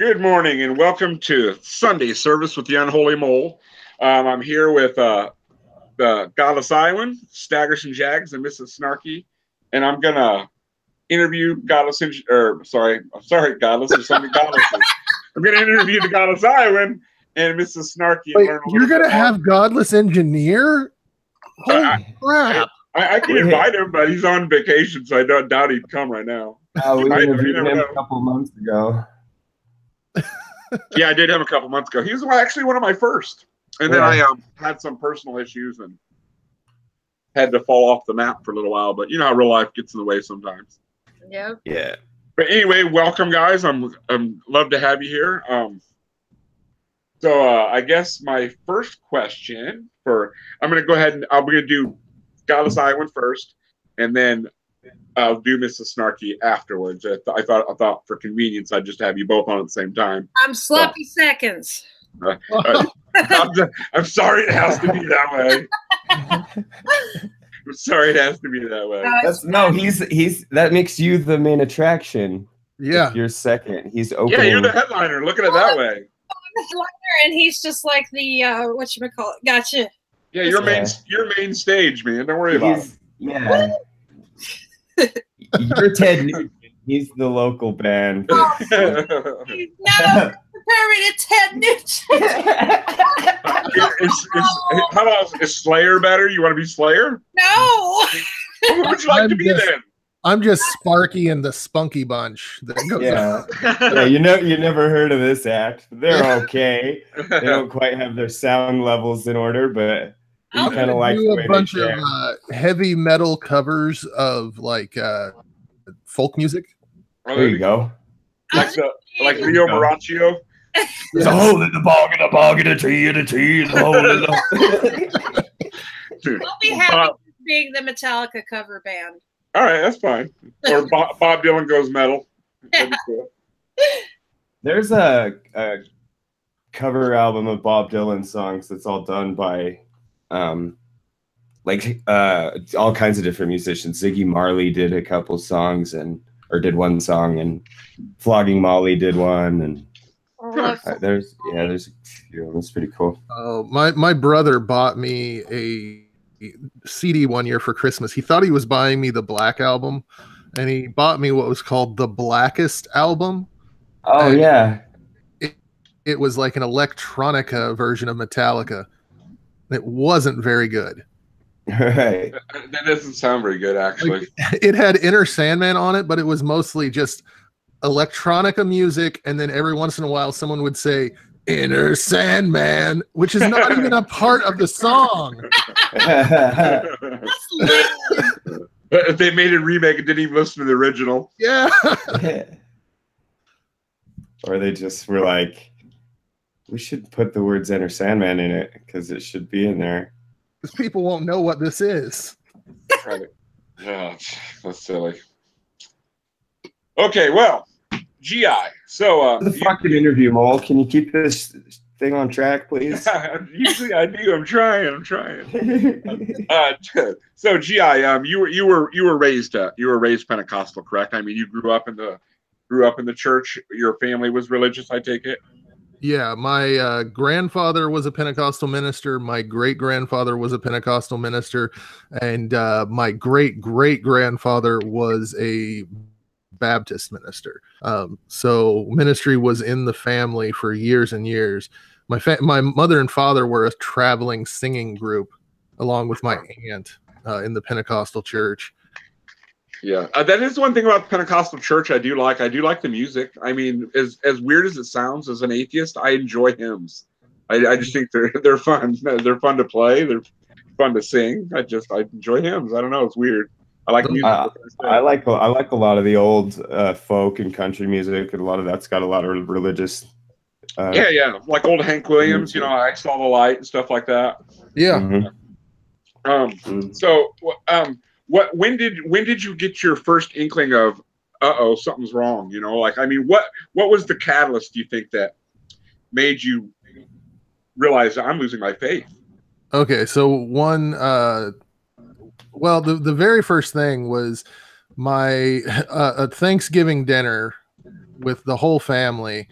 Good morning and welcome to Sunday service with the Unholy Mole. I'm here with the Godless Iowan, Staggers and Jags, and Mrs. Snarky, and I'm gonna interview Godless. Godless or something Godlesses. I'm gonna interview the Godless Iowan and Mrs. Snarky. Wait, you're gonna have Godless Engineer? Holy crap! I can invite him, but he's on vacation, so I don't doubt he'd come right now. We interviewed him a couple months ago. Yeah, I did him a couple months ago. He was actually one of my first, and then I had some personal issues and had to fall off the map for a little while. But you know how real life gets in the way sometimes. Yep. Yeah. But anyway, welcome, guys. I'm love to have you here. So I guess my first question I'm going to go ahead and I'm going to do Godless Iowan first, and then I'll do Mrs. Snarky afterwards. I thought for convenience I'd just have you both on at the same time. I'm sloppy seconds. I'm sorry it has to be that way. I'm sorry it has to be that way. He's that makes you the main attraction. Yeah, you're second. He's opening. Yeah, you're the headliner. Look at it that way. I'm the headliner, and he's just like the whatchamacallit. Gotcha. Yeah, your main stage, man. Don't worry about it. Yeah. You're Ted Nugent. He's the local band. No, compare me to Ted Nugent. How about is Slayer better? You want to be Slayer? No. Who would you like to be then? I'm just Sparky and the Spunky Bunch. Yeah, you never heard of this act. They're okay. They don't quite have their sound levels in order, but you kind of like a bunch of heavy metal covers of like folk music. Oh, there you go. Like Leo Maracchio. There's a hole in the bog and a bog and a tree and a tree and a hole in the. I'll be happy being the Metallica cover band. All right, that's fine. Or Bob Dylan goes metal. Yeah. Cool. There's a cover album of Bob Dylan songs that's all done by all kinds of different musicians. Ziggy Marley did a couple songs did one song, and Flogging Molly did one, and there's a few. It's pretty cool. Oh, my brother bought me a CD one year for Christmas. He thought he was buying me the Black Album, and he bought me what was called the Blackest Album. Oh, yeah. It was like an electronica version of Metallica. It wasn't very good. Right. That doesn't sound very good, actually. It had Inner Sandman on it, but it was mostly just electronica music, and then every once in a while someone would say Inner Sandman, which is not even a part of the song. If they made a remake and didn't even listen to the original. Yeah. Or they just were like, we should put the words Inner Sandman in it because it should be in there. Because people won't know what this is. Right. Yeah, that's silly. Okay, well, GI. So the fucking interview, Mole. Can you keep this thing on track, please? Usually I do. I'm trying. So GI, you were raised Pentecostal, correct? I mean, you grew up in the church. Your family was religious, I take it. Yeah, my grandfather was a Pentecostal minister. My great-grandfather was a Pentecostal minister, and my great-great-grandfather was a Baptist minister. So ministry was in the family for years and years. My mother and father were a traveling singing group, along with my aunt in the Pentecostal church. Yeah, that is one thing about the Pentecostal church I do like. I do like the music. I mean, as weird as it sounds, as an atheist, I enjoy hymns. I just think they're fun. They're fun to play. They're fun to sing. I enjoy hymns. I don't know. It's weird. I like music. I like a lot of the old folk and country music, and a lot of that's got a lot of religious. Yeah, like old Hank Williams. You know, I Saw the Light and stuff like that. Yeah. Mm-hmm. So. When did you get your first inkling of something's wrong? You know, like, I mean, what was the catalyst, do you think, that made you realize I'm losing my faith? Okay, so one the very first thing was my a Thanksgiving dinner with the whole family.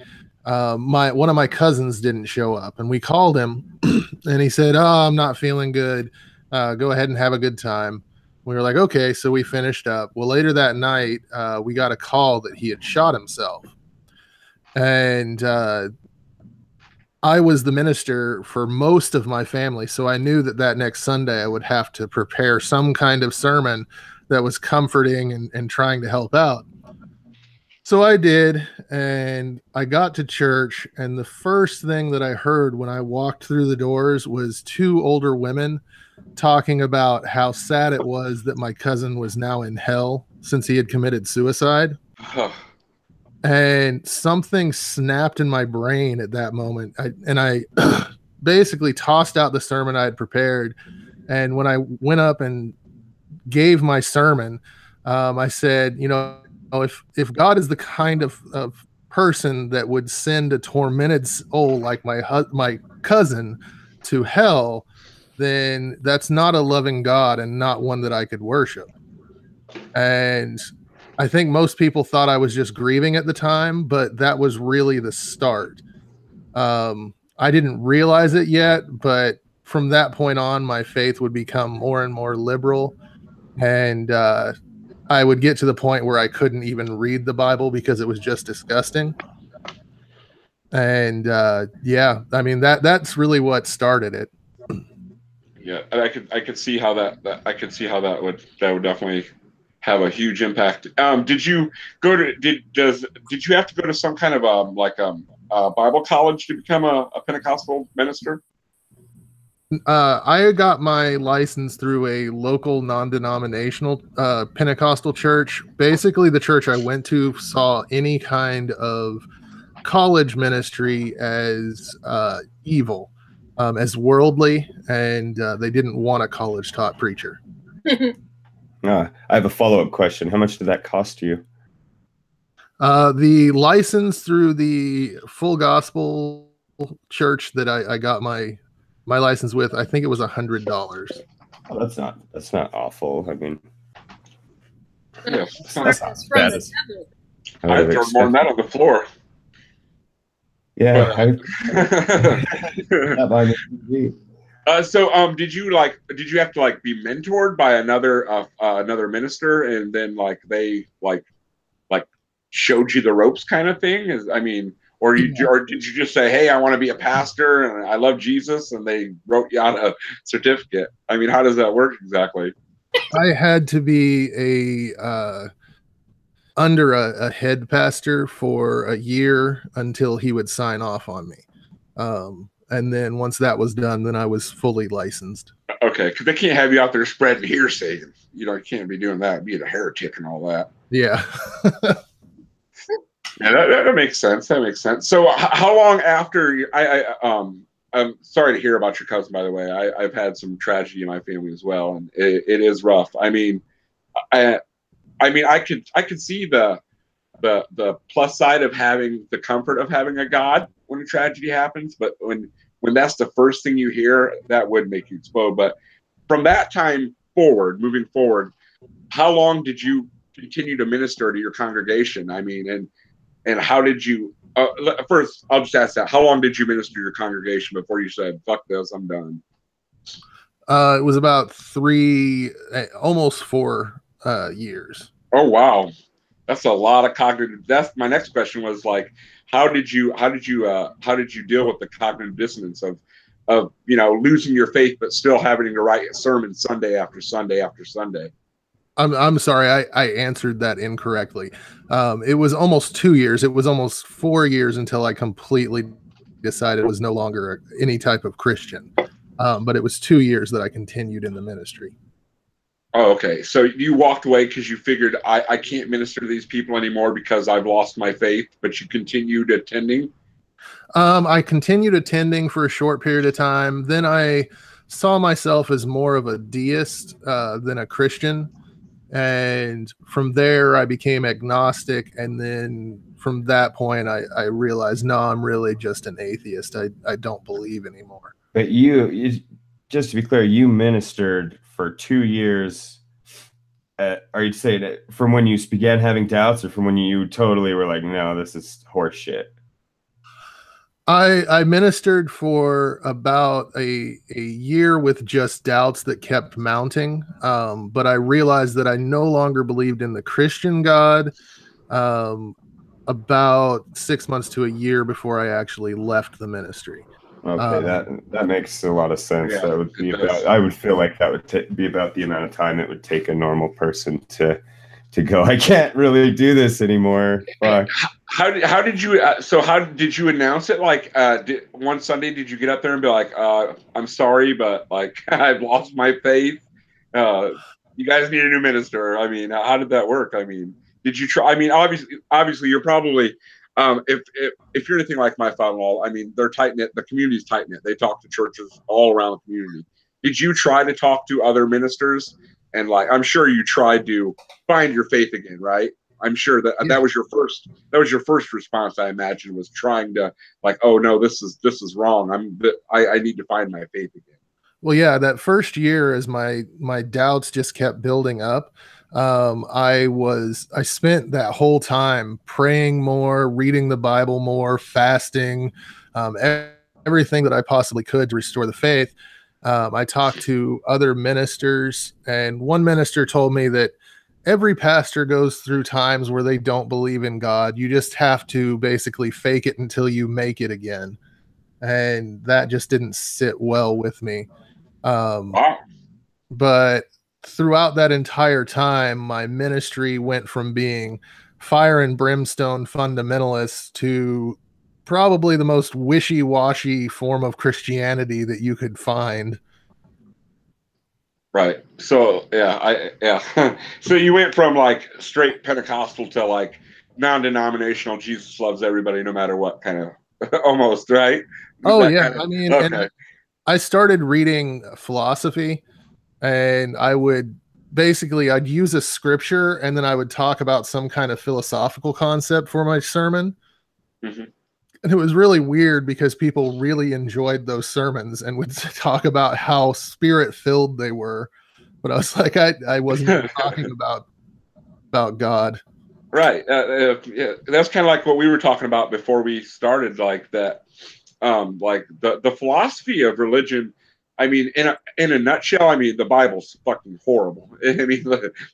one of my cousins didn't show up, and we called him, and he said, "Oh, I'm not feeling good. Go ahead and have a good time." We were like, "Okay," so we finished up. Well, later that night, we got a call that he had shot himself, and I was the minister for most of my family, so I knew that that next Sunday I would have to prepare some kind of sermon that was comforting and trying to help out. So I did, and I got to church, and the first thing that I heard when I walked through the doors was two older women talking about how sad it was that my cousin was now in hell since he had committed suicide. And something snapped in my brain at that moment. I basically tossed out the sermon I had prepared. And when I went up and gave my sermon, I said, you know, if God is the kind of person that would send a tormented soul like my cousin to hell, then that's not a loving God and not one that I could worship. And I think most people thought I was just grieving at the time, but that was really the start. I didn't realize it yet, but from that point on, my faith would become more and more liberal. And I would get to the point where I couldn't even read the Bible because it was just disgusting. And yeah, I mean that's really what started it. Yeah, and I could see how that would definitely have a huge impact. Did you go to did you have to go to some kind of Bible college to become a Pentecostal minister? I got my license through a local non-denominational Pentecostal church. Basically, the church I went to saw any kind of college ministry as evil, as worldly, and they didn't want a college-taught preacher. I have a follow-up question. How much did that cost you? The license through the Full Gospel church that I got my license with, I think it was $100. Oh, that's not awful. I mean, yeah, that's not bad. I'd throw more than that on the floor. Yeah. So did you have to be mentored by another minister, and then they showed you the ropes kind of thing? Or did you just say, "Hey, I want to be a pastor and I love Jesus," and they wrote you out a certificate? How does that work exactly? I had to be under a head pastor for a year until he would sign off on me. And then once that was done, then I was fully licensed. Okay, because they can't have you out there spreading hearsay. You can't be doing that, being a heretic and all that. Yeah. Yeah, that makes sense. That makes sense. So, how long after I'm sorry to hear about your cousin, by the way. I've had some tragedy in my family as well, and it is rough. I could see the plus side of having the comfort of having a God when a tragedy happens, but when that's the first thing you hear, that would make you explode. But from that time forward, moving forward, how long did you continue to minister to your congregation? And how did you? First, I'll just ask that: how long did you minister to your congregation before you said, "Fuck this, I'm done"? It was about 3, almost 4 years. Oh wow, that's a lot of cognitive. That's my next question was how did you deal with the cognitive dissonance of losing your faith but still having to write a sermon Sunday after Sunday after Sunday? I'm sorry, I answered that incorrectly. It was almost 2 years. It was almost 4 years until I completely decided it was no longer any type of Christian. But it was 2 years that I continued in the ministry. Oh, okay. So you walked away because you figured I can't minister to these people anymore because I've lost my faith, but you continued attending? I continued attending for a short period of time. Then I saw myself as more of a deist than a Christian. And from there, I became agnostic. And then from that point, I realized, no, I'm really just an atheist. I don't believe anymore. But you just to be clear, you ministered for 2 years. Are you saying that from when you began having doubts, or from when you totally were like, no, this is horse shit? I ministered for about a year with just doubts that kept mounting. But I realized that I no longer believed in the Christian God about 6 months to a year before I actually left the ministry. Okay, that makes a lot of sense. Yeah, That would be it does. about. I would feel like that would be about the amount of time it would take a normal person to go. I can't really do this anymore. Fuck. How did you? How did you announce it? Like, one Sunday, did you get up there and be like, "I'm sorry, but like I've lost my faith. You guys need a new minister." I mean, how did that work? I mean, did you try? I mean, obviously, you're probably. If you're anything like my father-in-law, I mean, they're tight knit. The community's tight knit. They talk to churches all around the community. Did you try to talk to other ministers? And like, I'm sure you tried to find your faith again, right? I'm sure that that was your first response. I imagine was trying to like, oh no, this is wrong. I need to find my faith again. Well, yeah, that first year, as my doubts just kept building up, I spent that whole time praying more, reading the Bible more, fasting, everything that I possibly could to restore the faith. I talked to other ministers, and one minister told me that every pastor goes through times where they don't believe in God. You just have to basically fake it until you make it again. And that just didn't sit well with me. Wow. But throughout that entire time, my ministry went from being fire and brimstone fundamentalists to probably the most wishy-washy form of Christianity that you could find. Right. So yeah. So you went from like straight Pentecostal to like non-denominational. Jesus loves everybody, no matter what, kind of almost, right? Oh yeah, kind of, I mean, okay. and I started reading philosophy, and I'd use a scripture, and then I would talk about some kind of philosophical concept for my sermon. Mm-hmm. And it was really weird because people really enjoyed those sermons and would talk about how spirit filled they were. But I was like, I wasn't talking about God. Right. Yeah, that's kind of like what we were talking about before we started, like that, like the philosophy of religion. I mean, in a nutshell, I mean, the Bible's fucking horrible. I mean,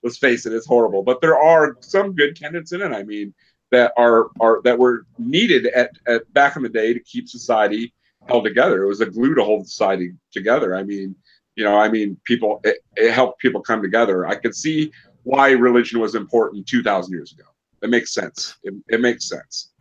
let's face it, it's horrible. But there are some good tenets in it. I mean, that were needed at back in the day to keep society held together. It was a glue to hold society together. I mean, people, it helped people come together. I could see why religion was important 2,000 years ago. It makes sense. It makes sense.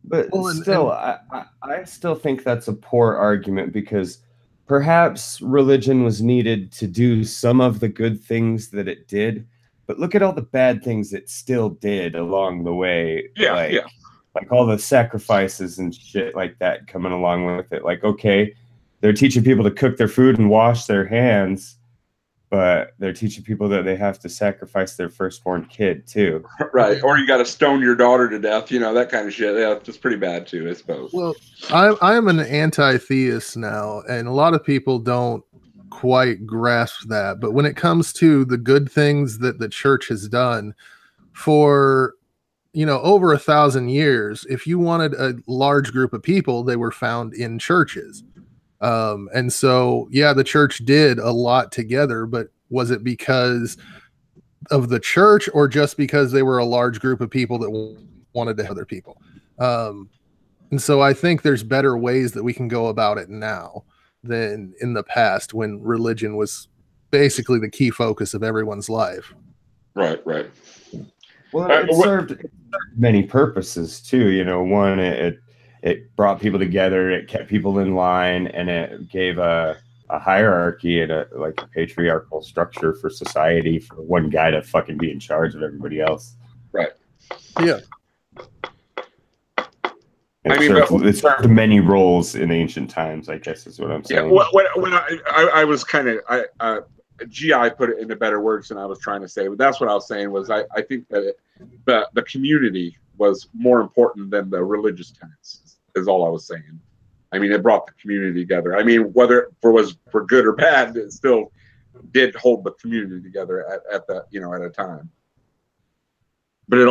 But still, I still think that's a poor argument, because perhaps religion was needed to do some of the good things that it did, but look at all the bad things it still did along the way. Like all the sacrifices and shit like that coming along with it. Like, okay, they're teaching people to cook their food and wash their hands, but they're teaching people that they have to sacrifice their firstborn kid too. Right. Or you got to stone your daughter to death, that kind of shit. Yeah, it's pretty bad too, I suppose. Well, I am an anti-theist now, and a lot of people don't quite grasp that. But when it comes to the good things that the church has done for, over 1,000 years, if you wanted a large group of people, they were found in churches. And so, yeah, the church did a lot together, but was it because of the church or just because they were a large group of people that wanted to have other people? And so I think there's better ways that we can go about it now than in the past, when religion was basically the key focus of everyone's life. Right. Well, it served many purposes too. One, it brought people together, it kept people in line, and it gave a hierarchy and a patriarchal structure for society for one guy to fucking be in charge of everybody else. Right. Yeah. It served many roles in ancient times, I guess is what I'm saying. Yeah, when I was kind of, GI put it into better words than I was trying to say, but that's what I was saying was I think that the community was more important than the religious tenets, is all I was saying. I mean, it brought the community together. I mean, whether it was for good or bad, it still did hold the community together at a time. But they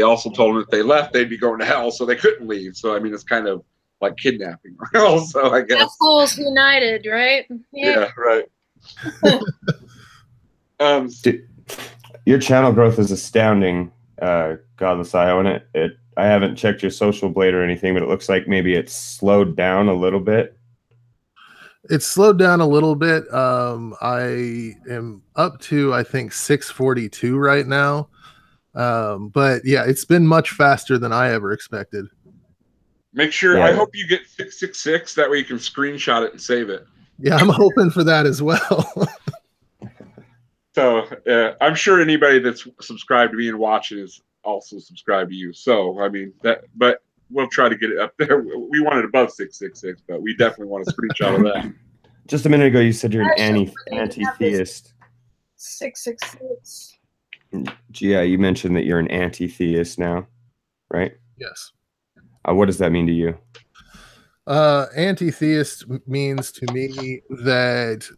also told them if they left, they'd be going to hell, so they couldn't leave. So I mean, it's kind of like kidnapping. Also, I guess. Assholes united, right? Yeah, right. Dude, your channel growth is astounding, Godless Iowan. I haven't checked your social blade or anything, but it looks like maybe it's slowed down a little bit. It's slowed down a little bit. I am up to, I think, 642 right now. But yeah, it's been much faster than I ever expected. Make sure, Yeah. I hope you get 666. That way you can screenshot it and save it. Yeah, I'm hoping for that as well. So I'm sure anybody that's subscribed to me and watching is also subscribed to you. So, I mean, but we'll try to get it up there. We want it above 666, but we definitely want a screenshot of that. Just a minute ago, you said you're an anti-theist. 666. Yeah, you mentioned that you're an anti-theist now, right? Yes. What does that mean to you? Anti-theist means to me that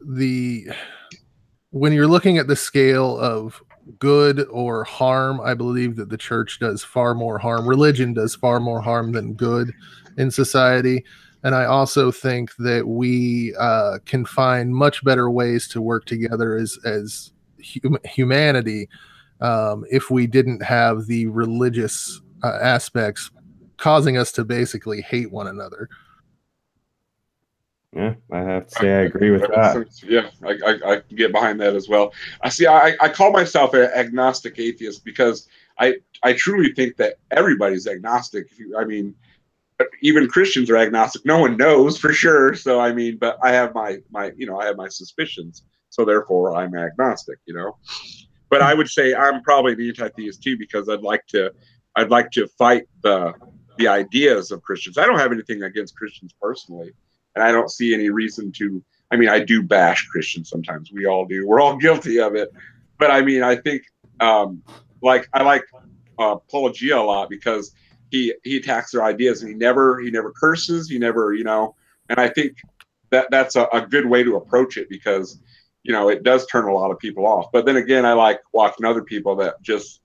when you're looking at the scale of good or harm, I believe that the church does far more harm. Religion does far more harm than good in society. And I also think that we can find much better ways to work together as humanity if we didn't have the religious aspects causing us to basically hate one another. Yeah, I have to say I agree with that. Yeah, I can get behind that as well. I call myself an agnostic atheist because I truly think that everybody's agnostic. I mean, even Christians are agnostic. No one knows for sure. So I mean, but I have my I have my suspicions. So therefore, I'm agnostic. But I would say I'm probably an anti-theist too because I'd like to fight the ideas of Christians. I don't have anything against Christians personally. And I don't see any reason to. I mean, I do bash Christians sometimes. We all do. We're all guilty of it. But I mean, I think I like Apologia a lot because he attacks their ideas and he never curses. He never And I think that's a good way to approach it because it does turn a lot of people off. But then again, I like watching other people that just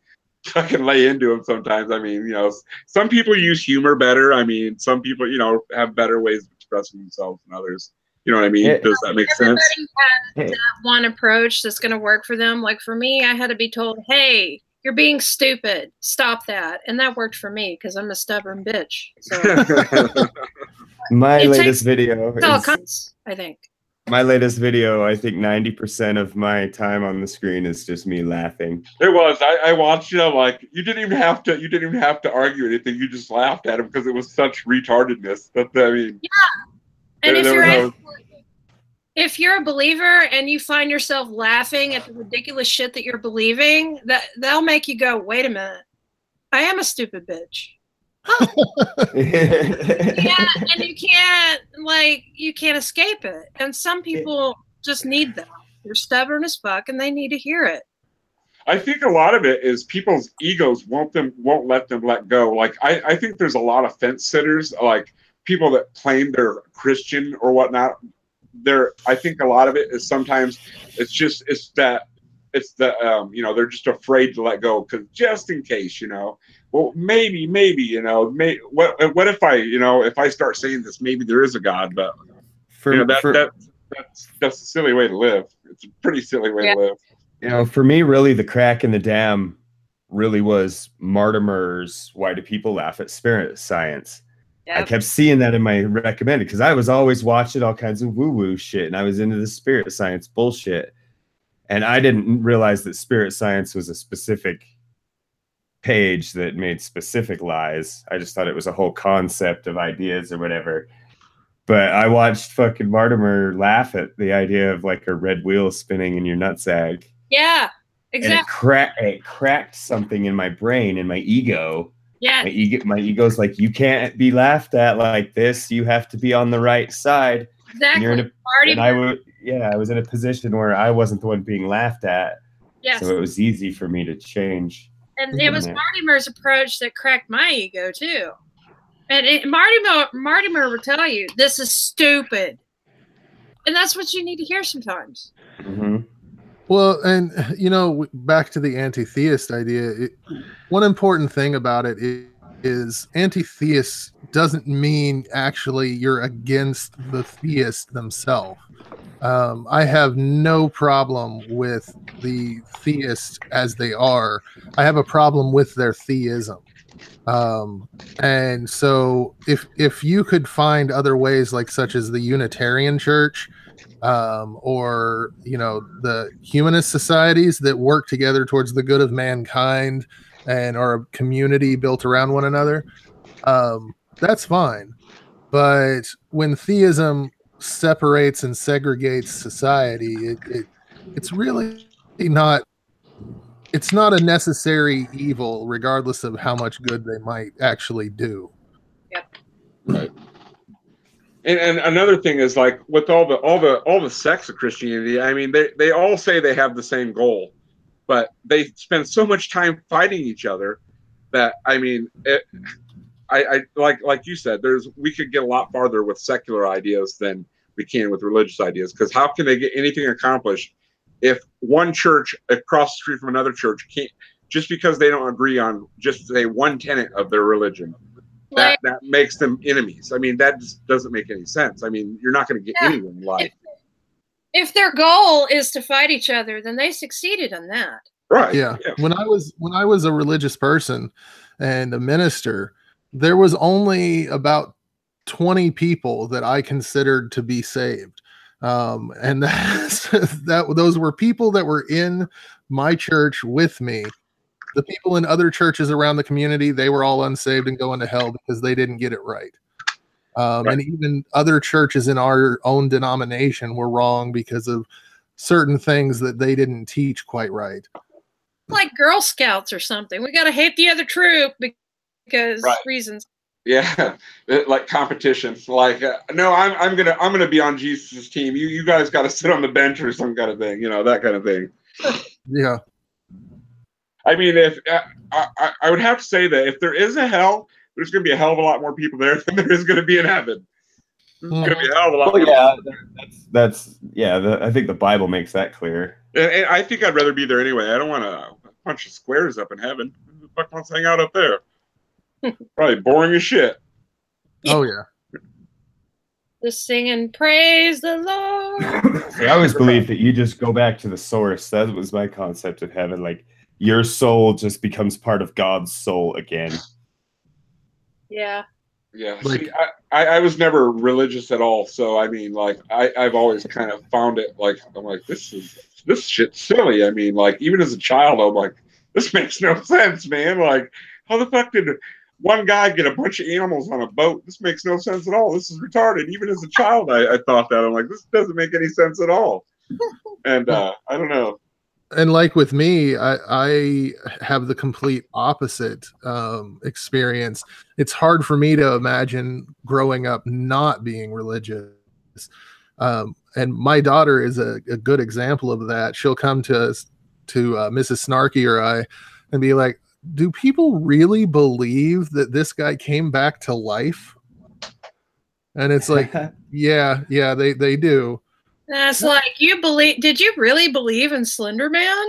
fucking lay into them sometimes. I mean, some people use humor better. I mean, some people have better ways of expressing themselves than others. You know what I mean? Does that make sense? Everybody has that one approach that's going to work for them. Like for me, I had to be told, "Hey, you're being stupid. Stop that," and that worked for me because I'm a stubborn bitch. So my latest video, I think. My latest video, I think 90% of my time on the screen is just me laughing. It was. I watched you. Like you didn't even have to argue anything. You just laughed at him because it was such retardedness. But I mean, yeah. And if you're a believer and you find yourself laughing at the ridiculous shit that you're believing, that'll make you go, "Wait a minute, I am a stupid bitch." Oh. Yeah, and you can't escape it. And some people just need that. They're stubborn as fuck and they need to hear it. I think a lot of it is people's egos won't let them let go. Like I think there's a lot of fence sitters, like people that claim they're Christian or whatnot. I think a lot of it is sometimes they're just afraid to let go because just in case, well, maybe, what if if I start saying this, maybe there is a God, but that's a silly way to live. It's a pretty silly way to live. For me, really, the crack in the dam really was Mortimer's "Why Do People Laugh at Spirit Science?" Yep. I kept seeing that in my recommended because I was always watching all kinds of woo-woo shit and I was into the spirit science bullshit. And I didn't realize that spirit science was a specific page that made specific lies. I just thought it was a whole concept of ideas or whatever. But I watched fucking Mortimer laugh at the idea of like a red wheel spinning in your nutsack. Yeah, exactly. And it cracked something in my brain, in my ego. Yeah. My ego's like, you can't be laughed at like this. You have to be on the right side. Exactly. I was in a position where I wasn't the one being laughed at. Yes. So it was easy for me to change. And it was Mortimer's approach that cracked my ego too. And Mortimer would tell you, "This is stupid," and that's what you need to hear sometimes. Mm-hmm. Well, and back to the anti-theist idea. One important thing about it is anti-theists doesn't mean actually you're against the theists themselves. I have no problem with the theists as they are. I have a problem with their theism. And so if you could find other ways, like such as the Unitarian Church, or the humanist societies that work together towards the good of mankind and are a community built around one another, that's fine. But when theism separates and segregates society, it's really not. It's not a necessary evil, regardless of how much good they might actually do. Yep. Right. And another thing is, like, with all the sects of Christianity, I mean, they all say they have the same goal, but they spend so much time fighting each other that, I mean, I like you said, we could get a lot farther with secular ideas than we can with religious ideas, because how can they get anything accomplished if one church across the street from another church can't, just because they don't agree on just say one tenet of their religion, that makes them enemies? I mean, that just doesn't make any sense. I mean, you're not going to get anywhere in life. If their goal is to fight each other, then they succeeded on that. Right. Yeah. When I was a religious person and a minister, there was only about 20 people that I considered to be saved. And those were people that were in my church with me. The people in other churches around the community, they were all unsaved and going to hell because they didn't get it right. Right. And even other churches in our own denomination were wrong because of certain things that they didn't teach quite right. Like Girl Scouts or something. We got to hate the other troop because reasons. Yeah, like competition. Like, no, I'm gonna be on Jesus' team. You guys got to sit on the bench or some kind of thing. That kind of thing. Yeah. I mean, if I would have to say that if there is a hell, there's going to be a hell of a lot more people there than there is going to be in heaven. There's going to be a hell of a lot. Well, yeah, that's I think the Bible makes that clear. And I think I'd rather be there anyway. I don't want a bunch of squares up in heaven. Who the fuck wants to hang out up there? Probably boring as shit. Oh yeah. Just singing praise the Lord. See, I always believed that you just go back to the source. That was my concept of heaven. Like, your soul just becomes part of God's soul again. Yeah. Yeah. See, I was never religious at all. So, I mean, like, I've always kind of found it, like, I'm like, this shit's silly. I mean, like, even as a child, I'm like, this makes no sense, man. Like, how the fuck did one guy get a bunch of animals on a boat? This makes no sense at all. This is retarded. Even as a child, I thought that. I'm like, this doesn't make any sense at all. And I don't know. And like with me, I have the complete opposite experience. It's hard for me to imagine growing up not being religious. And my daughter is a good example of that. She'll come to Mrs. Snarky or I and be like, do people really believe that this guy came back to life? And it's like, yeah, they do. That's like, did you really believe in Slender Man?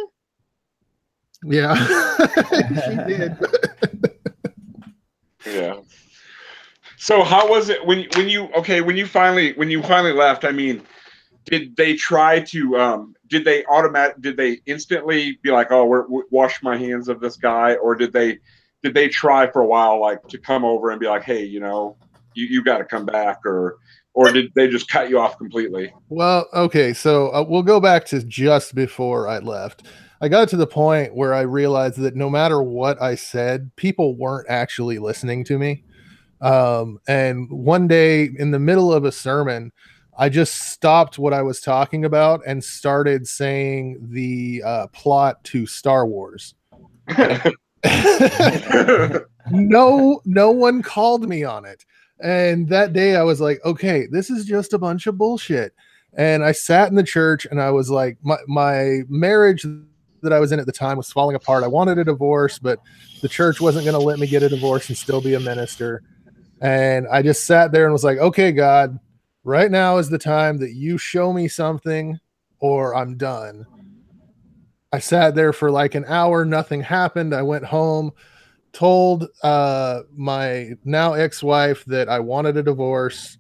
Yeah. She did. Yeah. So how was it when you finally left? I mean, did they try to did they instantly be like, oh, wash my hands of this guy, or did they try for a while, like, to come over and be like, hey, you got to come back, or did they just cut you off completely? Well, okay, so we'll go back to just before I left. I got to the point where I realized that no matter what I said, people weren't actually listening to me. And one day in the middle of a sermon, I just stopped what I was talking about and started saying the plot to Star Wars. No one called me on it. And that day I was like, okay, this is just a bunch of bullshit. And I sat in the church and I was like, my marriage that I was in at the time was falling apart. I wanted a divorce, but the church wasn't going to let me get a divorce and still be a minister. And I just sat there and was like, okay, God, right now is the time that you show me something or I'm done. I sat there for like an hour. Nothing happened. I went home, told my now ex-wife that I wanted a divorce.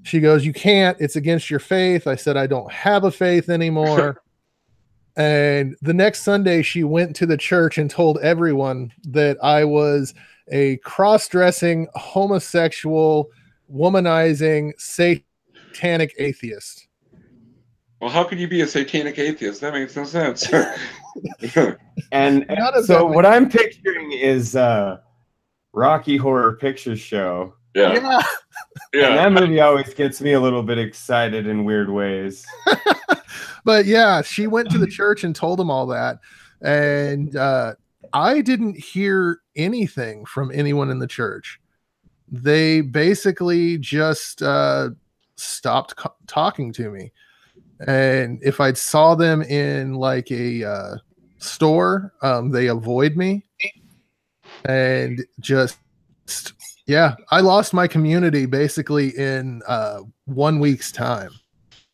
She goes, "You can't, it's against your faith." I said, "I don't have a faith anymore." And the next Sunday she went to the church and told everyone that I was a cross-dressing, homosexual, womanizing, satanic atheist. Well, how could you be a satanic atheist? That makes no sense. and so what I'm picturing is Rocky Horror Picture Show. Yeah. And that movie always gets me a little bit excited in weird ways. But yeah, she went to the church and told them all that. And I didn't hear anything from anyone in the church. They basically just stopped talking to me. And if I saw them in like a store, they avoid me. And just, yeah, I lost my community basically in 1 week's time.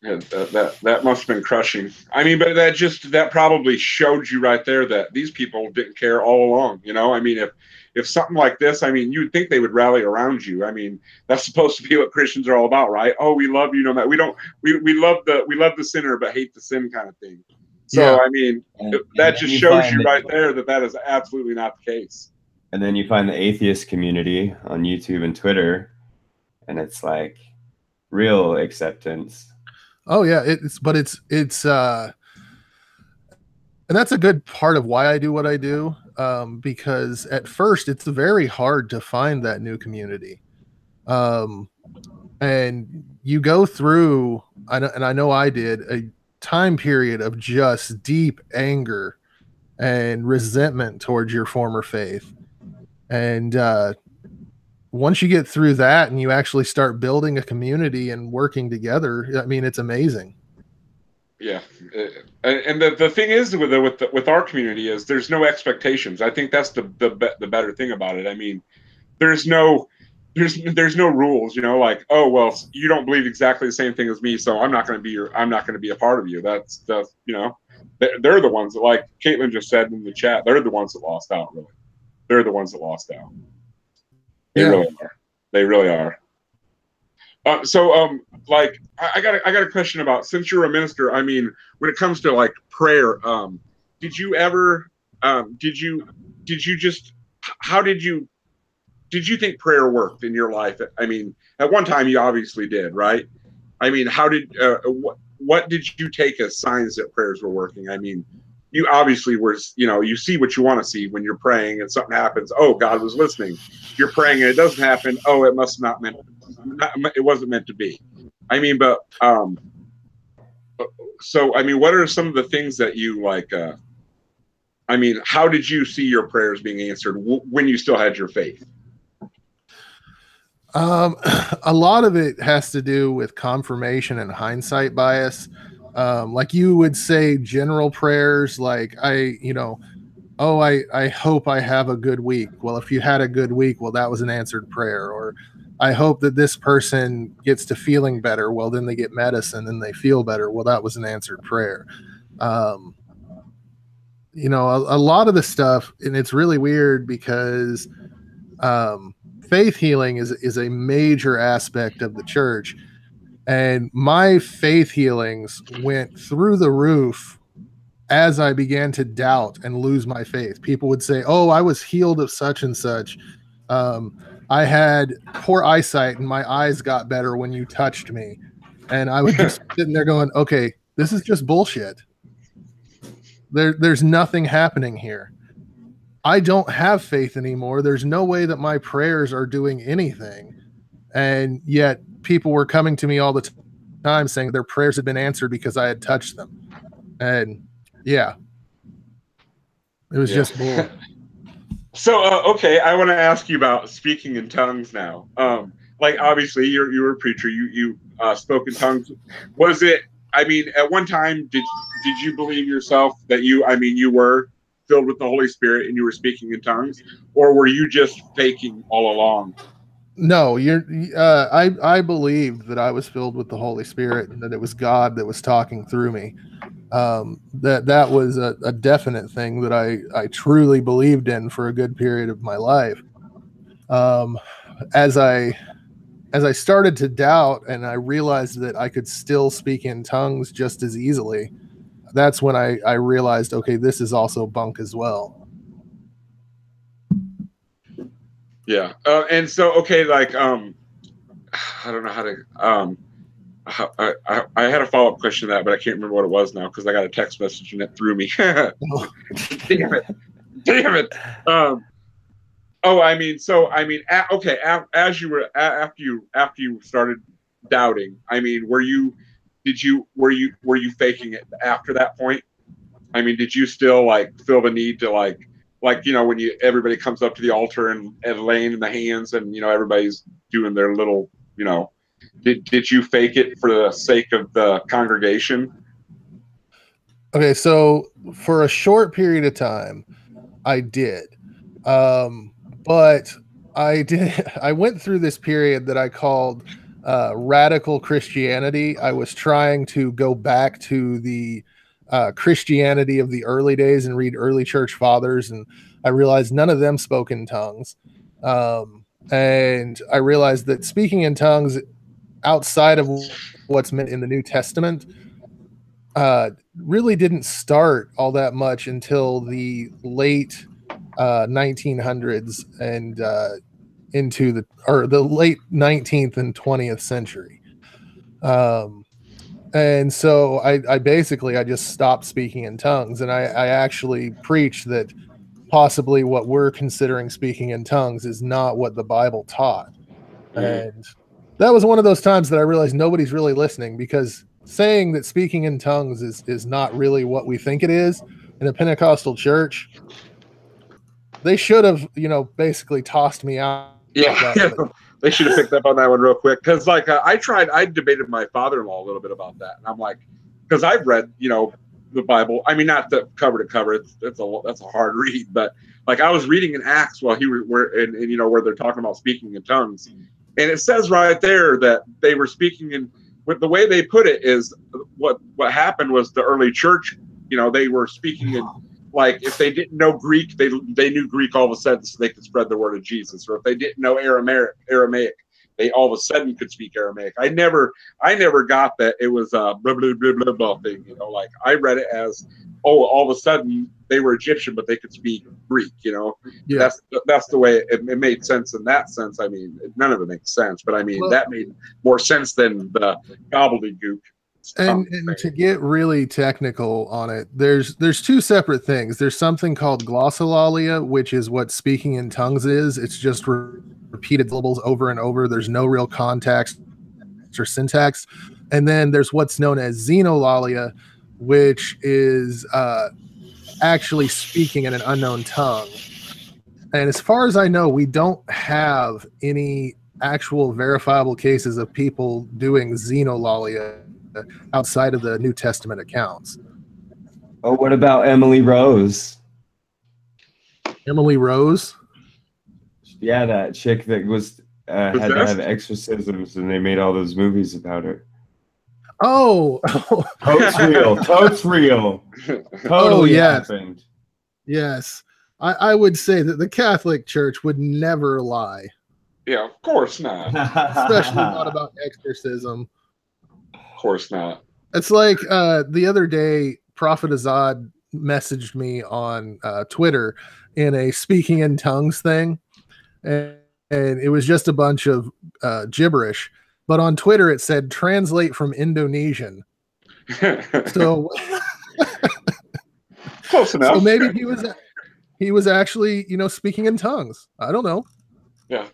Yeah, that must have been crushing. I mean, but that probably showed you right there that these people didn't care all along. You know, I mean, if something like this, I mean, you'd think they would rally around you. I mean, that's supposed to be what Christians are all about, right? Oh, we love you, no matter we love the sinner but hate the sin kind of thing. So yeah. I mean, that just shows you right there that is absolutely not the case. And then you find the atheist community on YouTube and Twitter, and it's like real acceptance. Oh yeah, it's and that's a good part of why I do what I do, because at first it's very hard to find that new community, and you go through, and I know I did, a time period of just deep anger and resentment towards your former faith, and once you get through that and you actually start building a community and working together, I mean, it's amazing. Yeah. And the thing is with our community is there's no expectations. I think that's the better thing about it. I mean, there's no rules, you know, like, oh, well, you don't believe exactly the same thing as me, so I'm not going to be a part of you. That's you know, they're the ones that, like Caitlin just said in the chat, they're the ones that lost out, really. They're the ones that lost out. They really are. They really are. Like I got a question about, since you're a minister, I mean, when it comes to like prayer, did you ever how did you think prayer worked in your life? I mean, at one time you obviously did, right? I mean, how did what did you take as signs that prayers were working? I mean, you obviously were, you know, you see what you want to see when you're praying and something happens. Oh, God was listening. You're praying and it doesn't happen. Oh, it must not meant. It wasn't meant to be. I mean, but so I mean, what are some of the things that you like? I mean, how did you see your prayers being answered when you still had your faith? A lot of it has to do with confirmation and hindsight bias. Like you would say general prayers, like I hope I have a good week. Well, if you had a good week, well, that was an answered prayer. Or I hope that this person gets to feeling better. Well, then they get medicine and they feel better. Well, that was an answered prayer. You know, a lot of the stuff, and it's really weird because faith healing is a major aspect of the church. And my faith healings went through the roof as I began to doubt and lose my faith. People would say, oh, I was healed of such and such. I had poor eyesight and my eyes got better when you touched me. And I was just sitting there going, okay, this is just bullshit. There's nothing happening here. I don't have faith anymore. There's no way that my prayers are doing anything. And yet people were coming to me all the time saying their prayers had been answered because I had touched them. And yeah, it was just bull. So, okay, I want to ask you about speaking in tongues now. Like, obviously, you were a preacher. You spoke in tongues. Was it? I mean, at one time, did you believe yourself that you were filled with the Holy Spirit and you were speaking in tongues, or were you just faking all along? No, I believed that I was filled with the Holy Spirit and that it was God that was talking through me. That was a definite thing that I truly believed in for a good period of my life. As I started to doubt and I realized that I could still speak in tongues just as easily, that's when I realized, okay, this is also bunk as well. Yeah. And so, okay, like, I don't know how to, I had a follow-up question to that, but I can't remember what it was now because I got a text message and it threw me. Damn it. Okay. As you were, after you started doubting, I mean, were you faking it after that point? I mean, did you still like feel the need to like, when everybody comes up to the altar and laying in the hands and, everybody's doing their little, did you fake it for the sake of the congregation? Okay. So for a short period of time, I did. But I went through this period that I called radical Christianity. I was trying to go back to the Christianity of the early days and read early church fathers, and I realized none of them spoke in tongues. And I realized that speaking in tongues outside of what's meant in the New Testament really didn't start all that much until the late 1900s and into the late 19th and 20th century. And so I basically just stopped speaking in tongues, and I actually preach that possibly what we're considering speaking in tongues is not what the Bible taught. And that was one of those times that I realized nobody's really listening, because saying that speaking in tongues is not really what we think it is in a Pentecostal church, they should have, basically tossed me out. Yeah. They should have picked up on that one real quick. Cause like I debated my father-in-law a little bit about that. And I'm like, cause I've read, the Bible. I mean, not the cover to cover. That's a hard read, but like I was reading in Acts while where they're talking about speaking in tongues. And it says right there that they were speaking in, with the way they put it is what happened was the early church, they were speaking in, like if they didn't know Greek, they knew Greek all of a sudden so they could spread the word of Jesus. Or if they didn't know Aramaic, they all of a sudden could speak Aramaic. I never got that it was a blah blah blah blah blah thing. Like I read it as, all of a sudden they were Egyptian, but they could speak Greek. Yeah. That's the way it made sense in that sense. I mean, none of it makes sense, but I mean that made more sense than the gobbledygook. And to get really technical on it, there's two separate things. There's something called glossolalia, which is what speaking in tongues is. It's just repeated syllables over and over. There's no real context or syntax. And then there's what's known as xenolalia, which is actually speaking in an unknown tongue. And as far as I know, we don't have any actual verifiable cases of people doing xenolalia outside of the New Testament accounts. Oh, what about Emily Rose? Emily Rose? Yeah, that chick that was had to have exorcisms, and they made all those movies about her. Oh, Totes real. Totes real. Totally happened. Yes. I would say that the Catholic Church would never lie. Yeah, of course not. Especially not about exorcism. Of course not. It's like the other day, Prophet Azad messaged me on Twitter in a speaking in tongues thing, and it was just a bunch of gibberish. But on Twitter, it said translate from Indonesian. So close enough. So maybe he was actually, speaking in tongues. I don't know. Yeah.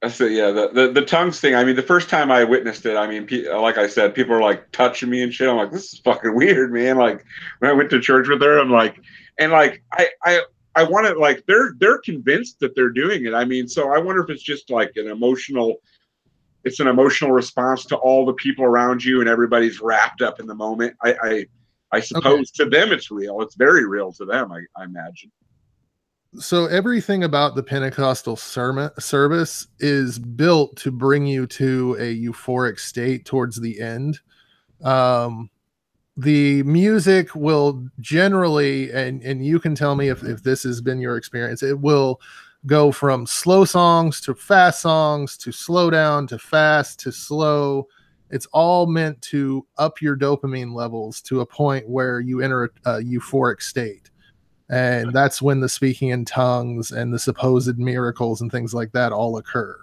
So yeah, the tongues thing. I mean, the first time I witnessed it, I mean, like I said, people are like touching me and shit. I'm like, this is fucking weird, man. Like when I went to church with her, I'm like, and like I want to, like they're convinced that they're doing it. I mean, so I wonder if it's just like an emotional response to all the people around you and everybody's wrapped up in the moment. I suppose to them it's real. It's very real to them, I imagine. So everything about the Pentecostal service is built to bring you to a euphoric state towards the end. the music will generally, and you can tell me if this has been your experience, it will go from slow songs to fast songs to slow down to fast to slow. It's all meant to up your dopamine levels to a point where you enter a euphoric state. And that's when the speaking in tongues and the supposed miracles and things like that all occur.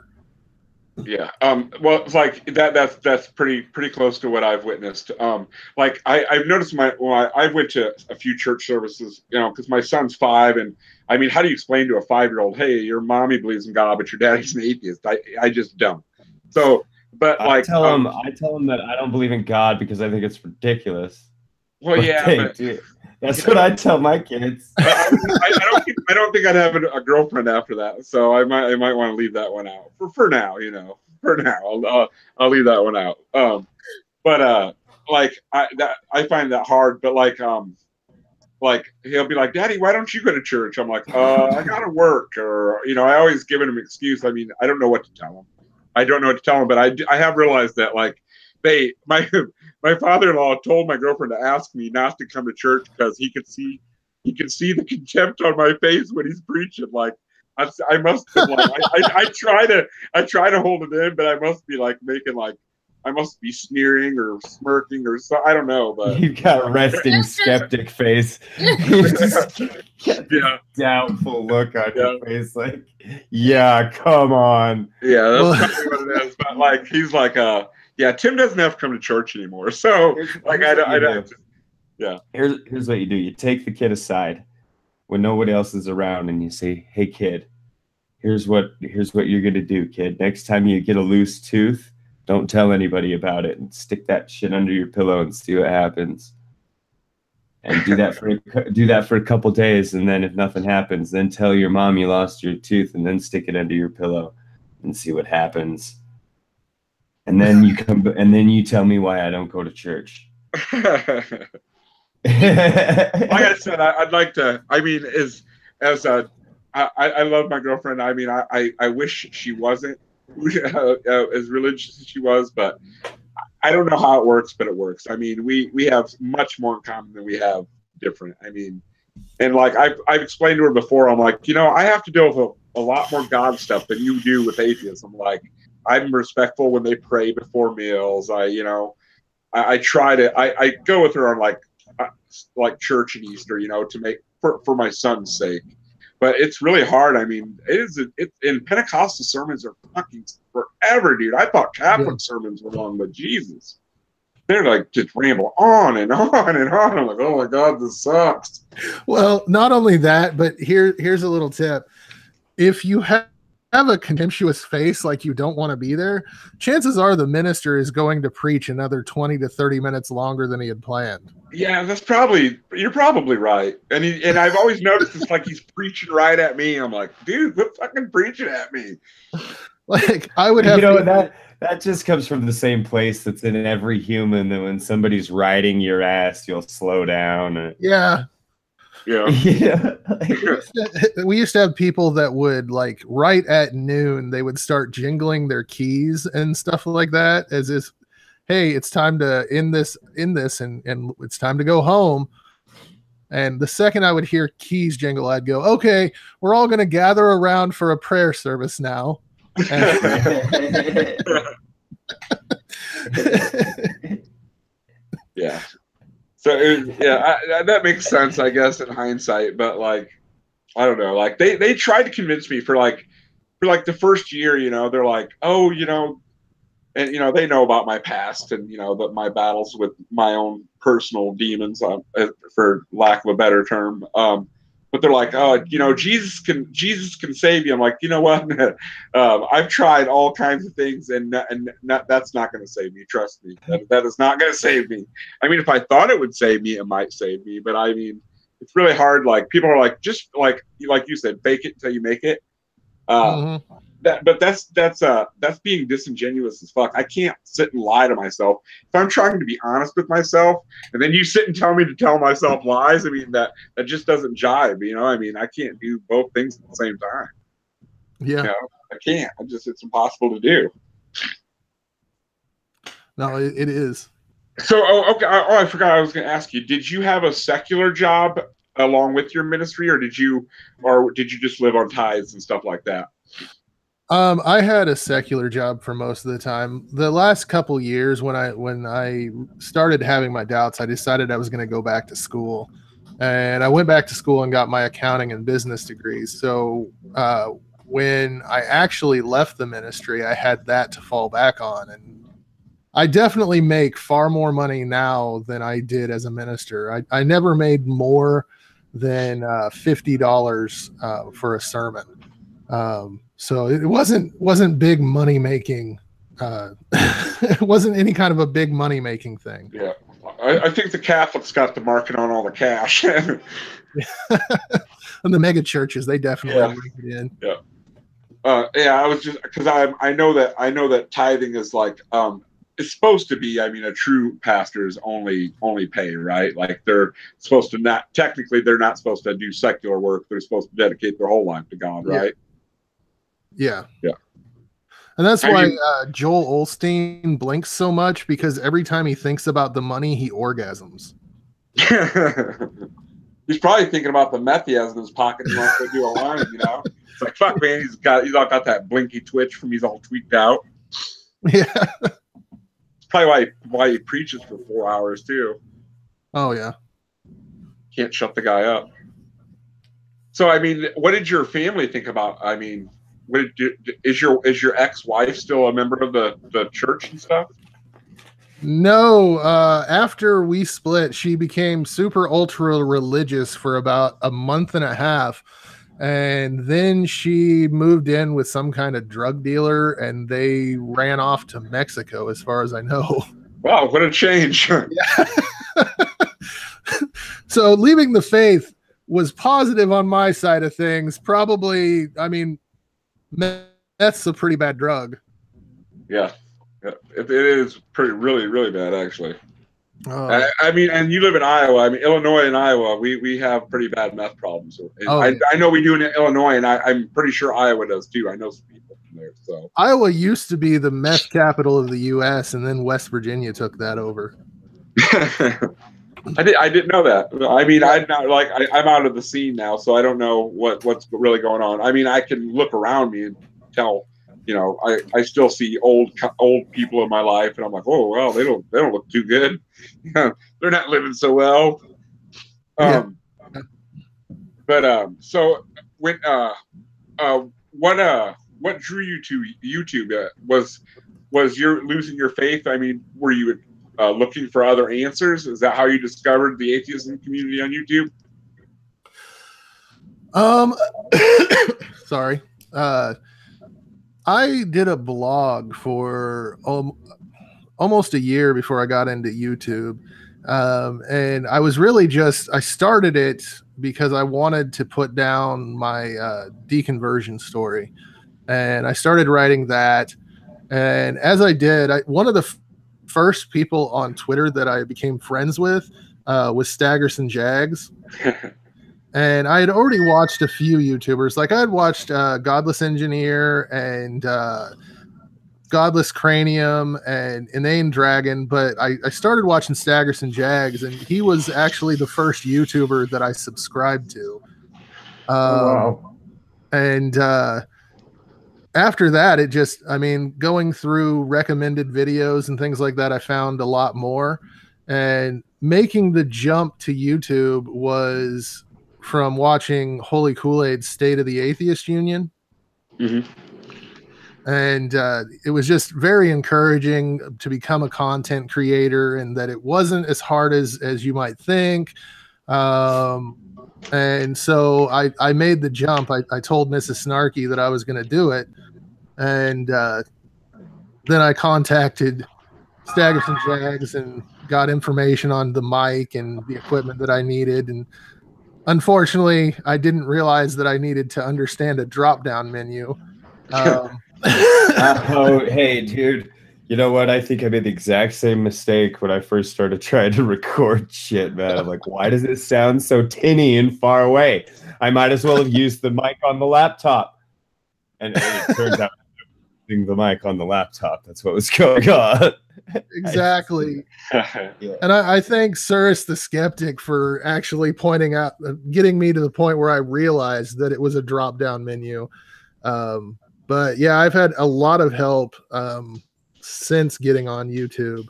Yeah. Well, it's like that's pretty close to what I've witnessed. Like I've noticed I went to a few church services, you know, because my son's 5, and I mean, how do you explain to a 5-year-old, hey, your mommy believes in God, but your daddy's an atheist? I just don't. So, but like, I tell him that I don't believe in God because I think it's ridiculous. Well, but yeah, that's what I tell my kids. I don't think I'd have a girlfriend after that, so I might want to leave that one out for now. You know, for now, I'll leave that one out. But like I find that hard. But like he'll be like, Daddy, why don't you go to church? I'm like, I gotta work, or you know, I always give him an excuse. I mean, I don't know what to tell him. But I have realized that like my father-in-law told my girlfriend to ask me not to come to church because he could see the contempt on my face when he's preaching. Like I must have like I try to hold it in, but I must be like making like I must be sneering or smirking or so. I don't know, but you got resting skeptic face. Yeah, doubtful look on your face, like, yeah, come on. Yeah, that's probably what it is. But like, he's like, yeah, Tim doesn't have to come to church anymore. So like, I don't. Yeah. Here's what you do. You take the kid aside when nobody else is around, and you say, "Hey, kid, here's what you're gonna do, kid. Next time you get a loose tooth, don't tell anybody about it, and stick that shit under your pillow and see what happens. And do that for a couple days, and then if nothing happens, then tell your mom you lost your tooth, and then stick it under your pillow and see what happens. And then you tell me why I don't go to church." Like I said, I'd like to. I mean, I love my girlfriend. I mean, I wish she wasn't as religious as she was, but I don't know how it works, but it works. I mean, we have much more in common than we have different. I mean, and like I've explained to her before, I'm like, you know, I have to deal with a lot more God stuff than you do with atheism. Like, I'm respectful when they pray before meals. I try to I go with her on like church and Easter, you know, to make for my son's sake. But it's really hard. I mean, in Pentecostal sermons are fucking forever, dude. I thought Catholic sermons were long, but Jesus, they're like just ramble on and on and on. I'm like, oh my God, this sucks. Well, not only that, but here's a little tip. If you have a contemptuous face like you don't want to be there, chances are the minister is going to preach another 20 to 30 minutes longer than he had planned. Yeah, you're probably right. And I've always noticed it's like he's preaching right at me. I'm like, dude, quit fucking preaching at me. Like, I would have, you know, that just comes from the same place that's in every human, that when somebody's riding your ass, you'll slow down. Yeah. Yeah. We used to have people that would, like, right at noon, they would start jingling their keys and stuff like that, as if, hey, it's time to end this and it's time to go home. And the second I would hear keys jingle, I'd go, okay, we're all going to gather around for a prayer service now. Yeah. So that makes sense, I guess, in hindsight. But like, I don't know. Like they tried to convince me for the first year. You know, they're like, oh, you know, and you know they know about my past and you know that my battles with my own personal demons, for lack of a better term. But they're like, oh, you know, Jesus can save you. I'm like, you know what? I've tried all kinds of things, and that's not going to save me. Trust me, that is not going to save me. I mean, if I thought it would save me, it might save me. But I mean, it's really hard. Like people are like, just like you said, fake it until you make it. But that's being disingenuous as fuck. I can't sit and lie to myself. If I'm trying to be honest with myself, and then you sit and tell me to tell myself lies, I mean that just doesn't jive. You know, I mean I can't do both things at the same time. Yeah, you know, I can't. It's impossible to do. No, it is. So, okay. Oh, I forgot. I was going to ask you. Did you have a secular job along with your ministry, or did you just live on tithes and stuff like that? I had a secular job for most of the time. The last couple years, when I started having my doubts, I decided I was going to go back to school, and I went back to school and got my accounting and business degrees. So when I actually left the ministry, I had that to fall back on, and I definitely make far more money now than I did as a minister. I never made more than $50 for a sermon. So it wasn't big money making. It wasn't any kind of a big money making thing. Yeah, I think the Catholics got the market on all the cash. And the mega churches, they definitely bring it in. Yeah. I was just because I know that tithing is like it's supposed to be. I mean, a true pastor's only pay, right? Like they're supposed to not technically they're not supposed to do secular work. They're supposed to dedicate their whole life to God, right? Yeah. Yeah. And that's why Joel Osteen blinks so much, because every time he thinks about the money, he orgasms. He's probably thinking about the meth he has in his pocket. He wants to do a line, you know? It's like, fuck, man, he's all got that blinky twitch from he's all tweaked out. Yeah. It's probably why he preaches for 4 hours, too. Oh, yeah. Can't shut the guy up. So, I mean, what did your family think about, I mean, is your ex-wife still a member of the church and stuff? No, after we split, she became super ultra religious for about a month and a half, and then she moved in with some kind of drug dealer, and they ran off to Mexico, as far as I know. Wow, what a change. So leaving the faith was positive on my side of things. Probably, I mean, meth's a pretty bad drug. Yeah, it is really, really bad, actually. I mean, and you live in Iowa. I mean, Illinois and Iowa, we have pretty bad meth problems. I know we do in Illinois, and I'm pretty sure Iowa does too. I know some people from there. So Iowa used to be the meth capital of the U.S., and then West Virginia took that over. I didn't know that. I mean, I'm out of the scene now, so I don't know what's really going on. I mean, I can look around me and tell, you know, I still see old people in my life, and I'm like, oh well, they don't look too good. They're not living so well. But so when what drew you to YouTube? Was your losing your faith? I mean, were you looking for other answers? Is that how you discovered the atheism community on YouTube? Sorry. I did a blog for almost a year before I got into YouTube. And I was really I started it because I wanted to put down my deconversion story. And I started writing that. And as I did, one of the first people on Twitter that I became friends with was Staggerson Jags. And I had already watched a few YouTubers. Like I had watched Godless Engineer and Godless Cranium and Inane Dragon, but I started watching Staggerson Jags, and he was actually the first YouTuber that I subscribed to. Wow. And after that, it just, I mean, going through recommended videos and things like that, I found a lot more. And making the jump to YouTube was from watching Holy Kool-Aid's State of the Atheist Union. Mm-hmm. And it was just very encouraging to become a content creator, and that it wasn't as hard as you might think. And so I made the jump. I told Mrs. Snarky that I was going to do it. And then I contacted Staggerson Jags and got information on the mic and the equipment that I needed. And unfortunately, I didn't realize that I needed to understand a drop-down menu. Oh, hey, dude. You know what? I think I made the exact same mistake when I first started trying to record shit, man. I'm like, why does it sound so tinny and far away? I might as well have used the mic on the laptop. And it turns out using the mic on the laptop. That's what was going on. Exactly. And I thank Cirrus the Skeptic for actually pointing out, getting me to the point where I realized that it was a drop-down menu. But yeah, I've had a lot of help since getting on YouTube.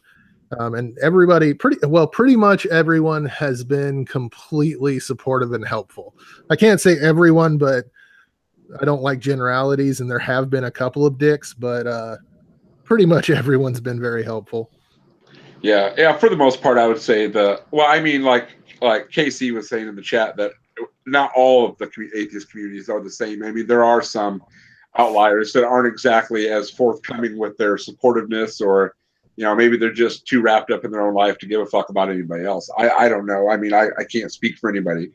And everybody, pretty much everyone has been completely supportive and helpful. I can't say everyone, but I don't like generalities, and there have been a couple of dicks, but pretty much everyone's been very helpful. Yeah, for the most part, I would say like Casey was saying in the chat, that not all of the atheist communities are the same. I mean, there are some outliers that aren't exactly as forthcoming with their supportiveness, or maybe they're just too wrapped up in their own life to give a fuck about anybody else. I don't know. I mean, I can't speak for anybody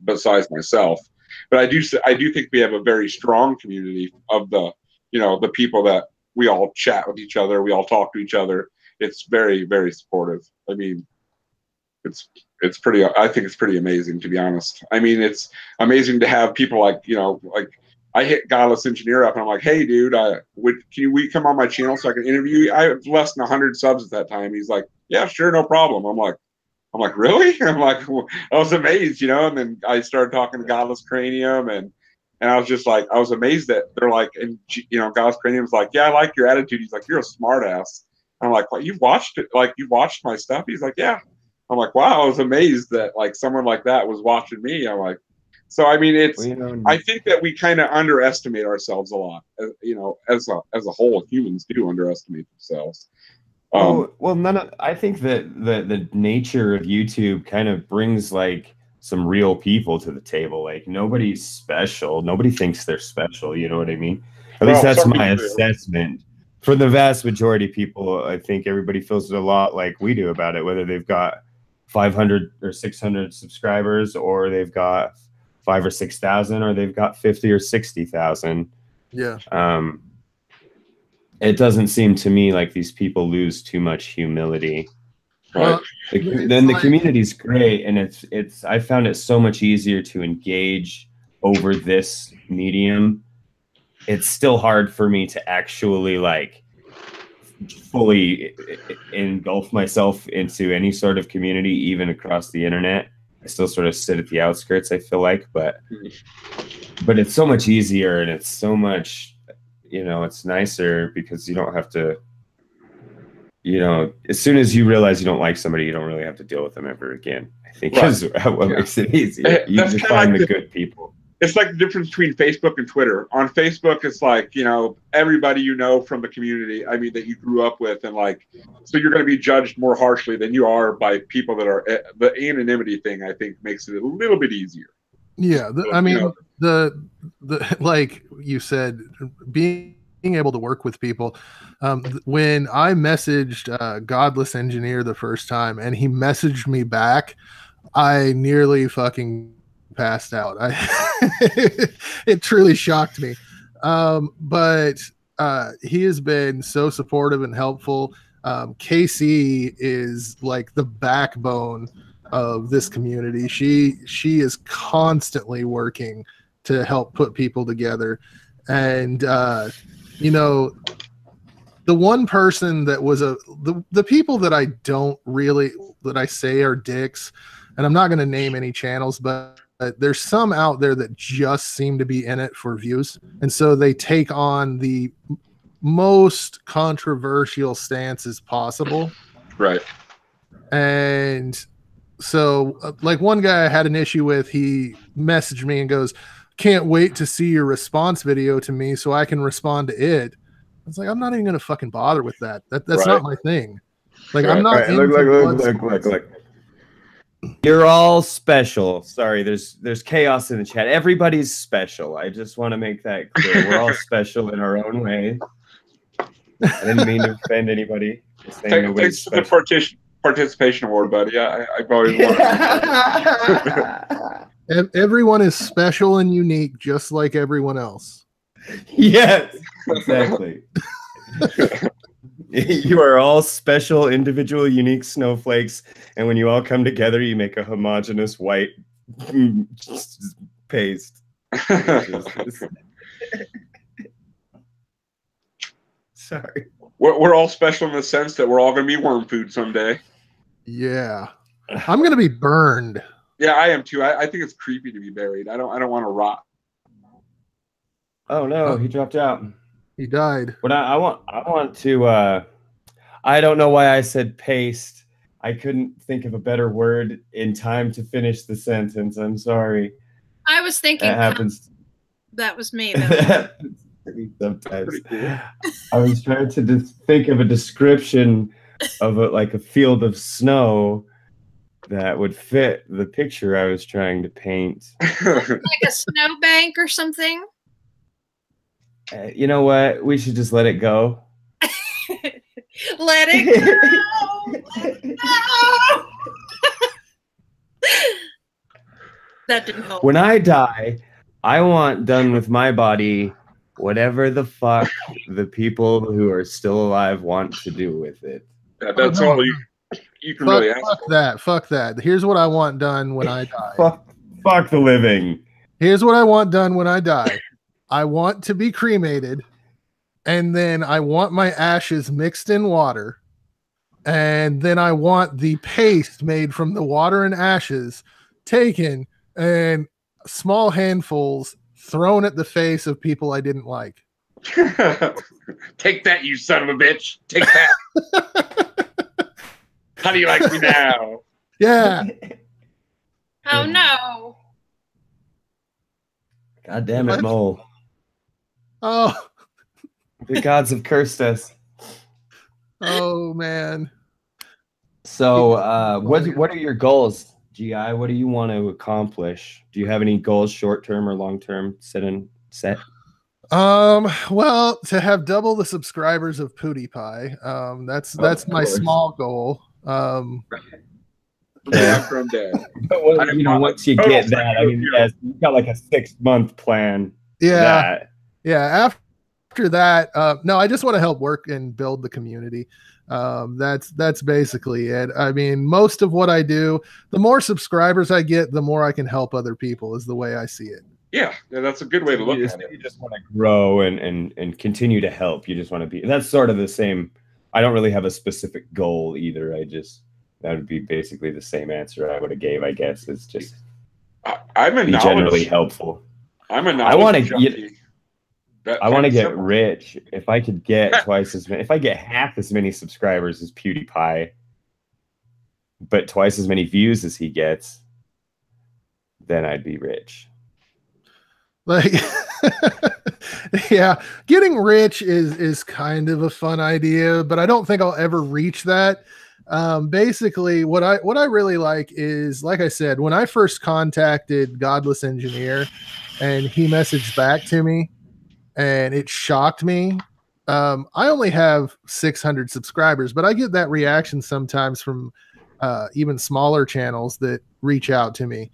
besides myself, but I do think we have a very strong community of the people that we all chat with each other, we all talk to each other. It's very, very supportive. I mean, it's pretty. I think it's pretty amazing, to be honest. I mean, it's amazing to have people like I hit Godless Engineer up and I'm like, hey, dude, can we come on my channel so I can interview you? I have less than 100 subs at that time. He's like, yeah, sure, no problem. I'm like, really? I'm like, I was amazed, And then I started talking to Godless Cranium, and I was just like, I was amazed that they're like, and Godless Cranium's like, yeah, I like your attitude. He's like, you're a smart ass. I'm like, well, you've watched it? Like, you watched my stuff? He's like, yeah. I'm like, wow, I was amazed that like someone like that was watching me. I'm like, so I mean, I think that we kind of underestimate ourselves a lot. As a whole, humans do underestimate themselves. I think that the nature of YouTube kind of brings like some real people to the table. Like, nobody's special. Nobody thinks they're special. You know what I mean? At least that's my assessment. For the vast majority of people, I think everybody feels a lot like we do about it, whether they've got 500 or 600 subscribers, or they've got 5,000 or 6,000, or they've got 50 or 60,000. Yeah. It doesn't seem to me like these people lose too much humility. Right. Then the community's great, and it's I found it so much easier to engage over this medium. It's still hard for me to actually like fully engulf myself into any sort of community, even across the internet. I still sort of sit at the outskirts, I feel like, but it's so much easier, and it's so much, it's nicer because you don't have to, as soon as you realize you don't like somebody, you don't really have to deal with them ever again. I think is what makes it easier. You just find the good people. It's like the difference between Facebook and Twitter. On Facebook, it's like, everybody from the community, I mean, that you grew up with, and like, so you're going to be judged more harshly than you are by people that are, the anonymity thing, I think, makes it a little bit easier. Yeah. The like you said, being able to work with people. When I messaged Godless Engineer the first time and he messaged me back, I nearly fucking passed out. It truly shocked me. But he has been so supportive and helpful. KC is like the backbone of this community. She is constantly working to help put people together. And the one person that was the people that I don't really, that I say are dicks, and I'm not going to name any channels, but there's some out there that just seem to be in it for views. And so they take on the most controversial stances possible. Right. And so like one guy I had an issue with, he messaged me and goes, can't wait to see your response video to me so I can respond to it. I was like, I'm not even going to fucking bother with that. That's not my thing. Like, I'm not look. You're all special. Sorry, there's chaos in the chat. Everybody's special. I just want to make that clear. We're all special in our own way. I didn't mean to offend anybody. Thanks for the participation award, buddy. I've always wanted. Everyone is special and unique, just like everyone else. Yes, exactly. You are all special, individual, unique snowflakes, and when you all come together, you make a homogeneous white paste. Sorry. We're all special in the sense that we're all going to be worm food someday. Yeah. I'm going to be burned. Yeah, I am too. I think it's creepy to be buried. I don't want to rot. Oh no, he dropped out. He died. But I want to I don't know why I said paste. I couldn't think of a better word in time to finish the sentence. I'm sorry. I was thinking that happens. That was me. Sometimes I was trying to just think of a description of like a field of snow that would fit the picture I was trying to paint. Like a snowbank or something. You know what? We should just let it go. Let it go. Let it go. That didn't help. When I die, I want done with my body whatever the fuck the people who are still alive want to do with it. That's all you can really ask for. Fuck that. Here's what I want done when I die. Fuck the living. Here's what I want done when I die. I want to be cremated, and then I want my ashes mixed in water, and then I want the paste made from the water and ashes taken and small handfuls thrown at the face of people I didn't like. Take that, you son of a bitch. Take that. How do you like me now? Yeah. Oh no. God damn it, Mole. Oh. The gods have cursed us. Oh man. So what are your goals, GI? What do you want to accomplish? Do you have any goals, short term or long term set? Well, to have double the subscribers of PewDiePie. That's my small goal. Yeah, from dead. But you know, once you get that, I mean, yes, you've got like a 6-month plan. Yeah. Yeah. After that, no, I just want to help work and build the community. That's basically it. I mean, most of what I do, the more subscribers I get, the more I can help other people is the way I see it. Yeah, that's a good way to look at it. You just want to grow and continue to help. You just want to be, that's sort of the same. I don't really have a specific goal either. That would be basically the same answer I would have gave, I guess. It's just I'm a generally helpful. I'm a knowledge I want to get rich. If I could get twice as many, if I get half as many subscribers as PewDiePie, but twice as many views as he gets, then I'd be rich. Like, yeah, getting rich is kind of a fun idea, but I don't think I'll ever reach that. Basically, what I really like is, like I said, when I first contacted Godless Engineer, and he messaged back to me, and it shocked me. I only have 600 subscribers, but I get that reaction sometimes from even smaller channels that reach out to me.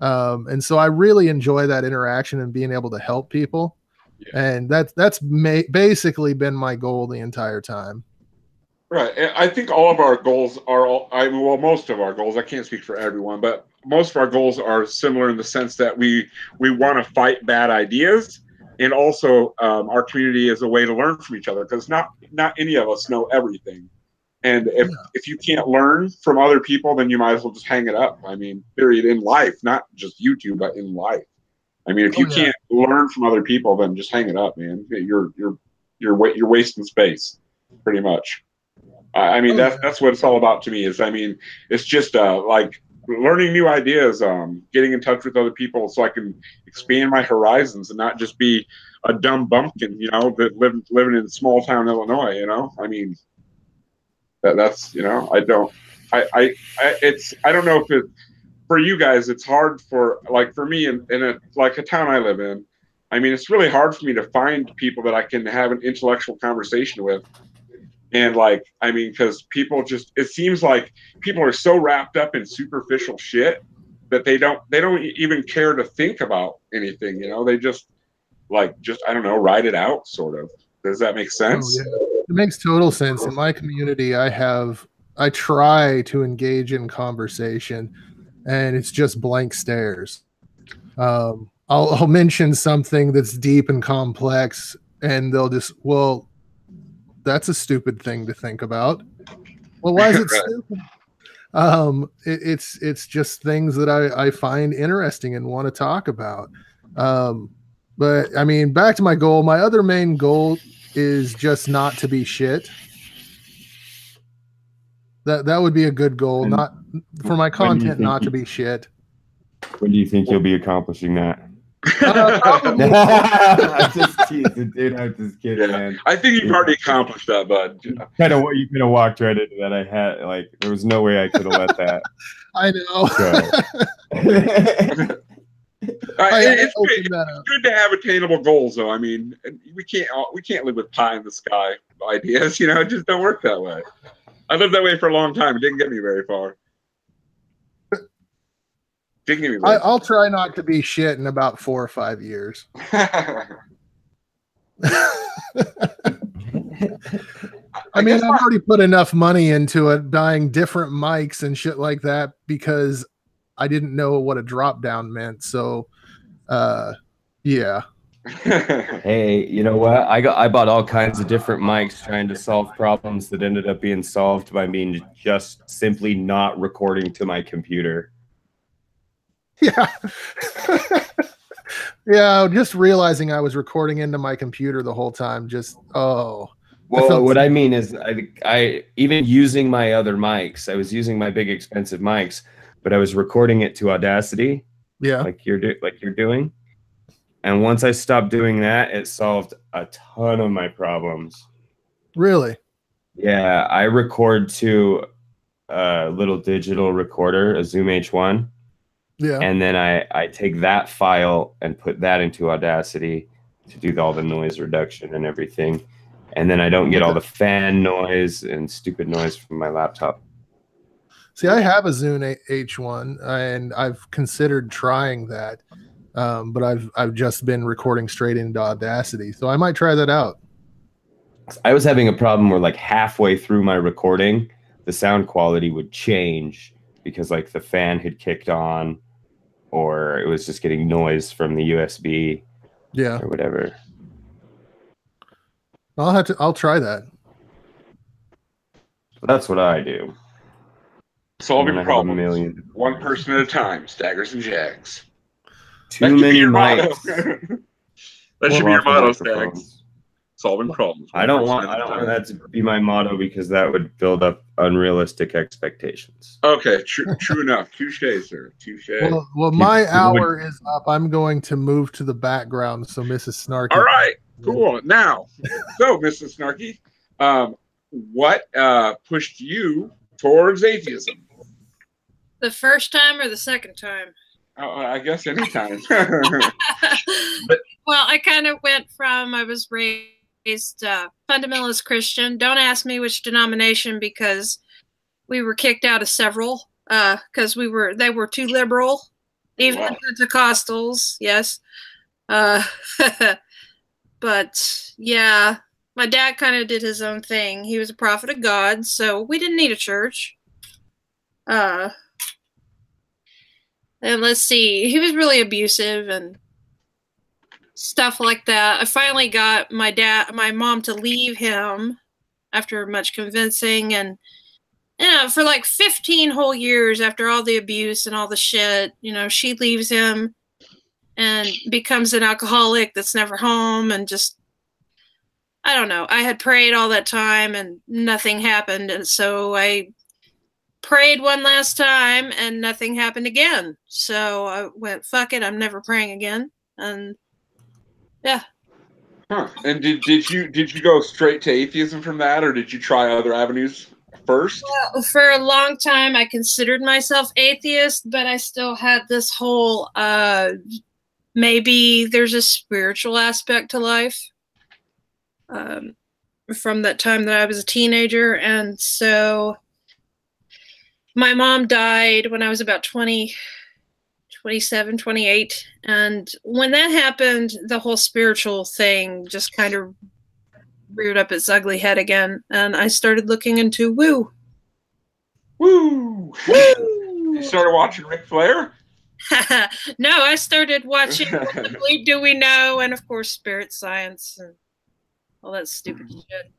And so I really enjoy that interaction and being able to help people. Yeah. And that's basically been my goal the entire time. Right. And I think all of our goals are most of our goals, I can't speak for everyone, but most of our goals are similar in the sense that we want to fight bad ideas. And also our community is a way to learn from each other, because not any of us know everything. And if you can't learn from other people, then you might as well just hang it up. I mean, period, in life, not just YouTube, but in life. I mean, if you can't learn from other people, then just hang it up, man. You're wasting space, pretty much. I mean, that's what it's all about to me. I mean, it's just like learning new ideas, getting in touch with other people so I can expand my horizons and not just be a dumb bumpkin, that living in small town Illinois. I mean. That's I don't know if it for you guys it's hard for me in a town I live in. I mean, it's really hard for me to find people that I can have an intellectual conversation with, and because it seems like people are so wrapped up in superficial shit that they don't even care to think about anything. They just I don't know, ride it out, sort of. Does that make sense? Oh, yeah. It makes total sense. In my community, I try to engage in conversation, and it's just blank stares. I'll mention something that's deep and complex, and they'll just, well, that's a stupid thing to think about. Well, why is it Right. stupid? It's just things that I find interesting and want to talk about. But I mean, back to my goal. My other main goal is just not to be shit. That would be a good goal, And not for my when do you content, think not you- to be shit. When do you think you'll be accomplishing that? Probably. I'm just teasing, dude. I'm just kidding, Yeah. man. I think you've already accomplished that, bud. You kind of walked right into that. I had like there was no way I could have let that I know. go. It's opened good, that up. good to have attainable goals, though. I mean, we can't live with pie in the sky ideas. You know, it just don't work that way. I lived that way for a long time. It didn't get me very far. Didn't get me very I'll try not to be shit in about 4 or 5 years. far. I mean, guess I've already put enough money into it, buying different mics and shit like that, because I didn't know what a drop down meant. So, yeah. Hey, you know what? I bought all kinds of different mics trying to solve problems that ended up being solved by me just simply not recording to my computer. Yeah. Yeah, just realizing I was recording into my computer the whole time. Just Well, felt- what I mean is, I even using my other mics, I was using my big expensive mics, but I was recording it to Audacity, yeah. like you're doing. And once I stopped doing that, it solved a ton of my problems. Really? Yeah, I record to a little digital recorder, a Zoom H1, Yeah. and then I take that file and put that into Audacity to do all the noise reduction and everything. And then I don't get all the fan noise and stupid noise from my laptop. See, I have a Zoom H1, and I've considered trying that, but I've just been recording straight into Audacity, so I might try that out. I was having a problem where like halfway through my recording, the sound quality would change because like the fan had kicked on, or it was just getting noise from the USB Yeah, or whatever. I'll try that. That's what I do. Solving And I have a problems million. one person at a time. Staggers and Jags. Too That should be many your motto. mics. That should be your Lots of motto, microphones. Stags. Solving problems. I don't want that to be my motto because that would build up unrealistic expectations. Okay, true enough. Touche, sir. Touche. Well, my hour is up. I'm going to move to the background so Mrs. Snarky. All right, cool. Now, so Mrs. Snarky, what pushed you towards atheism? The first time or the second time? I guess anytime. Well, I kind of went from, I was raised fundamentalist Christian. Don't ask me which denomination, because we were kicked out of several because they were too liberal. Even the Pentecostals, yes. But yeah, my dad kind of did his own thing. He was a prophet of God, so we didn't need a church. And let's see, he was really abusive and stuff like that. I finally got my mom to leave him after much convincing, and for like 15 whole years after all the abuse and all the shit, she leaves him and becomes an alcoholic that's never home, and just, I don't know. I had prayed all that time and nothing happened, and so I prayed one last time and nothing happened again. So I went, fuck it, I'm never praying again. And yeah. Huh. And did you go straight to atheism from that, or did you try other avenues first? Well, for a long time I considered myself atheist, but I still had this whole maybe there's a spiritual aspect to life from that time that I was a teenager. And so my mom died when I was about 27, 28. And when that happened, the whole spiritual thing just kind of reared up its ugly head again. And I started looking into woo. Woo! You started watching Ric Flair? No, I started watching What Do We Know? And of course, spirit science and all that stupid shit.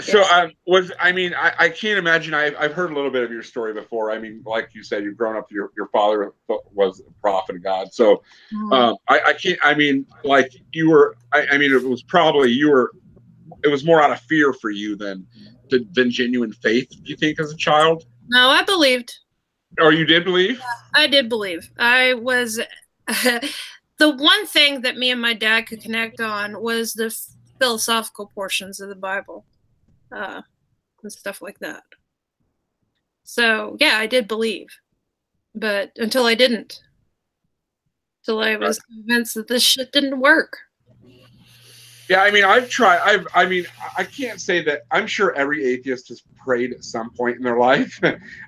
So I can't imagine. I've heard a little bit of your story before. I mean, like you said, you've grown up. Your father was a prophet of God. So I can't. I mean, like you were. I mean, it was probably you were. It was more out of fear for you than genuine faith. Do you think as a child? No, I believed. Or you did believe? I did believe. I was. The one thing that me and my dad could connect on was the philosophical portions of the Bible. And stuff like that. So yeah, I did believe, but until I didn't, until I was convinced that this shit didn't work. Yeah, I mean, I've tried. I mean, I can't say that. I'm sure every atheist has prayed at some point in their life.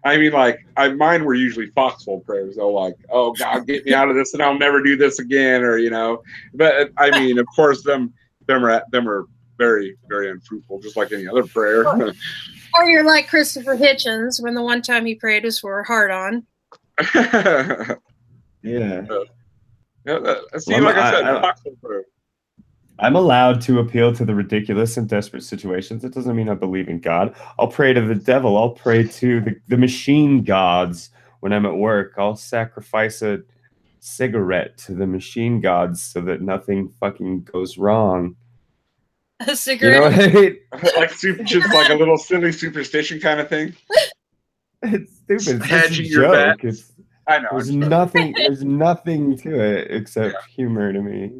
I mean, like, mine were usually foxhole prayers, though, like, "Oh God, get me out of this, and I'll never do this again," or you know. But I mean, of course, them are very, very unfruitful, just like any other prayer. Or you're like Christopher Hitchens, when the one time he prayed was for a hard-on. Yeah. See, like I said, foxhole prayer. I'm allowed to appeal to the ridiculous in desperate situations. It doesn't mean I believe in God. I'll pray to the devil. I'll pray to the machine gods when I'm at work. I'll sacrifice a cigarette to the machine gods so that nothing fucking goes wrong. A cigarette? You know what I mean? Like just like a little silly superstition kind of thing. It's stupid. It's hedging your bet. I know. There's nothing. There's nothing to it except humor to me.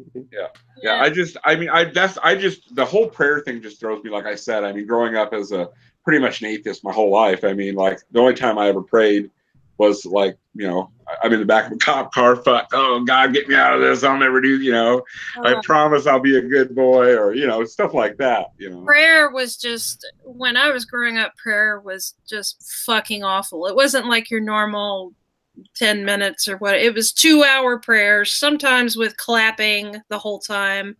Yeah. I just the whole prayer thing just throws me. Like I said, I mean, growing up as a pretty much an atheist my whole life. I mean, like the only time I ever prayed was like, you know, I'm in the back of a cop car. Fuck, oh God, get me out of this. I'll never do. You know, I promise I'll be a good boy, or you know, stuff like that. You know, prayer was just when I was growing up. Prayer was just fucking awful. It wasn't like your normal 10 minutes or what. It was 2-hour prayers, sometimes with clapping the whole time.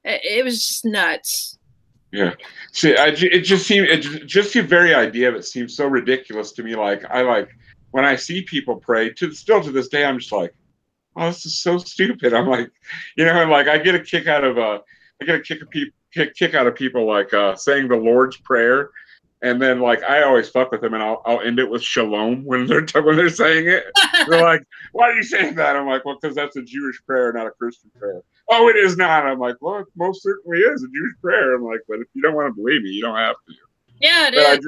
It was just nuts. Yeah. See, it just the very idea of it seems so ridiculous to me. Like when I see people pray, still to this day, I'm just like, oh, this is so stupid. I'm like, you know, and like I get a kick out of kick out of people like saying the Lord's Prayer. And then, like, I always fuck with them, and I'll end it with shalom when they're saying it. They're like, "Why are you saying that?" I'm like, "Well, because that's a Jewish prayer, not a Christian prayer." Oh, it is not. I'm like, "Well, it most certainly is a Jewish prayer." I'm like, "But if you don't want to believe me, you don't have to." Yeah, it is.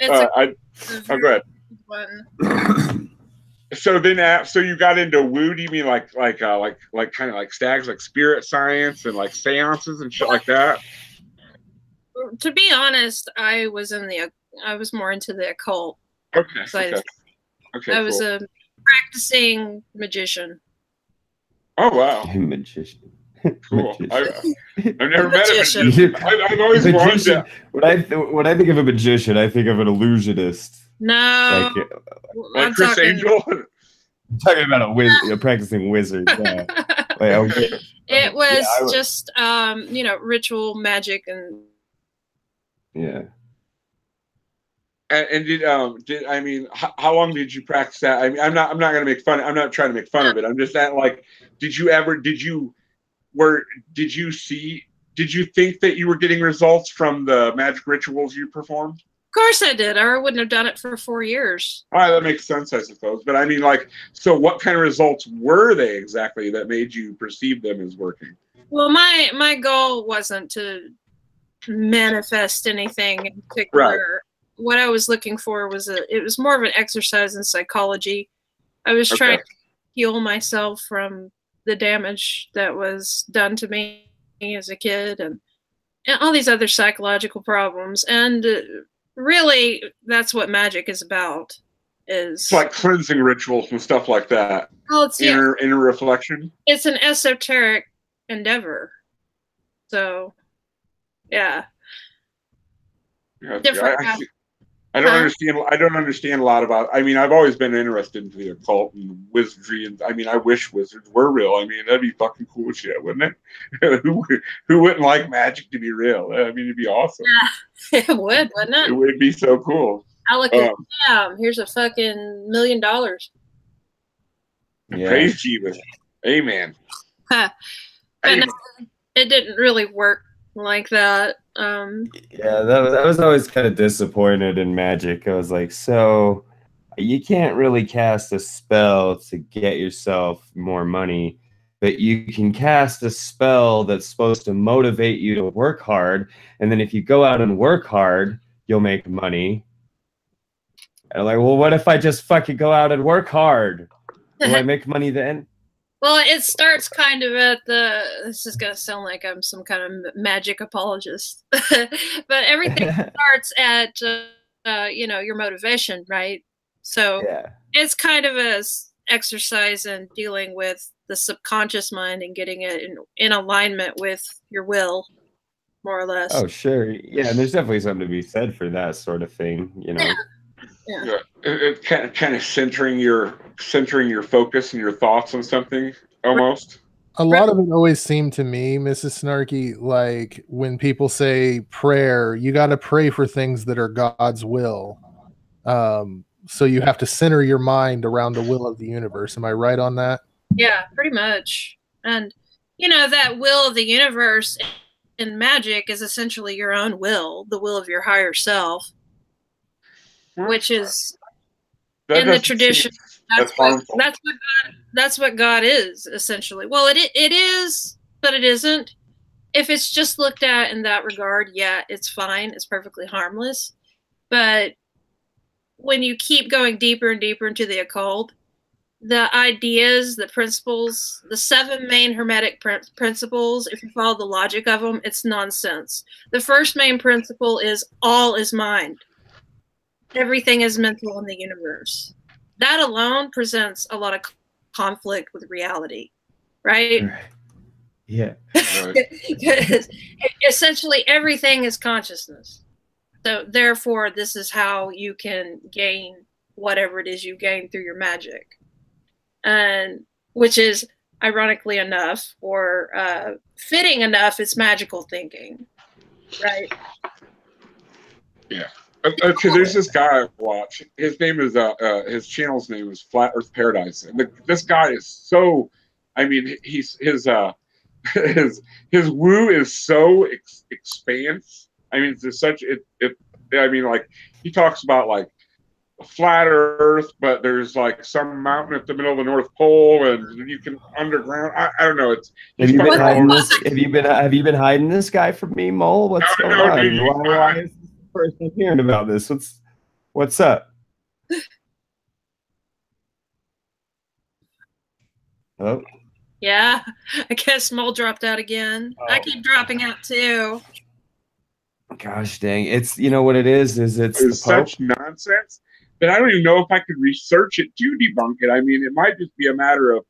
Go ahead. So then, so you got into woo? Do you mean like kind of like stags, like spirit science and like seances and shit like that? To be honest, I was more into the occult. Okay. I was a practicing magician. Oh wow, magician. Cool. I've never met a magician. I've always wanted to. When I think of a magician, I think of an illusionist. No, like Chris Angel. I'm talking about a practicing wizard. Yeah. It was just you know, ritual magic and. Yeah. And did I mean how long did you practice that? I mean, I'm not gonna make fun. I'm not trying to make fun of it. I'm just that like, did you think that you were getting results from the magic rituals you performed? Of course I did. I wouldn't have done it for 4 years. All right, that makes sense, I suppose. But I mean, like, so what kind of results were they exactly that made you perceive them as working? Well, my goal wasn't to manifest anything in particular. Right. What I was looking for was it was more of an exercise in psychology. I was trying to heal myself from the damage that was done to me as a kid and all these other psychological problems. And really, that's what magic is about. It's like cleansing rituals and stuff like that. Well, it's inner reflection. It's an esoteric endeavor. So, yeah. Different. I don't understand a lot about. I mean, I've always been interested in the occult and wizardry, and I mean, I wish wizards were real. I mean, that'd be fucking cool shit, wouldn't it? Who wouldn't like magic to be real? I mean, it'd be awesome. Yeah, it would, wouldn't it? It would be so cool. I look at here's a fucking $1 million. Yeah. Praise Jesus, amen. But no, it didn't really work like that. Yeah, I was always kind of disappointed in magic. I was like, so you can't really cast a spell to get yourself more money, but you can cast a spell that's supposed to motivate you to work hard, and then if you go out and work hard, you'll make money. And I'm like, well, what if I just fucking go out and work hard? Will I make money then? Well, it starts kind of at the. This is gonna sound like I'm some kind of magic apologist, but everything starts at you know, your motivation, right? So Yeah. it's kind of a exercise in dealing with the subconscious mind and getting it in alignment with your will, more or less. Oh, sure. Yeah, and there's definitely something to be said for that sort of thing, you know. Yeah. It kind of centering your focus and your thoughts on something almost. A lot of it always seemed to me, Mrs. Snarky, like when people say prayer, you got to pray for things that are God's will. So you have to center your mind around the will of the universe. Am I right on that? Yeah, pretty much. And you know, that will of the universe in magic is essentially your own will, the will of your higher self, which is in the tradition. That's what God is, essentially. Well, it is, but it isn't. If it's just looked at in that regard, yeah, it's fine. It's perfectly harmless. But when you keep going deeper and deeper into the occult, the ideas, the principles, the 7 main hermetic principles, if you follow the logic of them, it's nonsense. The first main principle is all is mind. Everything is mental in the universe. That alone presents a lot of conflict with reality, right? Yeah. Because essentially everything is consciousness. So therefore, this is how you can gain whatever it is you gain through your magic. And which is, ironically enough, or fitting enough, it's magical thinking, right? Yeah. Okay, there's this guy I watch. His name is his channel's name is Flat Earth Paradise, and this guy is so. I mean, his woo is so expanse. I mean, it's such it. I mean, like he talks about like flat Earth, but there's like some mountain at the middle of the North Pole, and you can underground. I don't know. Have you been hiding this? Have you been hiding this guy from me, Mole? What's going on? Dude, why is this the first I'm hearing about this? What's up? Oh. Yeah, I guess Mole dropped out again. Oh. I keep dropping out too. Gosh dang! It's, you know what it is it's such nonsense that I don't even know if I could research it to debunk it. I mean, it might just be a matter of,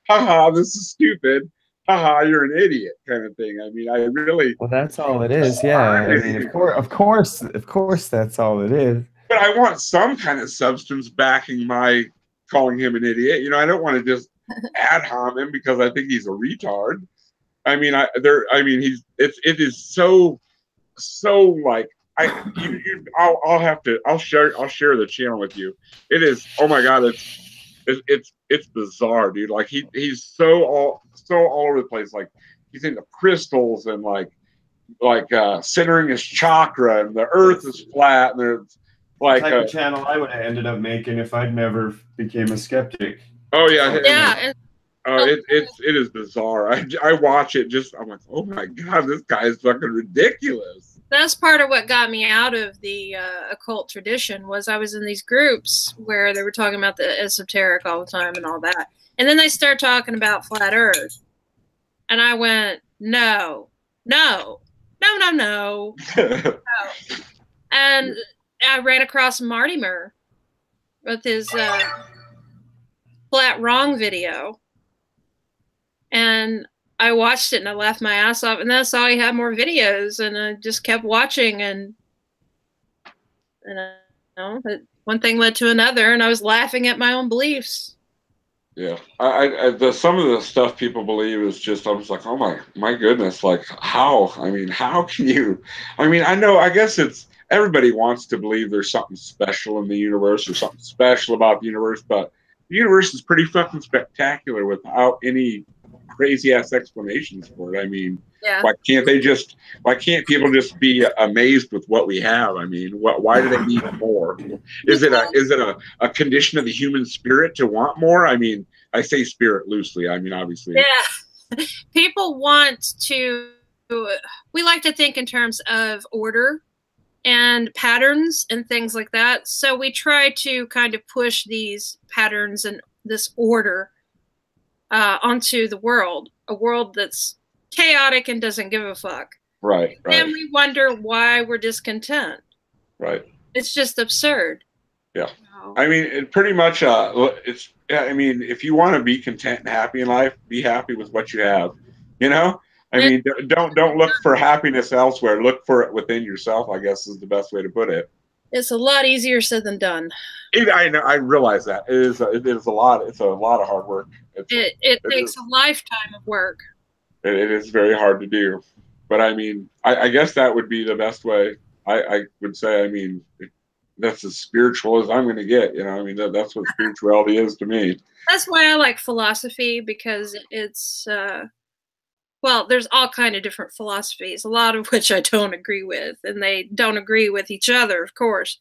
haha, this is stupid. Haha, you're an idiot kind of thing. I mean, I really. Well, that's all it is. Yeah. I mean, of course, that's all it is. But I want some kind of substance backing my calling him an idiot. You know, I don't want to just ad hom him because I think he's a retard. I mean, it is so like I'll share the channel with you. It is, oh my god, it's bizarre, dude. Like he's so all over the place. Like he's into crystals and like centering his chakra, and the earth is flat, and there's like the type of channel I would have ended up making if I'd never became a skeptic. Oh yeah. Yeah. It is bizarre. I watch it, I'm like, oh my god, this guy is fucking ridiculous. That's part of what got me out of the occult tradition. Was I was in these groups where they were talking about the esoteric all the time and all that, and then they start talking about flat Earth, and I went, no. And I ran across Martimer with his flat wrong video. And I watched it and I laughed my ass off, and then I saw he had more videos, and I just kept watching, and one thing led to another, and I was laughing at my own beliefs. Yeah, some of the stuff people believe is just, I was like, oh my goodness, like how? I mean, how can you? I mean, I guess it's everybody wants to believe there's something special in the universe or something special about the universe, but the universe is pretty fucking spectacular without any crazy ass explanations for it. I mean, Yeah. why can't people just be amazed with what we have? I mean, why do they need more? Is it a condition of the human spirit to want more? I mean, I say spirit loosely. I mean, obviously. Yeah. People want to, we like to think in terms of order and patterns and things like that. So we try to kind of push these patterns and this order onto the world, a world that's chaotic and doesn't give a fuck. Right. And we wonder why we're discontent. Right. It's just absurd. Yeah. I mean, it pretty much, I mean, if you want to be content and happy in life, be happy with what you have, you know? I mean, don't look for happiness elsewhere. Look for it within yourself, I guess is the best way to put it. It's a lot easier said than done. I know. I realize that it is a lot. It's a lot of hard work. It takes a lifetime of work. It is very hard to do, but I mean, I guess that would be the best way. I would say. I mean, that's as spiritual as I'm going to get. You know, I mean, that's what spirituality is to me. That's why I like philosophy, because it's well, there's all kind of different philosophies, a lot of which I don't agree with, and they don't agree with each other, of course.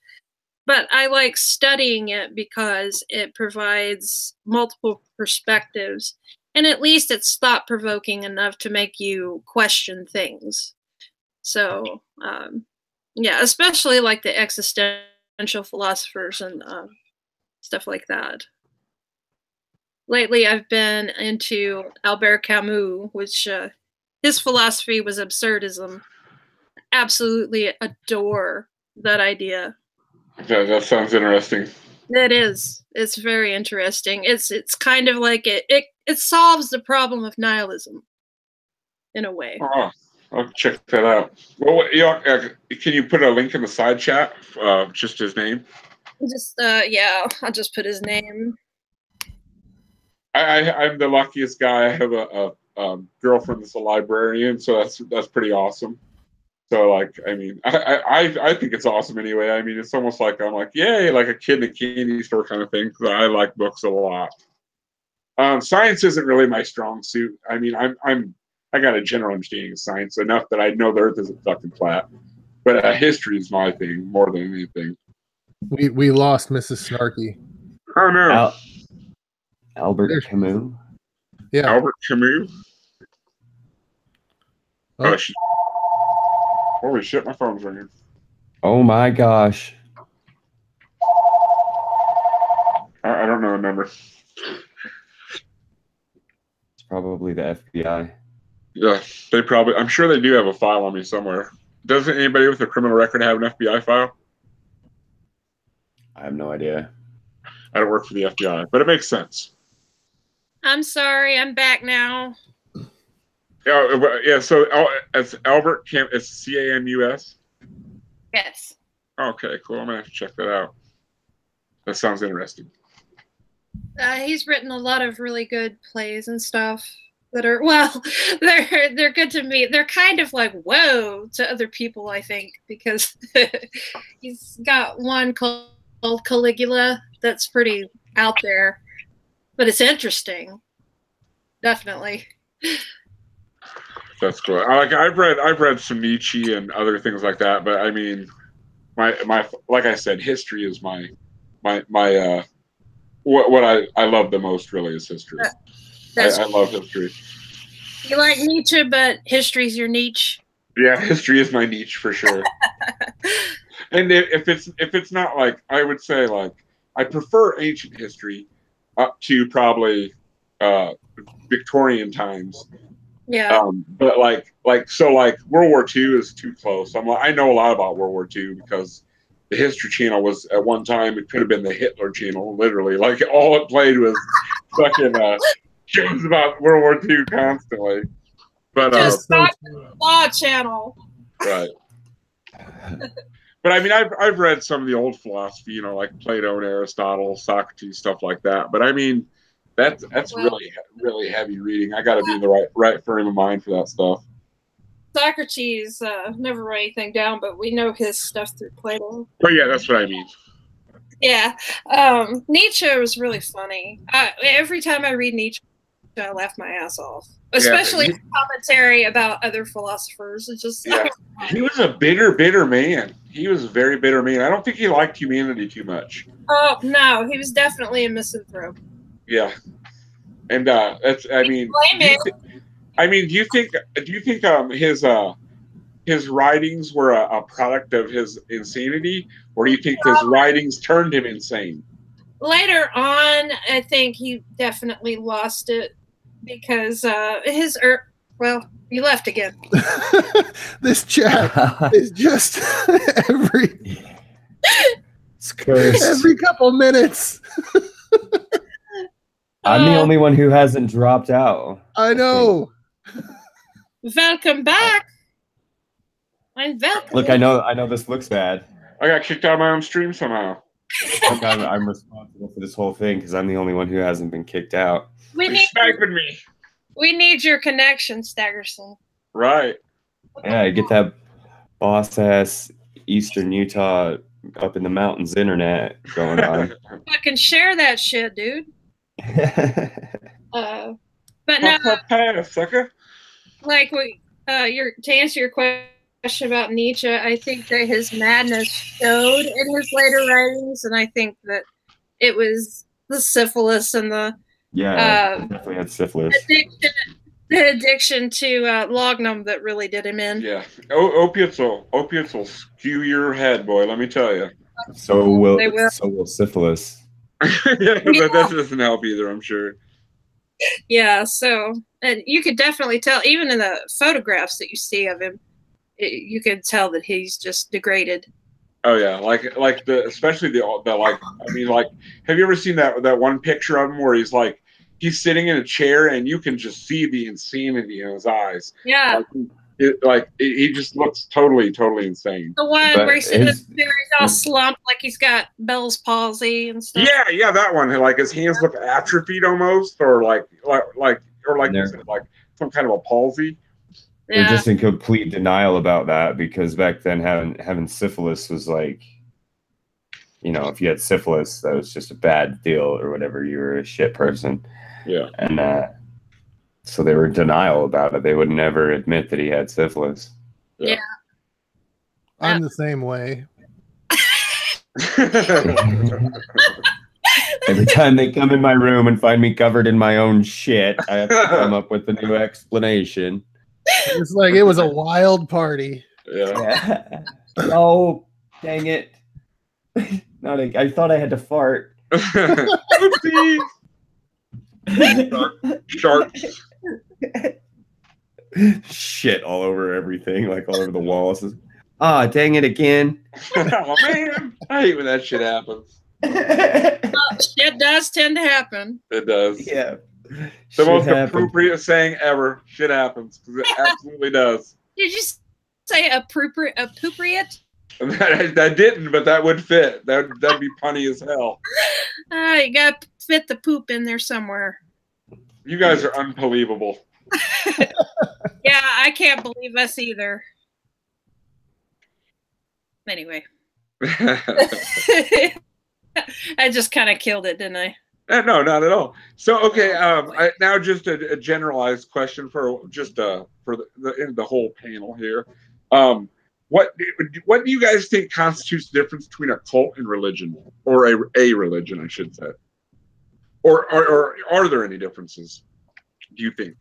But I like studying it because it provides multiple perspectives, and at least it's thought-provoking enough to make you question things. So, yeah, especially like the existential philosophers and stuff like that. Lately, I've been into Albert Camus, which his philosophy was absurdism. Absolutely adore that idea. That sounds interesting. It is. It's very interesting. It's kind of like it solves the problem of nihilism in a way. Oh, I'll check that out. Well, can you put a link in the side chat? Just his name. Just yeah, I'll just put his name. I'm the luckiest guy. I have a girlfriend that's a librarian, so that's pretty awesome. So like, I mean, I think it's awesome anyway. I mean, it's almost like I'm like, yay, like a kid in a candy store kind of thing, because I like books a lot. Science isn't really my strong suit. I mean, I got a general understanding of science enough that I know the Earth isn't fucking flat. But history is my thing more than anything. We lost Mrs. Snarky. Oh no. Albert Camus. Yeah. Albert Camus. Oh. Holy shit, my phone's ringing. Oh my gosh. I don't know the number. It's probably the FBI. Yeah, they probably. I'm sure they do have a file on me somewhere. Doesn't anybody with a criminal record have an FBI file? I have no idea. I don't work for the FBI, but it makes sense. I'm sorry, I'm back now. Yeah. So it's Albert Camus. It's CAMUS. Yes. Okay, cool. I'm gonna have to check that out. That sounds interesting. He's written a lot of really good plays and stuff that are, well, they're good to me. They're kind of like whoa to other people, I think, because he's got one called Caligula that's pretty out there, but it's interesting. Definitely. That's cool. I've read some Nietzsche and other things like that, but I mean, my like I said, history is my what I love the most really is history. I love history. You like Nietzsche, but history's your niche. Yeah, history is my niche for sure. And if it's not like, I would say like I prefer ancient history up to probably Victorian times. Yeah. But like World War II is too close. I know a lot about World War II because the History Channel was at one time, it could have been the Hitler Channel, literally. Like all it played was fucking shows about World War II constantly. But just Law Channel. Right. But I mean, I've read some of the old philosophy, you know, like Plato and Aristotle, Socrates, stuff like that. But I mean, that's really heavy reading. I got to be in the right frame of mind for that stuff. Socrates never wrote anything down, but we know his stuff through Plato. But yeah, that's what I mean. Yeah, Nietzsche was really funny. Every time I read Nietzsche, I laughed my ass off, especially commentary about other philosophers. It's just he was a bitter man. He was a very bitter man. I don't think he liked humanity too much. Oh no, he was definitely a misanthrope. Yeah, and that's. I mean, do you think his writings were a product of his insanity, or do you think his writings turned him insane? Later on, I think he definitely lost it because well, you left again. This chat is just every couple minutes. I'm the only one who hasn't dropped out. I know. Welcome back. I'm welcome. Look, I know this looks bad. I got kicked out of my own stream somehow. I'm responsible for this whole thing because I'm the only one who hasn't been kicked out. We need your connection, Staggerson. Right. Yeah, I get that boss ass Eastern Utah up in the mountains internet going on. Fucking share that shit, dude. But no, sucker. Like to answer your question about Nietzsche, I think that his madness showed in his later writings, and I think that it was the syphilis and the definitely had syphilis. The addiction to laudanum that really did him in. Yeah, opiates will skew your head, boy. Let me tell you. So will syphilis. Yeah, but that doesn't help either, I'm sure. Yeah, so and you could definitely tell, even in the photographs that you see of him, you could tell that he's just degraded. Oh yeah, especially the I mean, like, have you ever seen that one picture of him where he's sitting in a chair and you can just see the insanity in his eyes? Yeah. He just looks totally insane. The one where he's sitting in a chair, he's all slumped, like he's got Bell's palsy and stuff. Yeah, that one. Like his hands look atrophied almost, or like you said, like some kind of a palsy. Yeah. They're just in complete denial about that because back then having syphilis was like, if you had syphilis, that was just a bad deal or whatever. You were a shit person. Yeah. And so they were in denial about it. They would never admit that he had syphilis. Yeah. I'm the same way. Every time they come in my room and find me covered in my own shit, I have to come up with a new explanation. It's like it was a wild party. Yeah. Oh, dang it. I thought I had to fart. Oopsie. Sharks. Shit all over everything, like all over the walls. Dang it again. Oh man, I hate when that shit happens. Shit does tend to happen. It does. Yeah. The most appropriate saying ever. Shit happens because it absolutely does. Did you say appropriate? I didn't, but that would fit. That'd be punny as hell. You gotta fit the poop in there somewhere. You guys are unbelievable. Yeah, I can't believe us either. Anyway. I just kind of killed it, didn't I? No, not at all. So, okay, now just a generalized question for the whole panel here. What do you guys think constitutes the difference between a cult and religion, or a religion, I should say, or are there any differences? Do you think?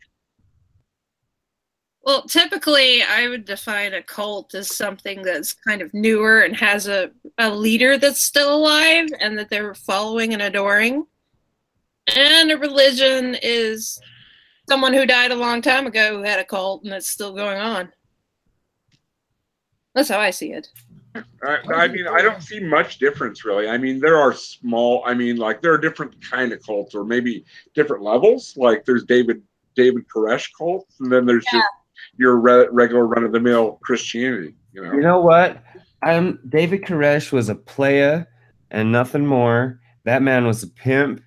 Well, typically, I would define a cult as something that's kind of newer and has a leader that's still alive and that they're following and adoring. And a religion is someone who died a long time ago who had a cult and it's still going on. That's how I see it. I mean, I don't see much difference, really. I mean, there are there are different kind of cults, or maybe different levels. Like there's David Koresh cults, and then there's just your regular run-of-the-mill Christianity. You know what? David Koresh was a playa and nothing more. That man was a pimp,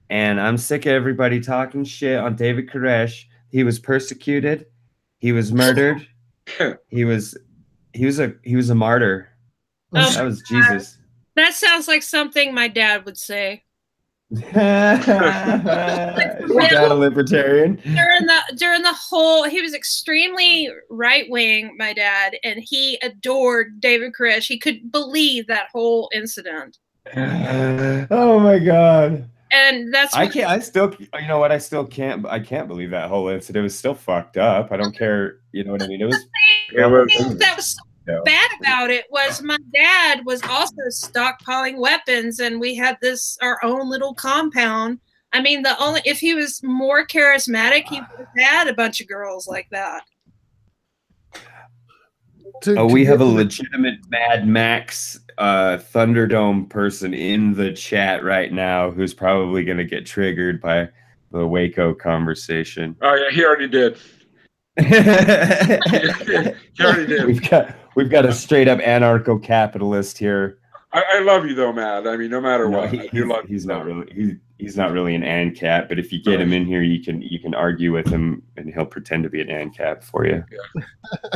and I'm sick of everybody talking shit on David Koresh. He was persecuted. He was murdered. He was a martyr. That was Jesus. That sounds like something my dad would say. Is that a libertarian? During the whole, he was extremely right wing, my dad, and he adored David Koresh. He couldn't believe that whole incident. Oh my God. And that's I can't. I still, you know what? I still can't. I can't believe that whole incident. It was still fucked up. I don't care. You know what I mean? It was. That was so bad about it was my dad was also stockpiling weapons, and we had our own little compound. I mean, if he was more charismatic, he would have had a bunch of girls like that. We have a legitimate Mad Max Thunderdome person in the chat right now who's probably going to get triggered by the Waco conversation. Oh yeah, he already did. He already did. We've got a straight up anarcho-capitalist here. I love you though, Matt. I mean, no matter what, he's not really an ANCAP, but if you get him in here, you can argue with him, and he'll pretend to be an ANCAP for you. Yeah.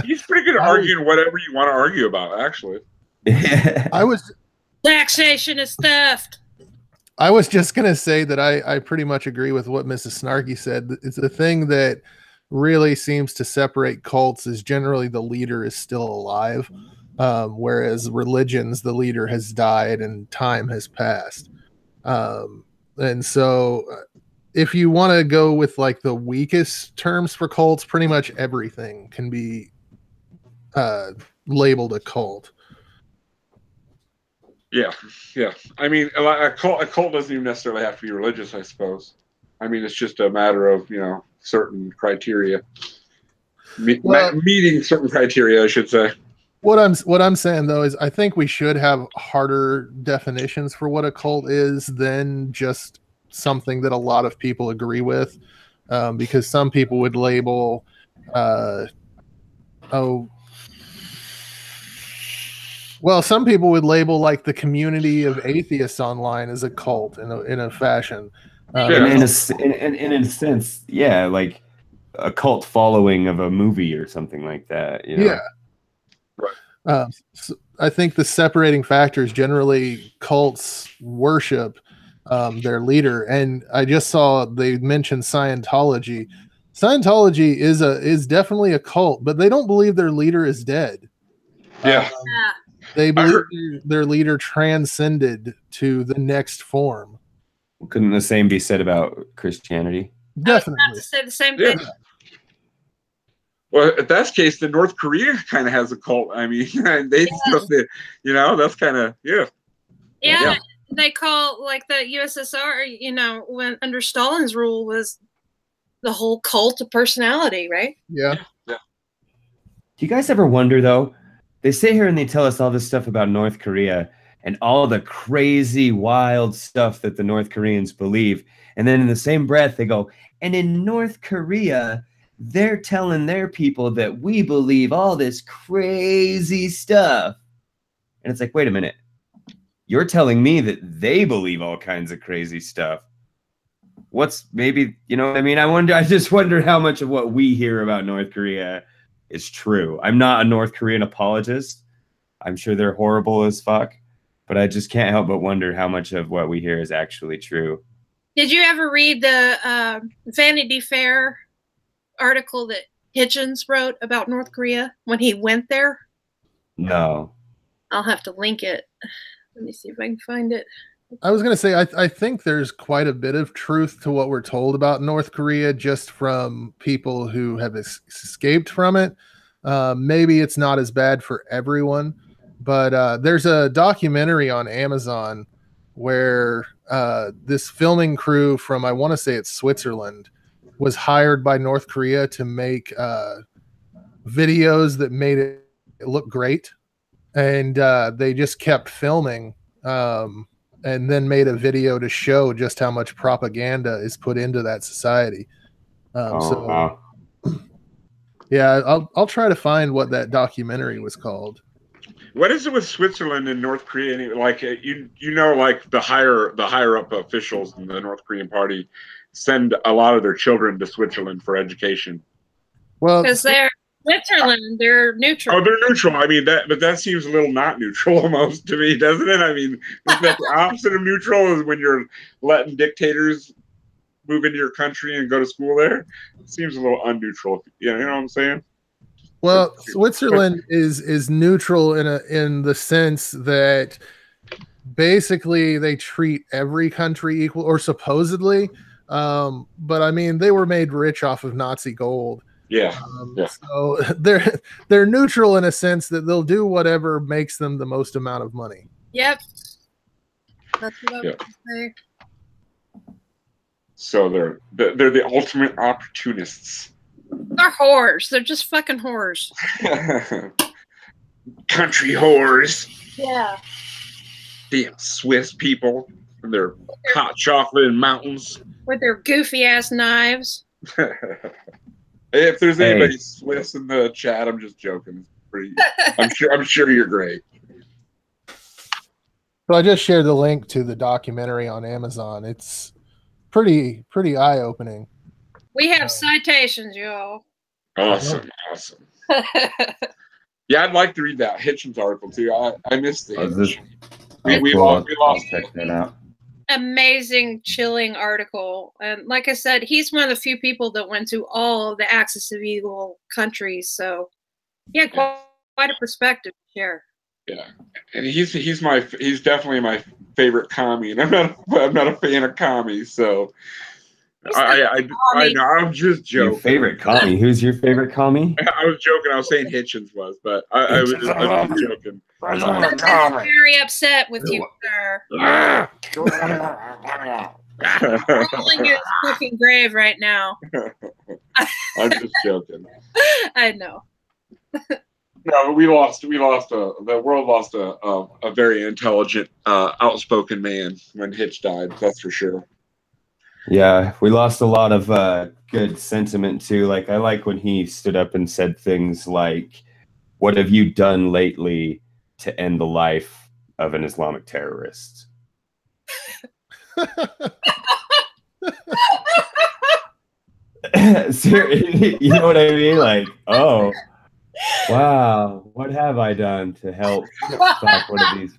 He's pretty good at arguing whatever you want to argue about, actually. Taxation is theft. I was just gonna say that I pretty much agree with what Mrs. Snarky said. It's the thing that really seems to separate cults is generally the leader is still alive. Whereas religions, the leader has died and time has passed. And so if you want to go with like the weakest terms for cults, pretty much everything can be labeled a cult. Yeah. I mean, a cult doesn't even necessarily have to be religious, I suppose. I mean, it's just a matter of, certain criteria. Meeting certain criteria, I should say. What I'm saying though is I think we should have harder definitions for what a cult is than just something that a lot of people agree with, because some people would label some people would label like the community of atheists online as a cult in a fashion. In a sense, yeah, like a cult following of a movie or something like that. Yeah. Right. So I think the separating factor is generally cults worship their leader, and I just saw they mentioned Scientology. Scientology is definitely a cult, but they don't believe their leader is dead. Yeah. They believe their leader transcended to the next form. Couldn't the same be said about Christianity? Definitely. I was about to say the same thing. Yeah. Well, if that's the case, then North Korea kind of has a cult. I mean, that's kind of, Yeah, they call like the USSR, when under Stalin's rule was the whole cult of personality, right? Yeah. Do you guys ever wonder, though? They sit here and they tell us all this stuff about North Korea and all the crazy, wild stuff that the North Koreans believe. And then in the same breath, they go, and in North Korea, they're telling their people that we believe all this crazy stuff. And it's like, wait a minute. You're telling me that they believe all kinds of crazy stuff. What's maybe, what I mean? I just wonder how much of what we hear about North Korea is true. I'm not a North Korean apologist. I'm sure they're horrible as fuck, but I just can't help but wonder how much of what we hear is actually true. Did you ever read the Vanity Fair article that Hitchens wrote about North Korea when he went there? No. I'll have to link it. Let me see if I can find it. I was going to say, I think there's quite a bit of truth to what we're told about North Korea just from people who have escaped from it. Maybe it's not as bad for everyone, but there's a documentary on Amazon where this filming crew from, I want to say it's Switzerland, was hired by North Korea to make videos that made it look great. And they just kept filming and then made a video to show just how much propaganda is put into that society. Wow. Yeah, I'll try to find what that documentary was called. What is it with Switzerland and North Korea? Like like the higher up officials in the North Korean party send a lot of their children to Switzerland for education. Well, because Switzerland, they're neutral. Oh, they're neutral. I mean but that seems a little not neutral almost to me, doesn't it? I mean, isn't that the opposite of neutral? Is when you're letting dictators move into your country and go to school there? It seems a little unneutral. You know what I'm saying? Well, Switzerland is neutral in the sense that basically they treat every country equal, or supposedly. But I mean, they were made rich off of Nazi gold. Yeah. So they're neutral in a sense that they'll do whatever makes them the most amount of money. Yep. That's what I was gonna say. So they're the ultimate opportunists. They're whores. They're just fucking whores. Country whores. Yeah. Damn Swiss people and their hot chocolate and mountains. With their goofy ass knives. If there's anybody Swiss in the chat, I'm just joking. I'm sure you're great. So I just shared the link to the documentary on Amazon. It's pretty eye-opening. We have citations, y'all. Awesome. Yeah, I'd like to read that Hitchens article too. I missed it. We lost. Check that out. Amazing, chilling article. And like I said, he's one of the few people that went to all of the axis of evil countries. So, yeah, quite a perspective to share. Yeah, and he's definitely my favorite commie, and I'm not a fan of commies. So, I'm just joking. Your favorite commie? Who's your favorite commie? I was joking. I was saying Hitchens was, but I was joking. I'm very upset with you, sir. Rolling in his fucking grave right now. I'm just joking. I know. No, we lost. The world lost a very intelligent, outspoken man when Hitch died. That's for sure. Yeah, we lost a lot of good sentiment too. Like, I like when he stood up and said things like, "What have you done lately to end the life of an Islamic terrorist?" Seriously, you know what I mean? Like, oh, wow, what have I done to help stop one of these?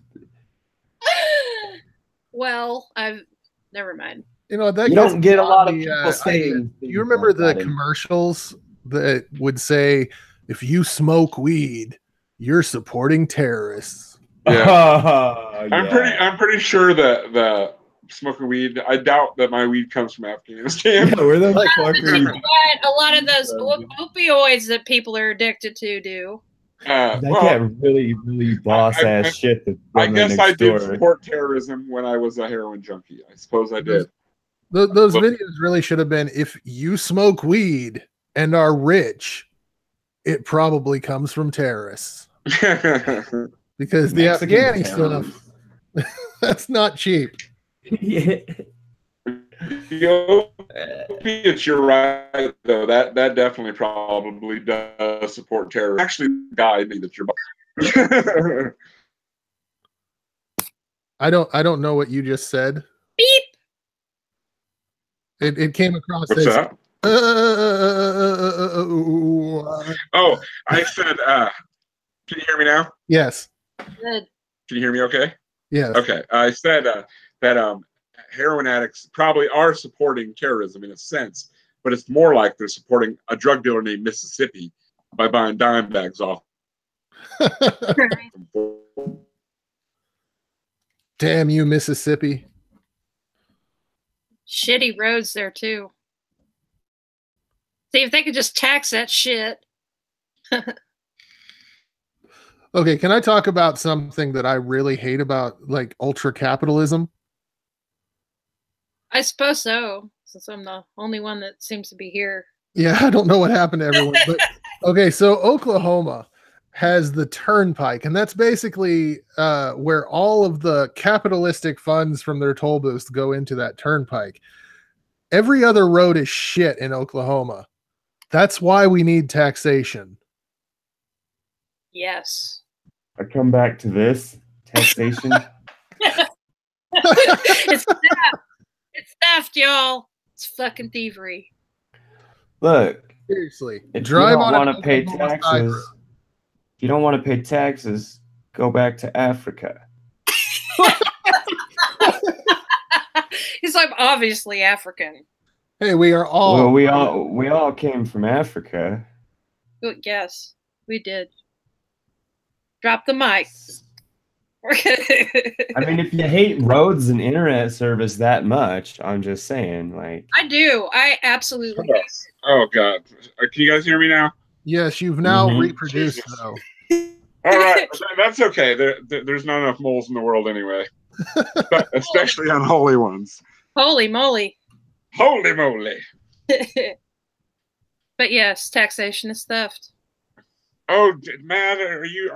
Well, never mind. You know, that you don't get a lot of people saying. You remember the commercials that would say, "If you smoke weed, you're supporting terrorists." Yeah. I'm pretty sure that the smoking weed. I doubt that my weed comes from Afghanistan. Yeah, where the fuck are you? But a lot of those opioids that people are addicted to do. They get really boss ass shit. I guess I did support terrorism when I was a heroin junkie. I suppose I did. Those videos really should have been, if you smoke weed and are rich, it probably comes from terrorists. Because the Afghani stuff, that's not cheap. Yeah. Opiates, you're right, though. That definitely probably does support terrorism. Actually, the guy that you're I don't know what you just said. Beep. It came across What's as that? Oh, I said, can you hear me now? Yes. Good. Can you hear me okay? Yes. Okay. I said that heroin addicts probably are supporting terrorism in a sense, but it's more like they're supporting a drug dealer named Mississippi by buying dime bags off. Damn you, Mississippi. Shitty roads there too. See if they could just tax that shit. Okay, can I talk about something that I really hate about, like, ultra capitalism? I suppose so, since I'm the only one that seems to be here. Yeah, I don't know what happened to everyone, but okay, so Oklahoma has the turnpike, and that's basically where all of the capitalistic funds from their toll booths go into that turnpike. Every other road is shit in Oklahoma. That's why we need taxation. Yes. I come back to this taxation. It's theft. It's theft, y'all. It's fucking thievery. Look, Seriously, If drive you don't on want an to pay Oklahoma side road. taxes, if you don't want to pay taxes, go back to Africa. He's like obviously African. Hey, we are all. Well, we all came from Africa. Yes, we did. Drop the mic. I mean, if you hate roads and internet service that much, I'm just saying, like. I do. I absolutely do. Oh God! Can you guys hear me now? Yes, you've now Mhm. reproduced though. All right, that's okay. There's not enough moles in the world anyway, especially unholy ones. Holy moly! Holy moly! But yes, taxation is theft. Oh, Matt, are you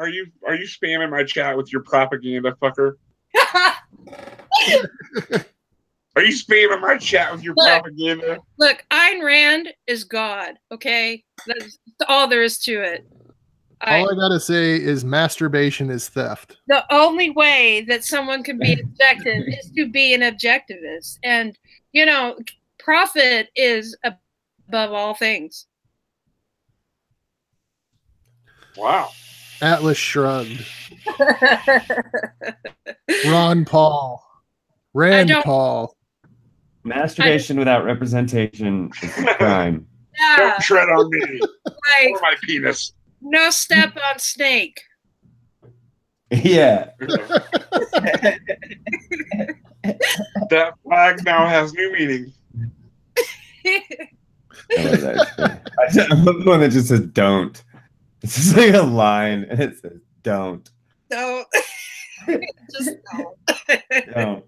spamming my chat with your propaganda, fucker? Are you spamming my chat with your propaganda? Look, Ayn Rand is God. Okay, that's all there is to it. All I gotta say is masturbation is theft. The only way that someone can be objective is to be an objectivist, and you know, profit is above all things. Wow. Atlas shrugged. Ron Paul. Rand Paul. Masturbation without representation is a crime. Yeah, Don't tread on me like, or my penis. no step on snake. Yeah. That flag now has new meaning. I love that shit. I love the one that just says "don't." It's just like a line, and it says "don't." Don't. Just don't. Don't.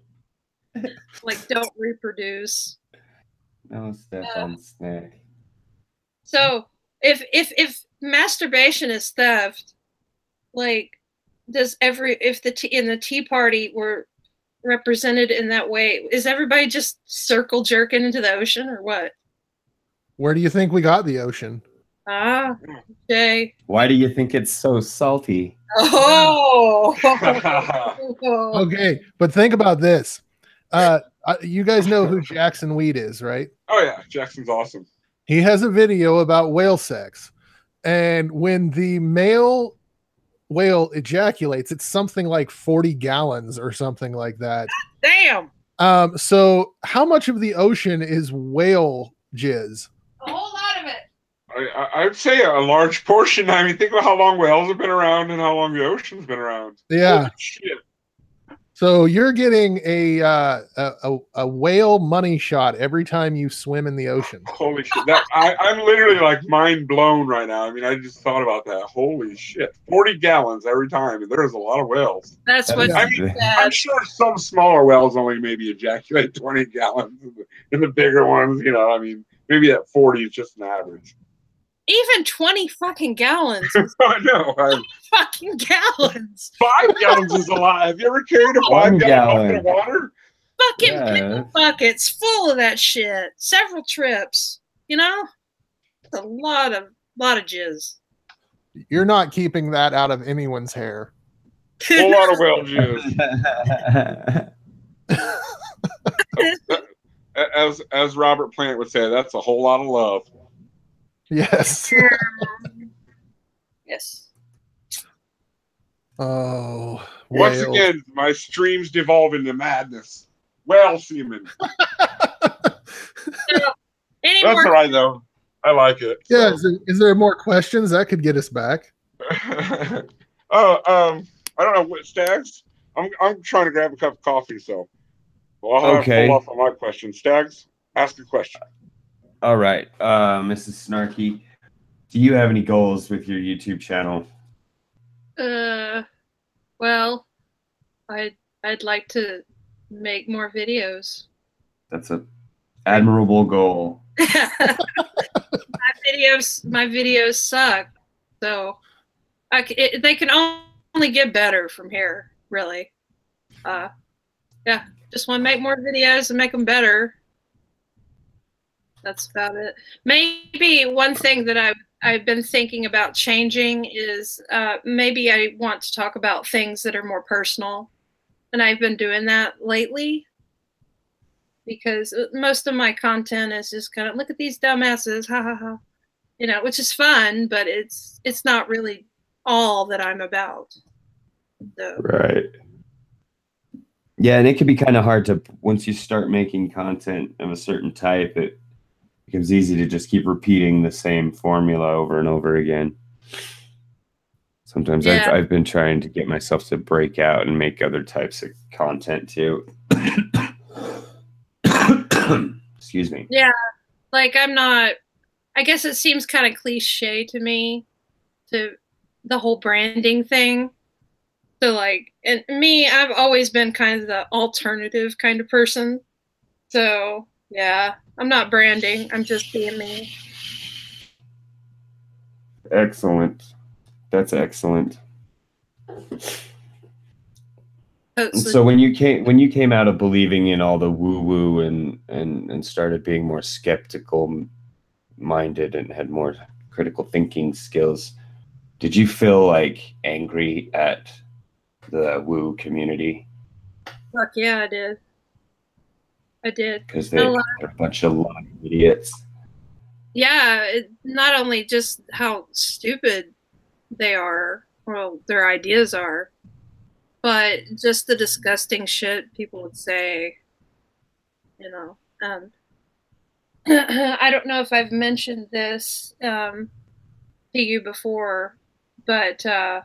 Like, don't reproduce. No step on snake. So if masturbation is theft, like, does if in the Tea Party were represented in that way, is everybody just circle jerking into the ocean or what? Where do you think we got the ocean? Ah, okay. Why do you think it's so salty? Oh. Okay, but think about this. You guys know who Jackson Wheat is, right? Oh yeah, Jackson's awesome. He has a video about whale sex. And when the male whale ejaculates, it's something like 40 gallons or something like that. Damn. So how much of the ocean is whale jizz? A whole lot of it. I'd say a large portion. I mean, think about how long whales have been around and how long the ocean's been around. Yeah. Holy shit. So you're getting a whale money shot every time you swim in the ocean. Holy shit. I'm literally like mind blown right now. I mean, I just thought about that. Holy shit. 40 gallons every time. There's a lot of whales. That's what I mean, I'm sure some smaller whales only maybe ejaculate 20 gallons. And the bigger ones, you know, I mean, maybe that 40 is just an average. Even 20 fucking gallons. I know. 20 fucking gallons. 5 gallons is a lot. Have you ever carried a 5 gallon bucket of water? Fucking pickle buckets full of that shit. Several trips. You know? It's a lot of jizz. You're not keeping that out of anyone's hair. A whole lot of whale jizz. As Robert Plant would say, that's a whole lot of love. Yes. Yes. Oh. Once again, my streams devolve into madness. Whale semen. That's all right, though. I like it. Yeah. So. Is there more questions? That could get us back. I don't know what Stags. I'm trying to grab a cup of coffee, so I'll have to pull off on my question. Stags, ask a question. All right, Mrs. Snarky, do you have any goals with your YouTube channel? Well, I'd like to make more videos. That's an admirable goal. my videos suck, so they can only get better from here, really. Yeah, just want to make more videos and make them better. That's about it. Maybe one thing that I've been thinking about changing is maybe I want to talk about things that are more personal. And I've been doing that lately because most of my content is just kind of, look at these dumbasses, ha ha ha. you know, which is fun, but it's not really all that I'm about. So. Right. Yeah, and it can be kind of hard to, once you start making content of a certain type, it becomes easy to just keep repeating the same formula over and over again. Sometimes I've been trying to get myself to break out and make other types of content too. Excuse me. Yeah, like I'm not, I guess it seems kind of cliche to me, to the whole branding thing. So like, and me, I've always been kind of the alternative kind of person. So yeah, I'm not branding. I'm just being me. Excellent. That's excellent. So when you came out of believing in all the woo-woo and started being more skeptical minded and had more critical thinking skills, did you feel like angry at the woo community? Fuck yeah, I did. Because they're a bunch of lying idiots. Yeah, not only just how stupid they are, well, their ideas are, but just the disgusting shit people would say, you know. I don't know if I've mentioned this to you before, but the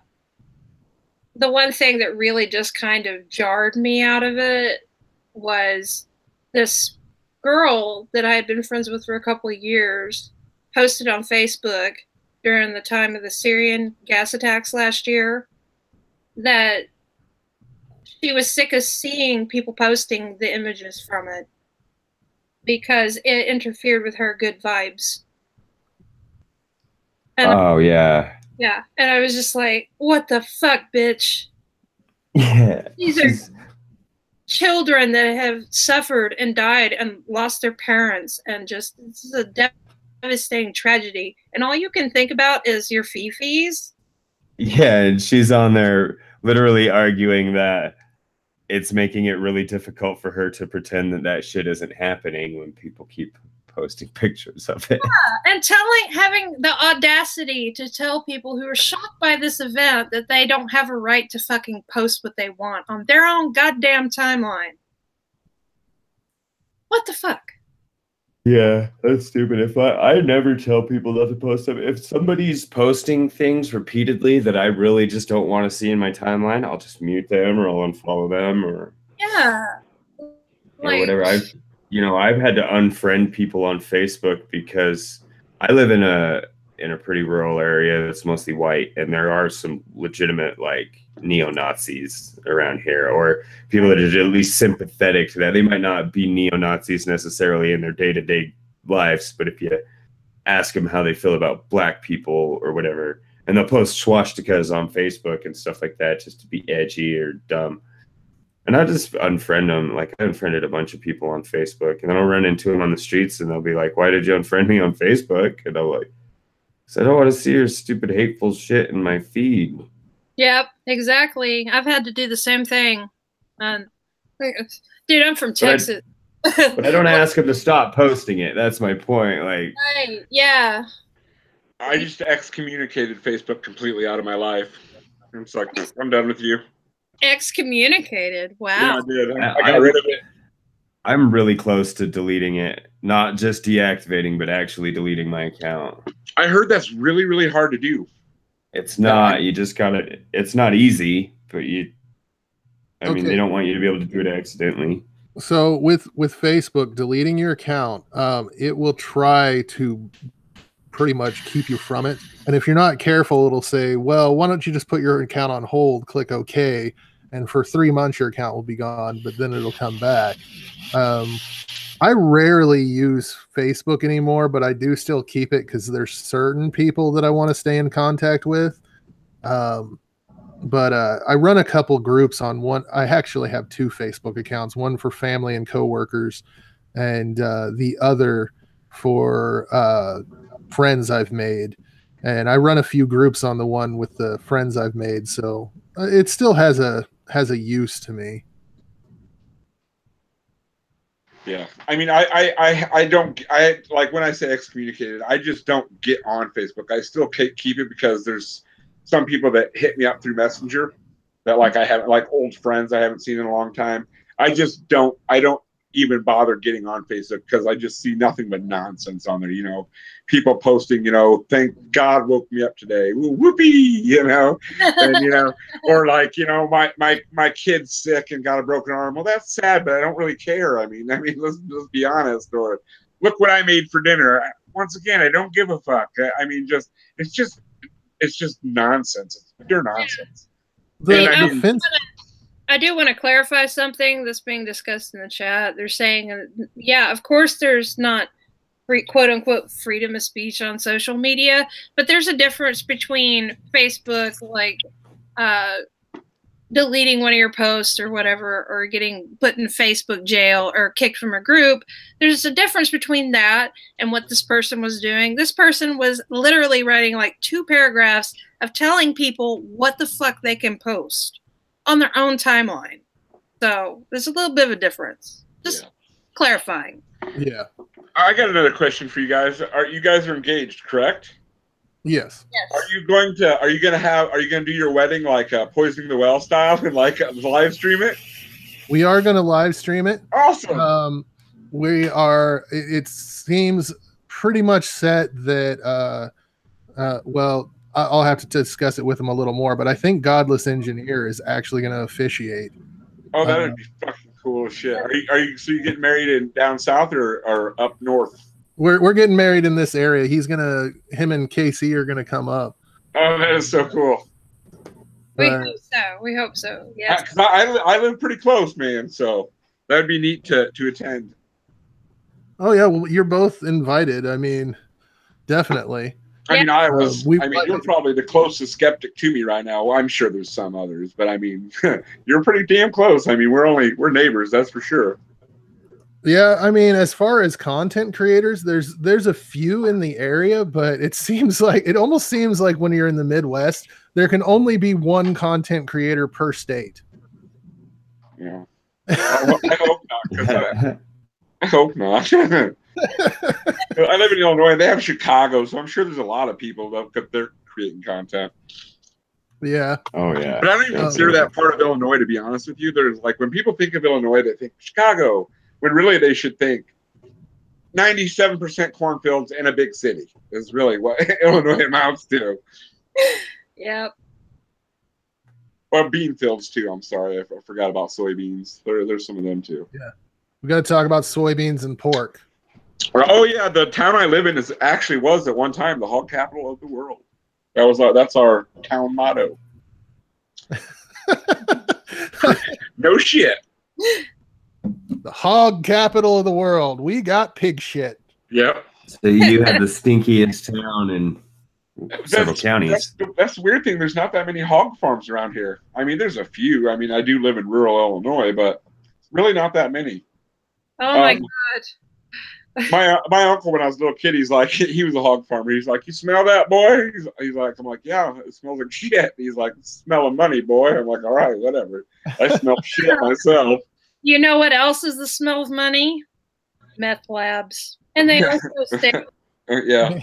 one thing that really just kind of jarred me out of it was this girl that I had been friends with for a couple of years posted on Facebook during the time of the Syrian gas attacks last year that she was sick of seeing people posting the images from it because it interfered with her good vibes. And yeah. Yeah. And I was just like, what the fuck, bitch? Yeah. These are children that have suffered and died and lost their parents, and just, this is a devastating tragedy. And all you can think about is your fifis. Yeah, and she's on there literally arguing that it's making it really difficult for her to pretend that that shit isn't happening when people keep posting pictures of it. Yeah, and having the audacity to tell people who are shocked by this event that they don't have a right to fucking post what they want on their own goddamn timeline. What the fuck? Yeah, that's stupid. If I never tell people not to post them. If somebody's posting things repeatedly that I really just don't want to see in my timeline, I'll just mute them or I'll unfollow them or whatever. I've had to unfriend people on Facebook because I live in a pretty rural area that's mostly white, and there are some legitimate like neo-Nazis around here, or people that are at least sympathetic to that. They might not be neo-Nazis necessarily in their day-to-day lives, but if you ask them how they feel about black people or whatever, and they'll post swastikas on Facebook and stuff like that just to be edgy or dumb. And I just unfriend them. Like, I unfriended a bunch of people on Facebook, and then I'll run into them on the streets, and they'll be like, "Why did you unfriend me on Facebook?" And I'm like, "I don't want to see your stupid, hateful shit in my feed." Yep, exactly. I've had to do the same thing. Dude, I'm from Texas. But I don't ask them to stop posting it. That's my point. Like, right, yeah. I just excommunicated Facebook completely out of my life. It's like, I'm done with you. Excommunicated. Wow. Yeah, I did. I got rid of it. I'm really close to deleting it. Not just deactivating, but actually deleting my account. I heard that's really, really hard to do. It's not. You just gotta. It's not easy, but I mean, they don't want you to be able to do it accidentally. So with Facebook, deleting your account, it will try to pretty much keep you from it. And if you're not careful, it'll say, well, why don't you just put your account on hold, click OK, and for 3 months your account will be gone, but then it'll come back. I rarely use Facebook anymore, but I do still keep it because there's certain people that I want to stay in contact with. But I run a couple groups on one. I actually have 2 Facebook accounts, one for family and coworkers, and the other for friends I've made. And I run a few groups on the one with the friends I've made, so it still has a use to me. Yeah, I mean, I don't, I like when I say excommunicated, I just don't get on Facebook. I still keep it because there's some people that hit me up through Messenger that like I haven't, like old friends I haven't seen in a long time. I don't even bother getting on Facebook because I just see nothing but nonsense on there. You know, people posting, you know, thank God woke me up today, whoopee, you know, and you know, or like, you know, my kid's sick and got a broken arm. Well, that's sad, but I don't really care. I mean, let's be honest. Or look what I made for dinner. Once again, I don't give a fuck. I mean, it's just nonsense. It's pure nonsense. I do want to clarify something that's being discussed in the chat. They're saying, yeah, of course there's not quote unquote freedom of speech on social media, but there's a difference between Facebook, like deleting one of your posts or whatever, or getting put in Facebook jail or kicked from a group. There's a difference between that and what this person was doing. This person was literally writing like 2 paragraphs of telling people what the fuck they can post on their own timeline. So there's a little bit of a difference. Just clarifying. Yeah. I got another question for you guys. You guys are engaged, correct? Yes. Yes. Are you going to do your wedding like Poisoning the Well style and like live stream it? We are going to live stream it. Awesome. We are, it seems pretty much set that, well, I'll have to discuss it with him a little more, but I think Godless Engineer is actually going to officiate. Oh, that would be fucking cool as shit. So you getting married in down south or up north? We're getting married in this area. Him and KC are gonna come up. Oh, that is so cool. We hope so. Yeah. I live pretty close, man. So that would be neat to attend. Oh yeah, well you're both invited. I mean, definitely. I mean, you're probably the closest skeptic to me right now. Well, I'm sure there's some others, but I mean, you're pretty damn close. I mean, we're neighbors, that's for sure. Yeah, I mean, as far as content creators, there's a few in the area, but it almost seems like when you're in the Midwest, there can only be one content creator per state. Yeah. I hope not. I hope not. I live in Illinois. They have Chicago, so I'm sure there's a lot of people that they're creating content. Yeah. Oh yeah. But I don't even consider that part of Illinois, to be honest with you. There's like when people think of Illinois, they think Chicago, when really they should think 97% cornfields in a big city is really what Illinois amounts to. Yep. Well, bean fields too. I'm sorry, I forgot about soybeans. There's some of them too. Yeah. We got to talk about soybeans and pork. Oh yeah, the town I live in was at one time the hog capital of the world. That's our town motto. No shit. The hog capital of the world. We got pig shit. Yep. So you have the stinkiest town in several counties. That's the weird thing. There's not that many hog farms around here. I mean, there's a few. I mean, I do live in rural Illinois, but really not that many. Oh my God. My uncle, when I was a little kid, he was a hog farmer. He's like, you smell that, boy? He's like, I'm like, yeah, it smells like shit. He's like, smell of money, boy. I'm like, all right, whatever. I smell shit myself. You know what else is the smell of money? Meth labs. And they also stay. Yeah.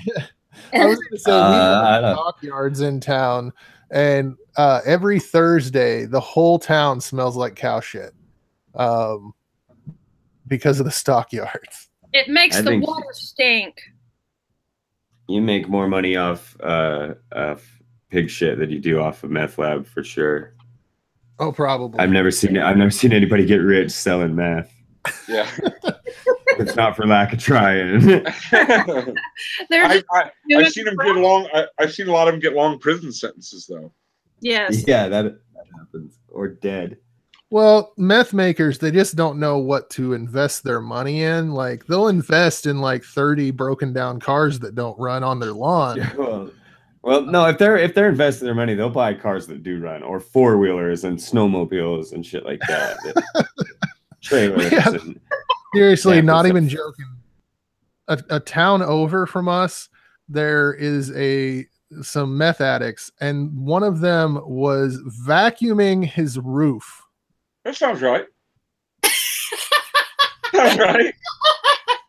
I was going to say, we have stockyards in town, and every Thursday, the whole town smells like cow shit because of the stockyards. It makes the water stink. You make more money off pig shit than you do off a meth lab for sure. Oh, probably. I've never seen anybody get rich selling meth. Yeah. It's not for lack of trying. I've seen them get long. I've seen a lot of them get long prison sentences, though. Yes. Yeah, that happens. Or dead. Well, meth makers, they just don't know what to invest their money in. Like, they'll invest in like 30 broken down cars that don't run on their lawn. Yeah, well, no, if they're investing their money, they'll buy cars that do run, or 4-wheelers and snowmobiles and shit like that. Trailers. Yeah. And seriously, not even joking. A town over from us, there is some meth addicts, and one of them was vacuuming his roof. That sounds right. Right?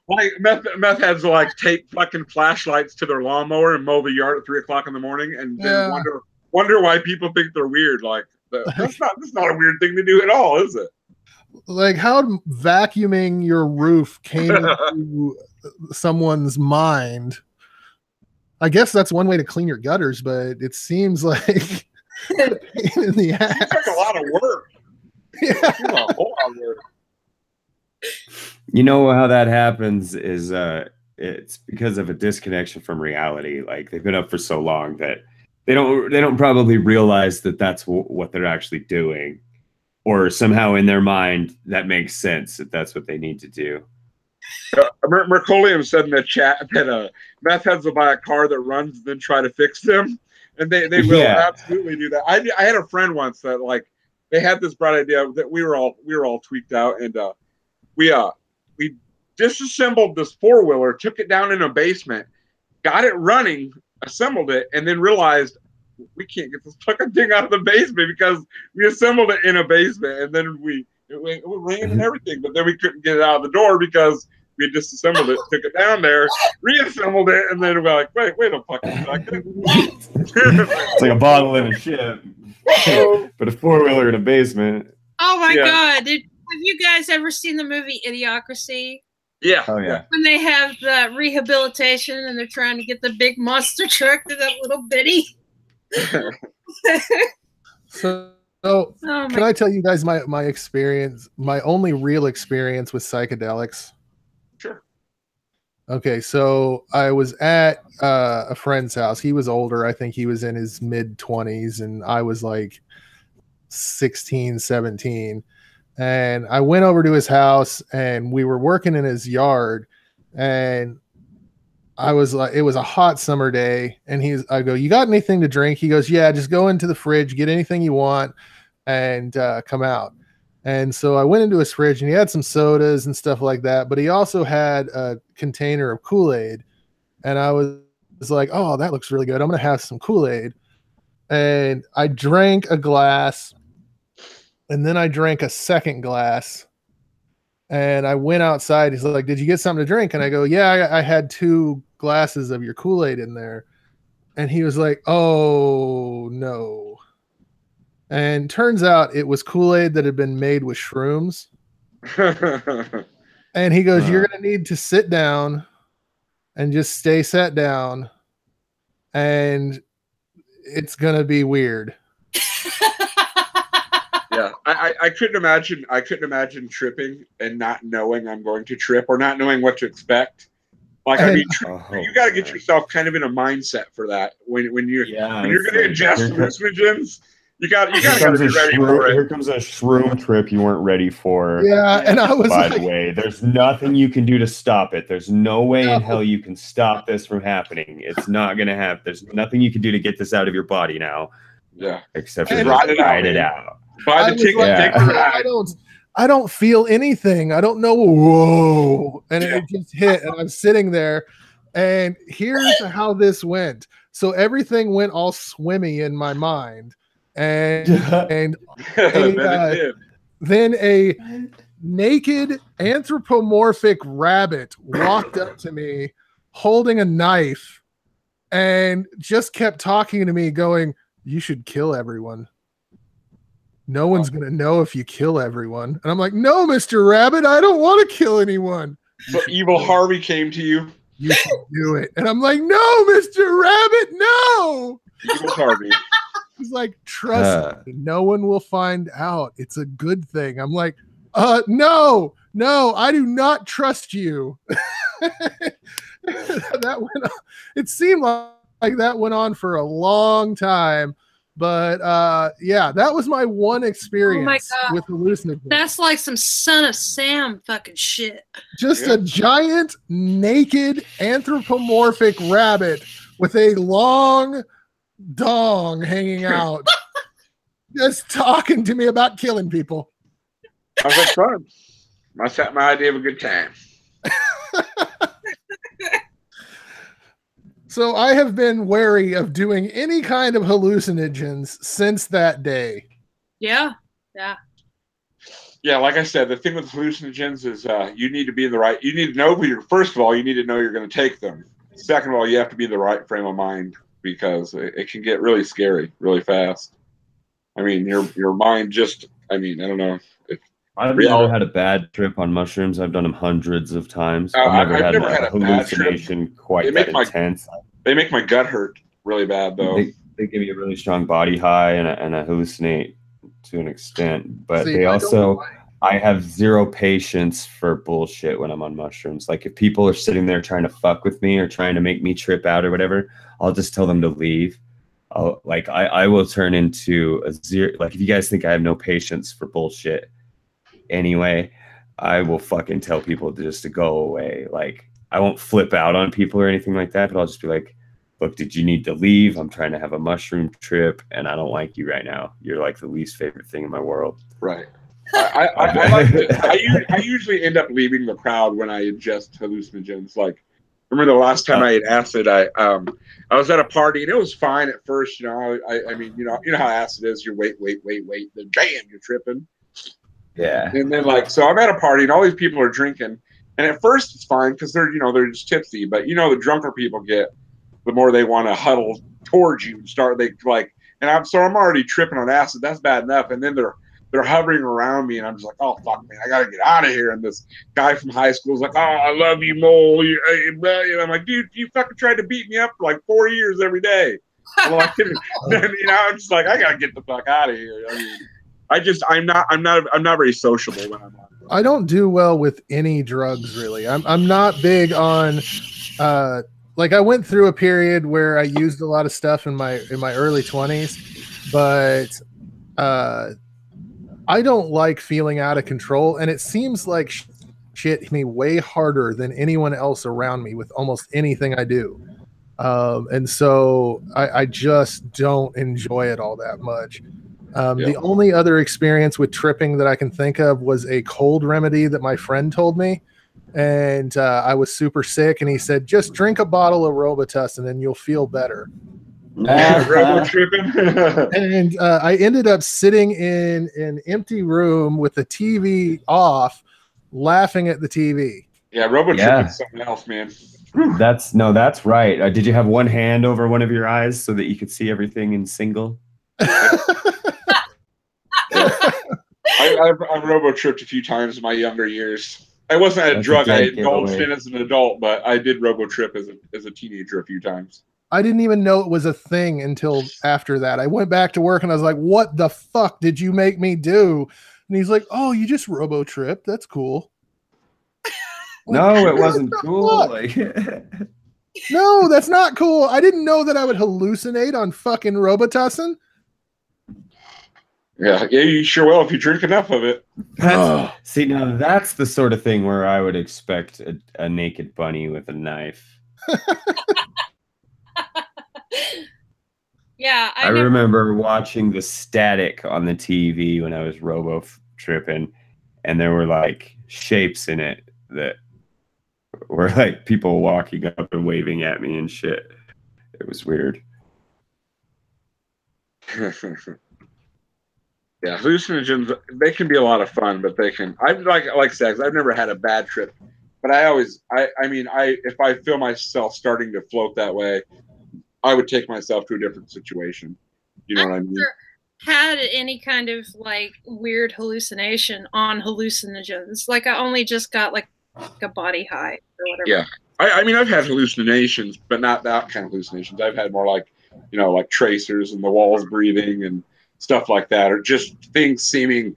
Like meth heads will like take fucking flashlights to their lawnmower and mow the yard at 3 o'clock in the morning, and then wonder why people think they're weird. Like that's not a weird thing to do at all, is it? Like how vacuuming your roof came into someone's mind. I guess that's one way to clean your gutters, but it seems like in the ass. It's like a lot of work. Yeah. A whole lot of work. You know how that happens is it's because of a disconnection from reality. Like they've been up for so long that they don't probably realize that that's what they're actually doing, or somehow in their mind that makes sense that that's what they need to do. Mercolium said in the chat that meth heads will buy a car that runs, then try to fix them, and they will absolutely do that. I had a friend once that like they had this bright idea that we were all tweaked out, and we disassembled this 4-wheeler, took it down in a basement, got it running, assembled it, and then realized we can't get this fucking thing out of the basement because we assembled it in a basement, and then it ran and everything, but then we couldn't get it out of the door because we had disassembled it, took it down there, reassembled it, and then we're like, wait a fucking second. It's like a bottle in a ship, but a 4-wheeler in a basement. Oh my God. Have you guys ever seen the movie Idiocracy? Yeah. Oh yeah. When they have the rehabilitation and they're trying to get the big monster truck to that little bitty. So can I tell you guys my experience, my only real experience with psychedelics? Sure. Okay, so I was at a friend's house. He was older. I think he was in his mid-20s, and I was like 16, 17. And I went over to his house, and we were working in his yard, and I was like, it was a hot summer day, and I go, you got anything to drink? He goes, yeah, just go into the fridge, get anything you want, and come out. And so I went into his fridge, and he had some sodas and stuff like that, but he also had a container of Kool-Aid. And I was like, oh, that looks really good. I'm going to have some Kool-Aid. And I drank a glass, and then I drank a second glass, and I went outside. He's like, did you get something to drink? And I go, yeah, I had 2 glasses of your Kool-Aid in there. And he was like, oh no. And turns out it was Kool-Aid that had been made with shrooms. And he goes, you're going to need to sit down and just stay sat down, and it's going to be weird. Yeah, I couldn't imagine tripping and not knowing I'm going to trip, or not knowing what to expect. Like, I mean, you got to get yourself kind of in a mindset for that when you're going to ingest hallucinogens. You got to be ready for it. Here comes a shroom trip you weren't ready for. Yeah, and I was by the way, there's nothing you can do to stop it. There's no way in hell you can stop this from happening. It's not going to happen. There's nothing you can do to get this out of your body now. Yeah, except for ride it out. Buy the ticket, take the ride. I don't feel anything. I don't know. Whoa. And it just hit. And I'm sitting there. And here's how this went. So everything went all swimmy in my mind. And then a naked anthropomorphic rabbit walked up to me holding a knife and just kept talking to me going, you should kill everyone. No one's going to know if you kill everyone. And I'm like, no, Mr. Rabbit, I don't want to kill anyone. So evil Harvey came to you. You should do it. And I'm like, no, Mr. Rabbit, no. Evil Harvey. He's like, trust me, no one will find out. It's a good thing. I'm like, no, I do not trust you. That went on. It seemed like that went on for a long time. But yeah, that was my one experience with hallucinogens. That's like some Son of Sam fucking shit. Just a giant, naked, anthropomorphic rabbit with a long dong hanging out, just talking to me about killing people. I was like, fun. My idea of a good time. So I have been wary of doing any kind of hallucinogens since that day. Yeah. Yeah, like I said, the thing with hallucinogens is you need to be in the right. You need to know first of all, you need to know you're going to take them. Second of all, you have to be in the right frame of mind because it can get really scary really fast. I mean, your mind just. I mean, I don't know. I've never had a bad trip on mushrooms. I've done them hundreds of times. I've never had a hallucination quite that intense. They make my gut hurt really bad, though. They give you a really strong body high, and I hallucinate to an extent. But they also, I have zero patience for bullshit when I'm on mushrooms. Like if people are sitting there trying to fuck with me or trying to make me trip out or whatever, I'll just tell them to leave. I will turn into a zero. Like if you guys think I have no patience for bullshit anyway, I will fucking tell people just to go away. Like I won't flip out on people or anything like that, but I'll just be like, look, did you need to leave? I'm trying to have a mushroom trip and I don't like you right now. You're like the least favorite thing in my world. Right. I usually end up leaving the crowd when I ingest hallucinogens. Like, remember the last time I ate acid? I was at a party and it was fine at first. You know, I mean, you know how acid is. You wait, then bam, you're tripping. Yeah. And then so I'm at a party and all these people are drinking, and at first it's fine because they're just tipsy. But the drunker people get, the more they want to huddle towards you and start. And I'm already tripping on acid. That's bad enough. And then they're hovering around me, and I'm just like, oh fuck, man, I gotta get out of here. And this guy from high school is like, oh, I love you, Mole. And I'm like, dude, you fucking tried to beat me up for like 4 years every day. I'm like, I'm just like, I gotta get the fuck out of here. I mean, I'm not very sociable when I'm on. I don't do well with any drugs, really. I'm not big on. I went through a period where I used a lot of stuff in my early 20s, but I don't like feeling out of control, and it seems like shit hit me way harder than anyone else around me with almost anything I do. And so I just don't enjoy it all that much. The only other experience with tripping that I can think of was a cold remedy that my friend told me. And I was super sick, and he said, just drink a bottle of Robitussin and you'll feel better. Robo-tripping. And I ended up sitting in an empty room with the TV off, laughing at the TV. Yeah, robo-tripping is something else, man. That's right. Did you have one hand over one of your eyes so that you could see everything in single? I've robo-tripped a few times in my younger years. I wasn't a drug I indulged in as an adult, but I did robo-trip as a teenager a few times. I didn't even know it was a thing until after that. I went back to work and I was like, what the fuck did you make me do? And he's like, oh, you just robo-tripped. That's cool. No, it wasn't cool. No, that's not cool. I didn't know that I would hallucinate on fucking Robitussin. Yeah, you sure will if you drink enough of it. See, now that's the sort of thing where I would expect a naked bunny with a knife. Yeah, I remember watching the static on the TV when I was robo-tripping, and there were like shapes in it that were like people walking up and waving at me and shit. It was weird. Yeah, hallucinogens, they can be a lot of fun, but they can. I like sex. I've never had a bad trip, but if I feel myself starting to float that way, I would take myself to a different situation. You know what I mean? Had any kind of weird hallucination on hallucinogens. I only just got a body high or whatever. Yeah, I've had hallucinations, but not that kind of hallucinations. I've had more like tracers and the walls breathing and stuff like that, or just things seeming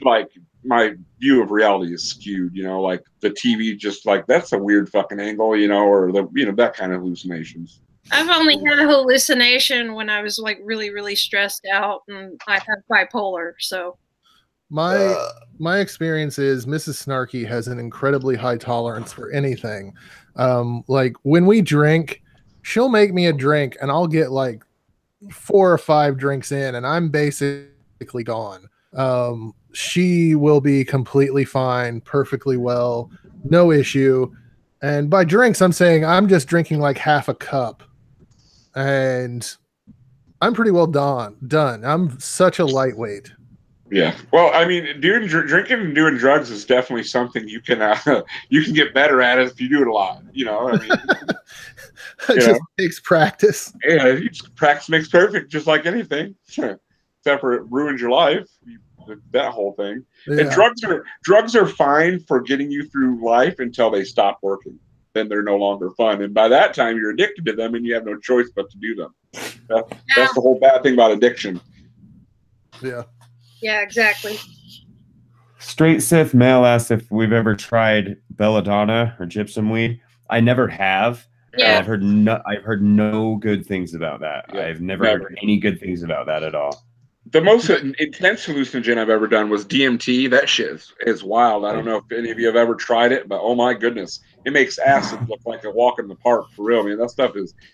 like my view of reality is skewed, like the TV just that's a weird fucking angle, or that kind of hallucinations. I've only had a hallucination when I was really, really stressed out, and I have bipolar. So my experience is Mrs. Snarky has an incredibly high tolerance for anything. When we drink, she'll make me a drink and I'll get 4 or 5 drinks in and I'm basically gone. She will be completely fine, perfectly well, no issue. And by drinks, I'm saying I'm just drinking half a cup and I'm pretty well done. I'm such a lightweight. Yeah. Well, I mean, drinking and doing drugs is definitely something you can get better at if you do it a lot. You know, I mean, it just takes practice. Yeah, practice makes perfect, just like anything. Except for it ruins your life. That whole thing. Yeah. And drugs are fine for getting you through life until they stop working. Then they're no longer fun, and by that time you're addicted to them, and you have no choice but to do them. That's the whole bad thing about addiction. Yeah. Yeah, exactly. Straight Sith Male asks if we've ever tried belladonna or gypsum weed. I never have. Yeah. I've heard no good things about that. Yeah, I've never heard any good things about that at all. The most intense hallucinogen I've ever done was DMT. That shit is wild. I don't know if any of you have ever tried it, but oh my goodness, it makes acid look like a walk in the park for real. I mean, that stuff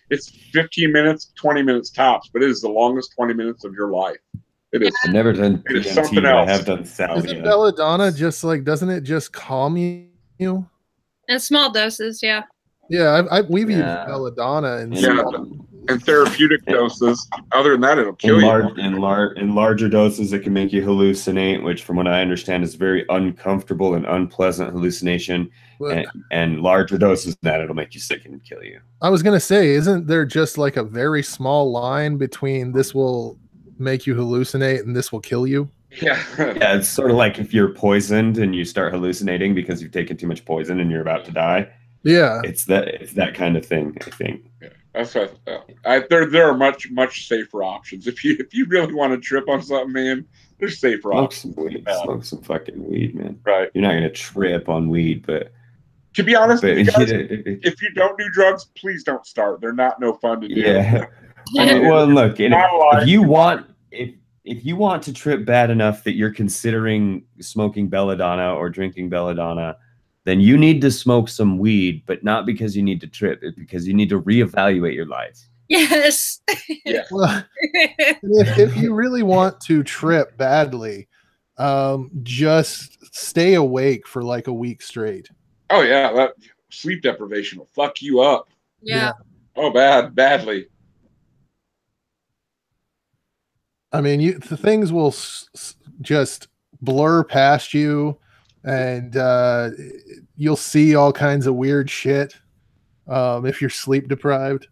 it's 15 minutes, 20 minutes tops, but it is the longest 20 minutes of your life. It is. I've never done DMT, something else. I have done salvia. Isn't belladonna just like? Doesn't it just calm you? In small doses, yeah. Yeah, we've used belladonna and therapeutic doses. Other than that, it'll kill you. In larger doses, it can make you hallucinate, which, from what I understand, is very uncomfortable and unpleasant hallucination. And larger doses than that, it'll make you sick and kill you. I was gonna say, isn't there just like a very small line between this will make you hallucinate and this will kill you? Yeah. Yeah, it's sort of like if you're poisoned and you start hallucinating because you've taken too much poison and you're about to die. Yeah, it's that kind of thing, I think. Yeah, that's what there are much safer options. If you really want to trip on something, man, there's safer options. Smoke some fucking weed, man. Right. You're not gonna trip on weed, but to be honest, if you don't do drugs, please don't start. They're no fun to do. Yeah. Well, look, if you want to trip bad enough that you're considering smoking belladonna or drinking belladonna, then you need to smoke some weed, but not because you need to trip. It's because you need to reevaluate your life. Yes. Yeah. Well, if you really want to trip badly, just stay awake for like a week straight. Oh yeah, that sleep deprivation will fuck you up. Yeah. Oh, badly. I mean, the things will just blur past you, and you'll see all kinds of weird shit if you're sleep deprived.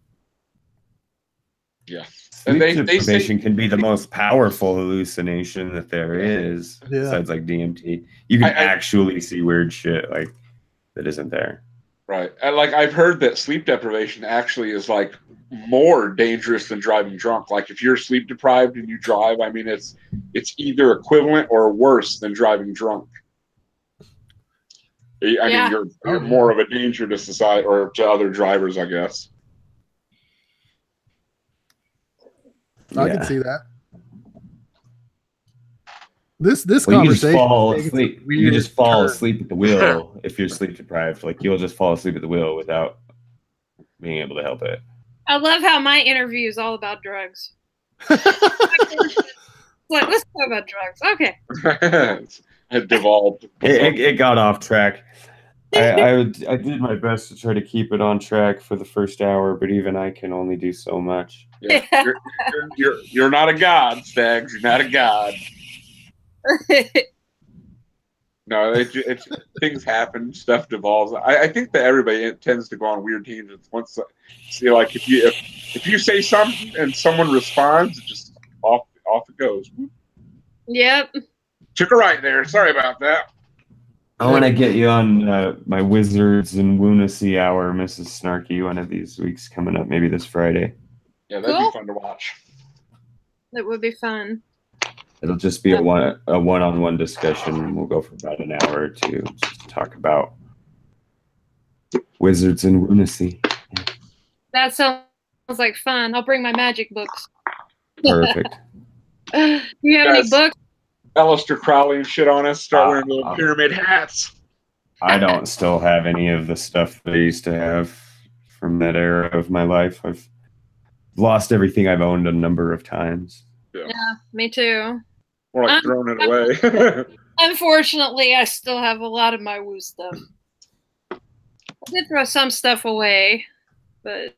Yeah. Sleep deprivation can be the most powerful hallucination that there is, besides like DMT. You can actually see weird shit like that isn't there. Right. I've heard that sleep deprivation actually is like more dangerous than driving drunk. Like if you're sleep deprived and you drive, I mean it's either equivalent or worse than driving drunk. I mean you're more of a danger to society or to other drivers, I guess. I can see that. This conversation. You just fall asleep at the wheel if you're sleep deprived. Like you'll just fall asleep at the wheel without being able to help it. I love how my interview is all about drugs. Like, let's talk about drugs. Okay. It devolved. It got off track. I did my best to try to keep it on track for the first hour, but even I can only do so much. Yeah. You're not a god, Stags. You're not a god. No, it's things happen, stuff devolves. I think that everybody tends to go on weird tangents. Once, like if you say something and someone responds, it just off it goes. Yep. Took a right there. Sorry about that. I want to get you on my Wizards and Lunacy hour, Mrs. Snarky, one of these weeks coming up, maybe this Friday. Yeah, that'd be fun to watch. That would be fun. It'll just be a one-on-one discussion. We'll go for about an hour or two just to talk about Wizards and Lunacy. Yeah. That sounds like fun. I'll bring my magic books. Perfect. You have any books? Aleister Crowley and shit on us. Start wearing little pyramid hats. I don't still have any of the stuff that I used to have from that era of my life. I've lost everything I've owned a number of times. Yeah, me too. Or like throwing it away. Unfortunately, I still have a lot of my woo stuff. I did throw some stuff away, but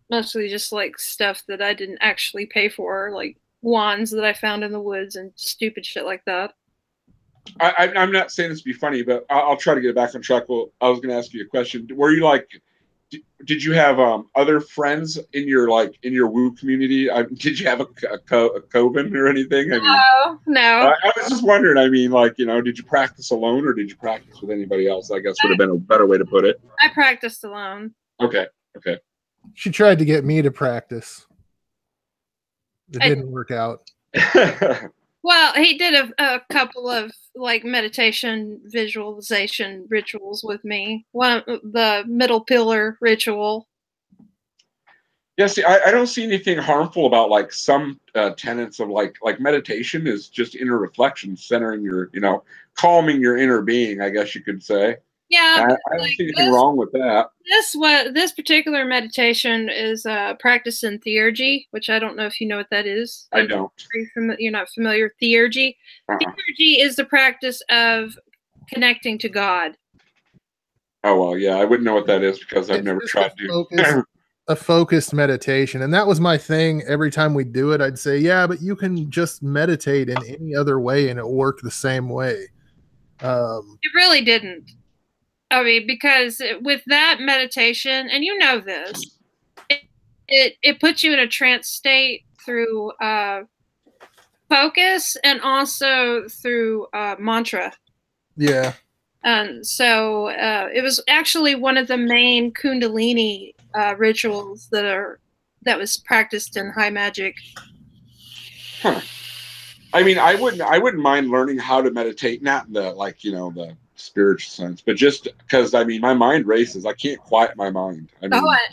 mostly just like stuff that I didn't actually pay for, like wands that I found in the woods and stupid shit like that. I'm not saying this to be funny, but I'll try to get it back on track. Well, I was going to ask you a question. Were you like, did you have other friends in your woo community? Did you have a coven or anything? No. I was just wondering. I mean, like, did you practice alone or did you practice with anybody else? I guess would have been a better way to put it. I practiced alone. Okay. She tried to get me to practice. It didn't work out. Well, he did a couple of like meditation visualization rituals with me. One, the middle pillar ritual. Yeah, see, I don't see anything harmful about like some tenets of like meditation is just inner reflection, centering your, calming your inner being, I guess you could say. Yeah, I don't see anything wrong with that. This particular meditation is practice in theurgy, which I don't know if you know what that is. I don't. You're not familiar with theurgy. Theurgy is the practice of connecting to God. Oh well, yeah, I wouldn't know what that is because I've never tried to. A focused meditation, and that was my thing. Every time we do it, I'd say, "Yeah, but you can just meditate in any other way, and it worked the same way." It really didn't. I mean, because with that meditation, and you know this, it puts you in a trance state through focus and also through mantra. Yeah. And so it was actually one of the main Kundalini rituals that was practiced in high magic. Huh. I mean, I wouldn't mind learning how to meditate, not in the the spiritual sense, but just because my mind races. I can't quiet my mind.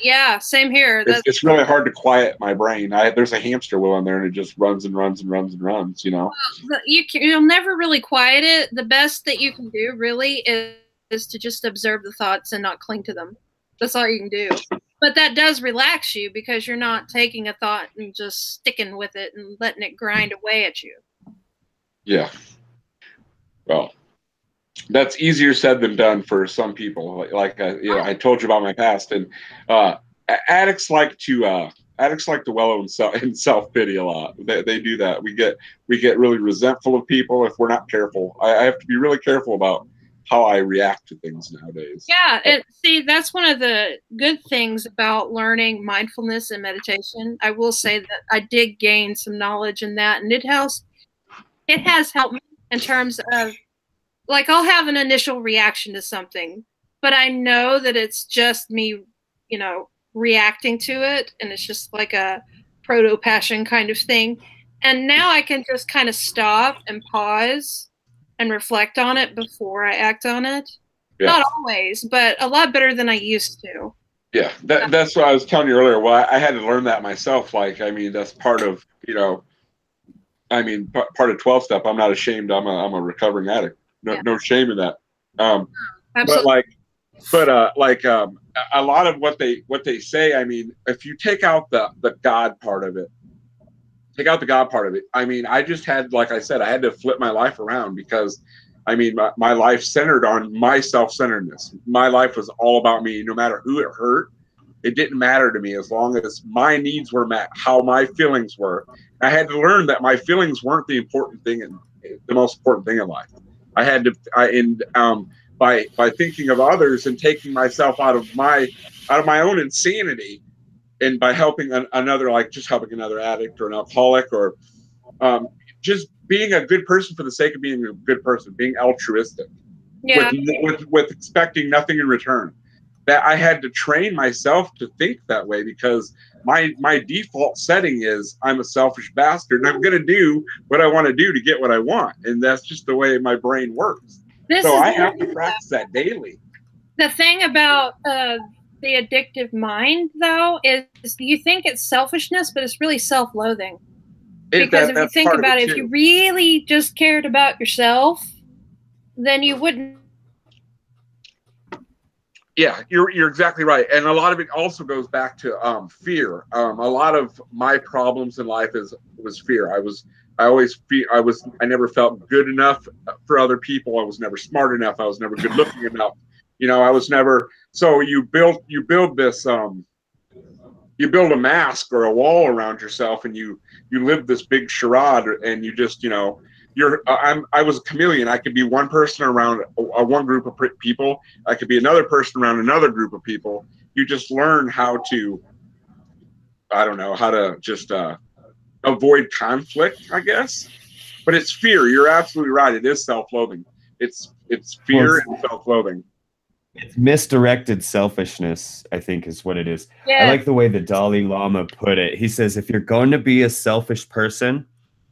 Yeah, same here. It's really hard to quiet my brain. There's a hamster wheel in there, and it just runs and runs and runs and runs. You'll never really quiet it. The best that you can do really is to just observe the thoughts and not cling to them. That's all you can do. But that does relax you because you're not taking a thought and just sticking with it and letting it grind away at you. Yeah. Well, that's easier said than done for some people. I told you about my past, and addicts like to wallow in self pity a lot. They do that. We get really resentful of people if we're not careful. I have to be really careful about how I react to things nowadays. Yeah, and see, that's one of the good things about learning mindfulness and meditation. I will say that I did gain some knowledge in that, and it has helped me in terms of, like, I'll have an initial reaction to something, but I know that it's just me, reacting to it, and it's just like a proto-passion kind of thing. And now I can just kind of stop and pause and reflect on it before I act on it. Yeah. Not always, but a lot better than I used to. Yeah, that's what I was telling you earlier. Well, I had to learn that myself. That's part of, part of 12-step. I'm not ashamed. I'm a recovering addict. No shame in that. Absolutely. But a lot of what they say, if you take out the God part of it, I just had, like I said, I had to flip my life around because, my life centered on my self-centeredness. My life was all about me. No matter who it hurt, it didn't matter to me as long as my needs were met, how my feelings were. I had to learn that my feelings weren't the most important thing in life. I had to, by thinking of others and taking myself out of my own insanity, and by helping another, like just helping another addict or an alcoholic, or just being a good person for the sake of being a good person, being altruistic, with expecting nothing in return. That I had to train myself to think that way because my default setting is I'm a selfish bastard and I'm going to do what I want to do to get what I want, and that's just the way my brain works. So I have to practice that daily. The thing about the addictive mind, though, is you think it's selfishness, but it's really self-loathing. Because if you think about it, if you really just cared about yourself, then you wouldn't. Yeah, you're exactly right, and a lot of it also goes back to fear. A lot of my problems in life was fear. I never felt good enough for other people. I was never smart enough. I was never good looking enough. I was never. So you build this you build a mask or a wall around yourself, and you live this big charade, and you just, you know, I was a chameleon. I could be one person around one group of people. I could be another person around another group of people. You just learn how to, I don't know, how to just avoid conflict, I guess. But it's fear. You're absolutely right. It is self-loathing. It's fear and self-loathing. It's misdirected selfishness, I think, is what it is. Yeah. I like the way the Dalai Lama put it. He says, if you're going to be a selfish person,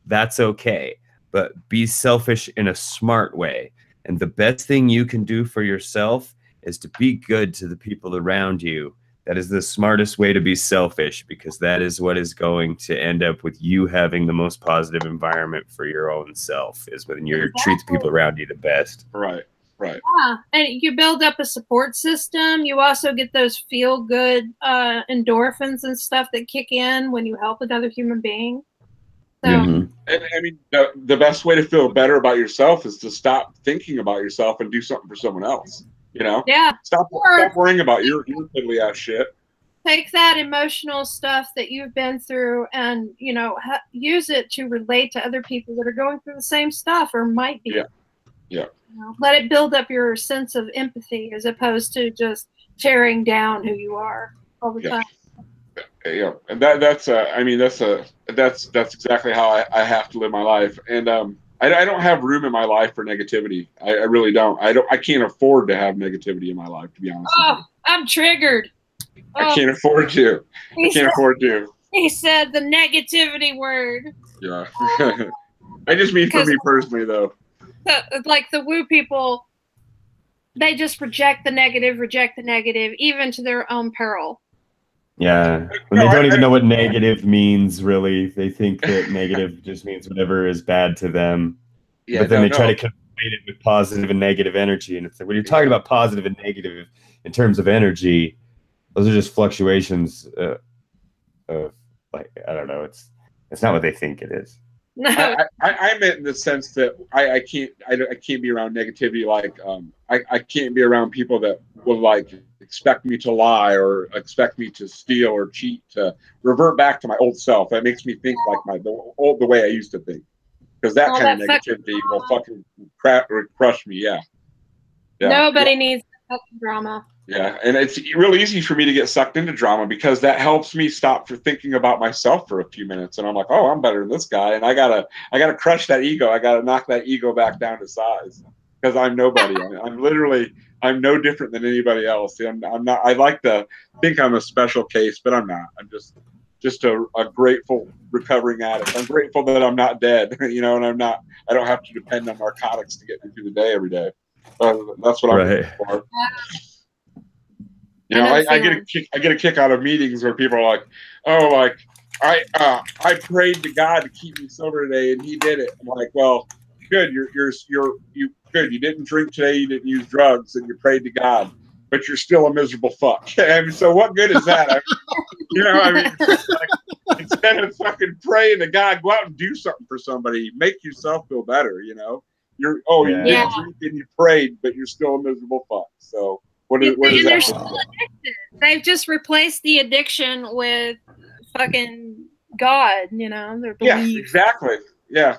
that's okay. But be selfish in a smart way. And the best thing you can do for yourself is to be good to the people around you. That is the smartest way to be selfish, because that is what is going to end up with you having the most positive environment for your own self, is when you treat the people around you the best. Right, right. Yeah, and you build up a support system. You also get those feel-good endorphins and stuff that kick in when you help another human being. So, and I mean, the best way to feel better about yourself is to stop thinking about yourself and do something for someone else. You know? Yeah. Stop worrying about your fiddly ass shit. Take that emotional stuff that you've been through and, you know, use it to relate to other people that are going through the same stuff or might be. Yeah. Yeah. You know, let it build up your sense of empathy as opposed to just tearing down who you are all the time. Yeah, and that's exactly how I have to live my life, and I don't have room in my life for negativity. I really don't. I can't afford to have negativity in my life, to be honest. Oh, I'm triggered. I can't afford to. I can't afford to. He said the negativity word. Yeah. I just mean for me personally, though. Like the woo people, they just reject the negative, even to their own peril. Yeah, when they don't even know what negative means, really. They think that negative just means whatever is bad to them. Yeah, but then they try to conflate it with positive and negative energy. And it's like, when you're talking about positive and negative in terms of energy, those are just fluctuations of, like, I don't know. It's not what they think it is. No. I meant in the sense that I can't be around negativity. Like I can't be around people that will like expect me to lie or expect me to steal or cheat, to revert back to my old self. That makes me think like the way I used to think, because that kind of negativity will fucking crush me. Yeah. Nobody needs fucking drama. Yeah, and it's really easy for me to get sucked into drama because that helps me stop for thinking about myself for a few minutes, and I'm like, oh, I'm better than this guy, and I gotta crush that ego. I gotta knock that ego back down to size, because I'm nobody. I'm no different than anybody else. I'm not. I like to think I'm a special case, but I'm not. I'm just a grateful recovering addict. I'm grateful that I'm not dead, you know, and I don't have to depend on narcotics to get me through the day every day. That's what I'm grateful for. You know, I get a kick out of meetings where people are like, "Oh, like I prayed to God to keep me sober today, and He did it." I'm like, "Well, good. You good. You didn't drink today. You didn't use drugs, and you prayed to God, but you're still a miserable fuck." I mean, so what good is that? Like, instead of fucking praying to God, go out and do something for somebody. Make yourself feel better. You know, you didn't drink and you prayed, but you're still a miserable fuck. So. What is they're still addicted. They've just replaced the addiction with fucking God, you know. Their belief. Yeah, exactly. Yeah,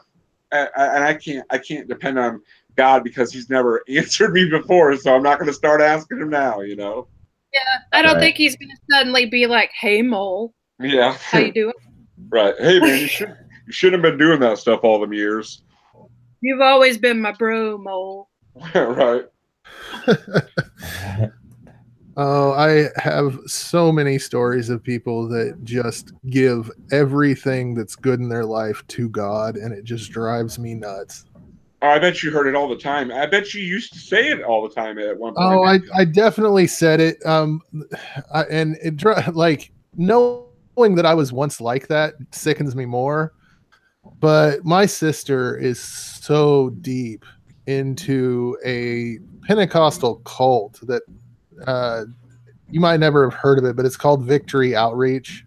and I can't depend on God because He's never answered me before, so I'm not going to start asking Him now. You know. Yeah, I don't think He's going to suddenly be like, "Hey, mole." Yeah. How you doing? Right. Hey, man, you shouldn't have been doing that stuff all them years. You've always been my bro, mole. Right. Oh, I have so many stories of people that just give everything that's good in their life to God, and it just drives me nuts. Oh, I bet you heard it all the time. I bet you used to say it all the time at one point. Oh, I definitely said it. And it like knowing that I was once like that sickens me more. But my sister is so deep into a Pentecostal cult that you might never have heard of it, but it's called Victory Outreach.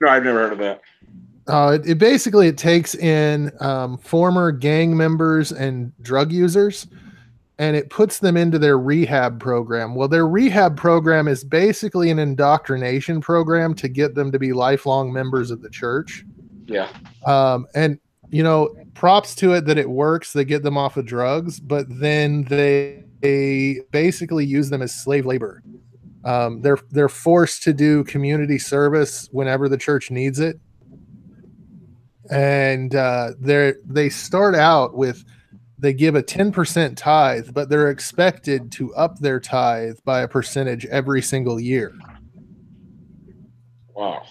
No, I've never heard of that. It basically takes in former gang members and drug users, and it puts them into their rehab program. Well, their rehab program is basically an indoctrination program to get them to be lifelong members of the church. Yeah. And, you know, props to it that it works. They get them off of drugs, but then they basically use them as slave labor. They're forced to do community service whenever the church needs it. And they start out with, they give a 10% tithe, but they're expected to up their tithe by a percentage every single year. Wow.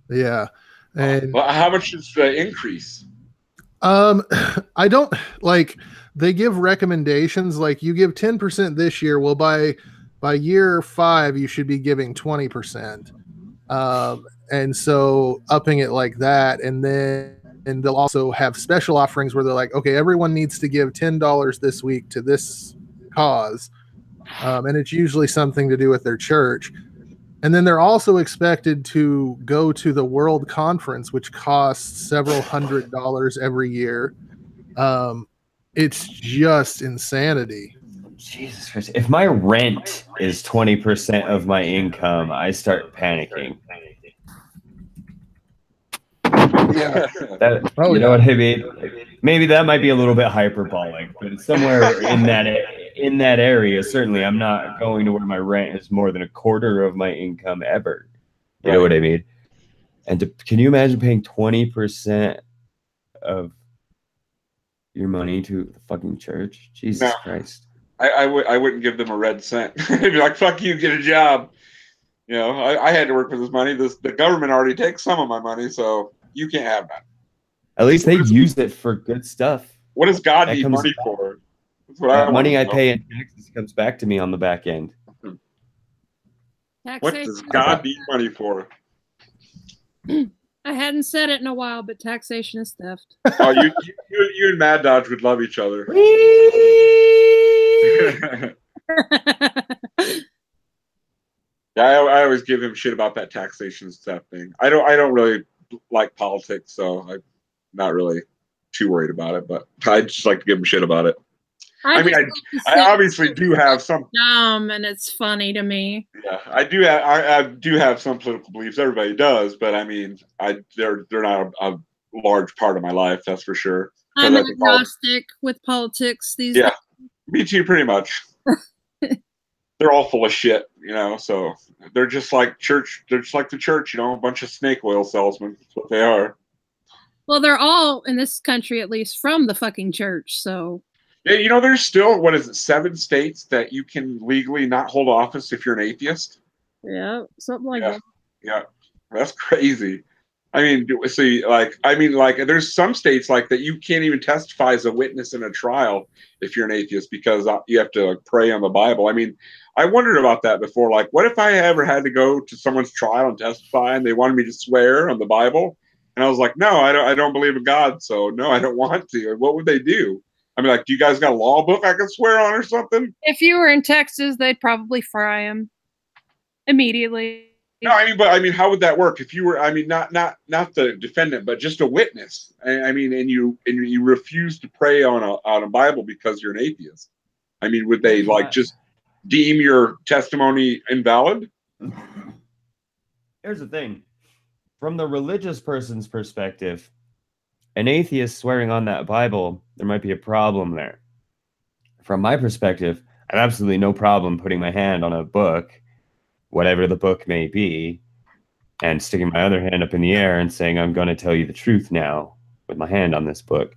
Yeah. And well, how much is the increase? I don't like, they give recommendations like you give 10% this year. Well, by year 5, you should be giving 20%. And so upping it like that. And they'll also have special offerings where they're like, okay, everyone needs to give $10 this week to this cause. And it's usually something to do with their church. And then they're also expected to go to the World Conference, which costs several $100s every year. It's just insanity. Jesus Christ. If my rent is 20% of my income, I start panicking. Yeah. You know what I mean? Maybe that might be a little bit hyperbolic, but somewhere in that area, certainly I'm not going to where my rent is more than a quarter of my income ever. You know what I mean? And can you imagine paying 20% of your money to the fucking church? Jesus Christ. I wouldn't give them a red cent. I'd be like, fuck you, get a job. You know, I had to work for this money. The government already takes some of my money, so you can't have that. At least they use it for good stuff. What does God need money for? That's what money I pay in taxes comes back to me on the back end. What does God need money for? I hadn't said it in a while, but taxation is theft. Oh, you and Mad Dodge would love each other. Yeah, I always give him shit about that taxation stuff thing. I don't really like politics, so I'm not really too worried about it. But I just like to give him shit about it. I mean, I obviously do have some dumb, and it's funny to me. Yeah, I do have some political beliefs. Everybody does, but I mean, they're not a large part of my life. That's for sure. I'm agnostic with politics these days. Me too, pretty much. They're all full of shit, you know. So they're just like church. They're just like the church, you know, a bunch of snake oil salesmen. That's what they are. Well, they're all in this country, at least, from the fucking church. So. Yeah, you know, there's still, what is it, 7 states that you can legally not hold office if you're an atheist? Yeah, something like that. Yeah, that's crazy. I mean, see, there's some states like that you can't even testify as a witness in a trial if you're an atheist because you have to pray on the Bible. I mean, I wondered about that before. Like, what if I ever had to go to someone's trial and testify and they wanted me to swear on the Bible? And I was like, no, I don't believe in God, so no, I don't want to. What would they do? I mean, like, do you guys got a law book I could swear on or something? If you were in Texas, they'd probably fry him immediately. No, I mean, how would that work? If you were, I mean, not the defendant, but just a witness. I mean, and you refuse to pray on a Bible because you're an atheist. I mean, would they just deem your testimony invalid? Here's the thing, from the religious person's perspective. An atheist swearing on that Bible, there might be a problem there. From my perspective, I have absolutely no problem putting my hand on a book, whatever the book may be, and sticking my other hand up in the air and saying, I'm going to tell you the truth now with my hand on this book.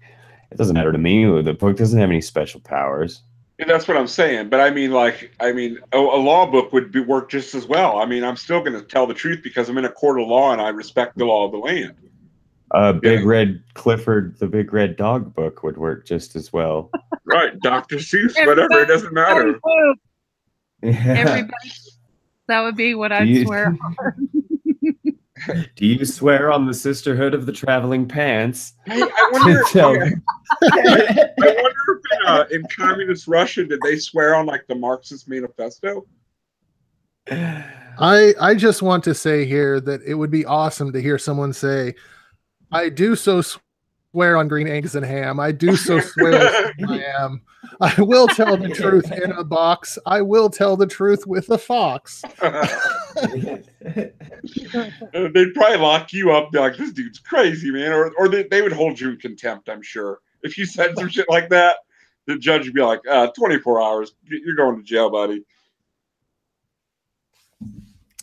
It doesn't matter to me. The book doesn't have any special powers. And that's what I'm saying. But I mean, a law book would work just as well. I mean, I'm still going to tell the truth because I'm in a court of law and I respect the law of the land. Red Clifford, the Big Red Dog book would work just as well. Right, Dr. Seuss, whatever, it doesn't matter. Everybody, that would be what I'd swear on. Do you swear on the Sisterhood of the Traveling Pants? I wonder if in communist Russia, did they swear on like the Marxist Manifesto? I just want to say here that it would be awesome to hear someone say, I do so swear on green eggs and ham. I do so swear I am. I will tell the truth in a box. I will tell the truth with a fox. They'd probably lock you up, be like, this dude's crazy, man. Or they would hold you in contempt, I'm sure. If you said some shit like that, the judge would be like, 24 hours. You're going to jail, buddy.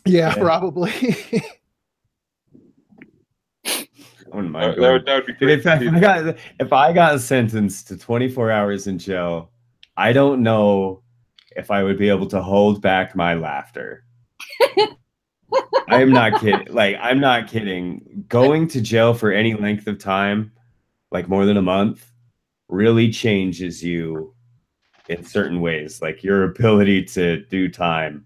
Yeah, probably. That would be great. Dude, if I got sentenced to 24 hours in jail, I don't know if I would be able to hold back my laughter. I'm not kidding. Like, I'm not kidding. Going to jail for any length of time, like more than a month, really changes you in certain ways. Like your ability to do time.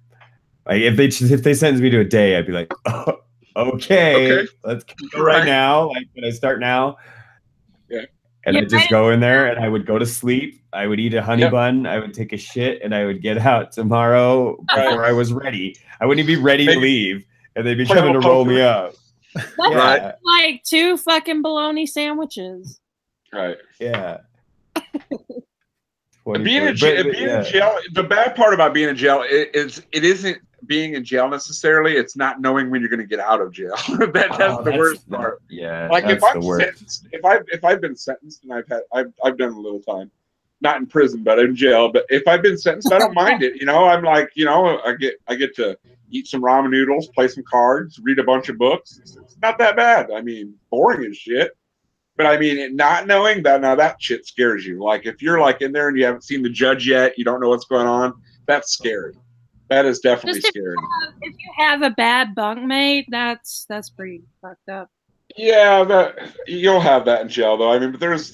Like if they sentence me to a day, I'd be like, oh, okay, let's go right now. Like, can I start now? Yeah. And I'd just go in there and I would go to sleep. I would eat a honey bun. I would take a shit and I would get out tomorrow before I was ready. I wouldn't be ready to leave. And they'd be coming to roll me up. That's like 2 fucking bologna sandwiches. Right. Yeah. Being in jail, the bad part about being in jail is it isn't being in jail necessarily. It's not knowing when you're going to get out of jail. That's the worst part. Yeah. Like if I'm sentenced, if I've been sentenced and I've done a little time, not in prison, but in jail. But if I've been sentenced, I don't mind it. You know, I'm like, you know, I get to eat some ramen noodles, play some cards, read a bunch of books. It's not that bad. I mean, boring as shit. But I mean, not knowing that, now that shit scares you. Like if you're like in there and you haven't seen the judge yet, you don't know what's going on. That's scary. That is definitely scary. If you have a bad bunkmate, that's pretty fucked up. Yeah, you'll have that in jail though. I mean, but there's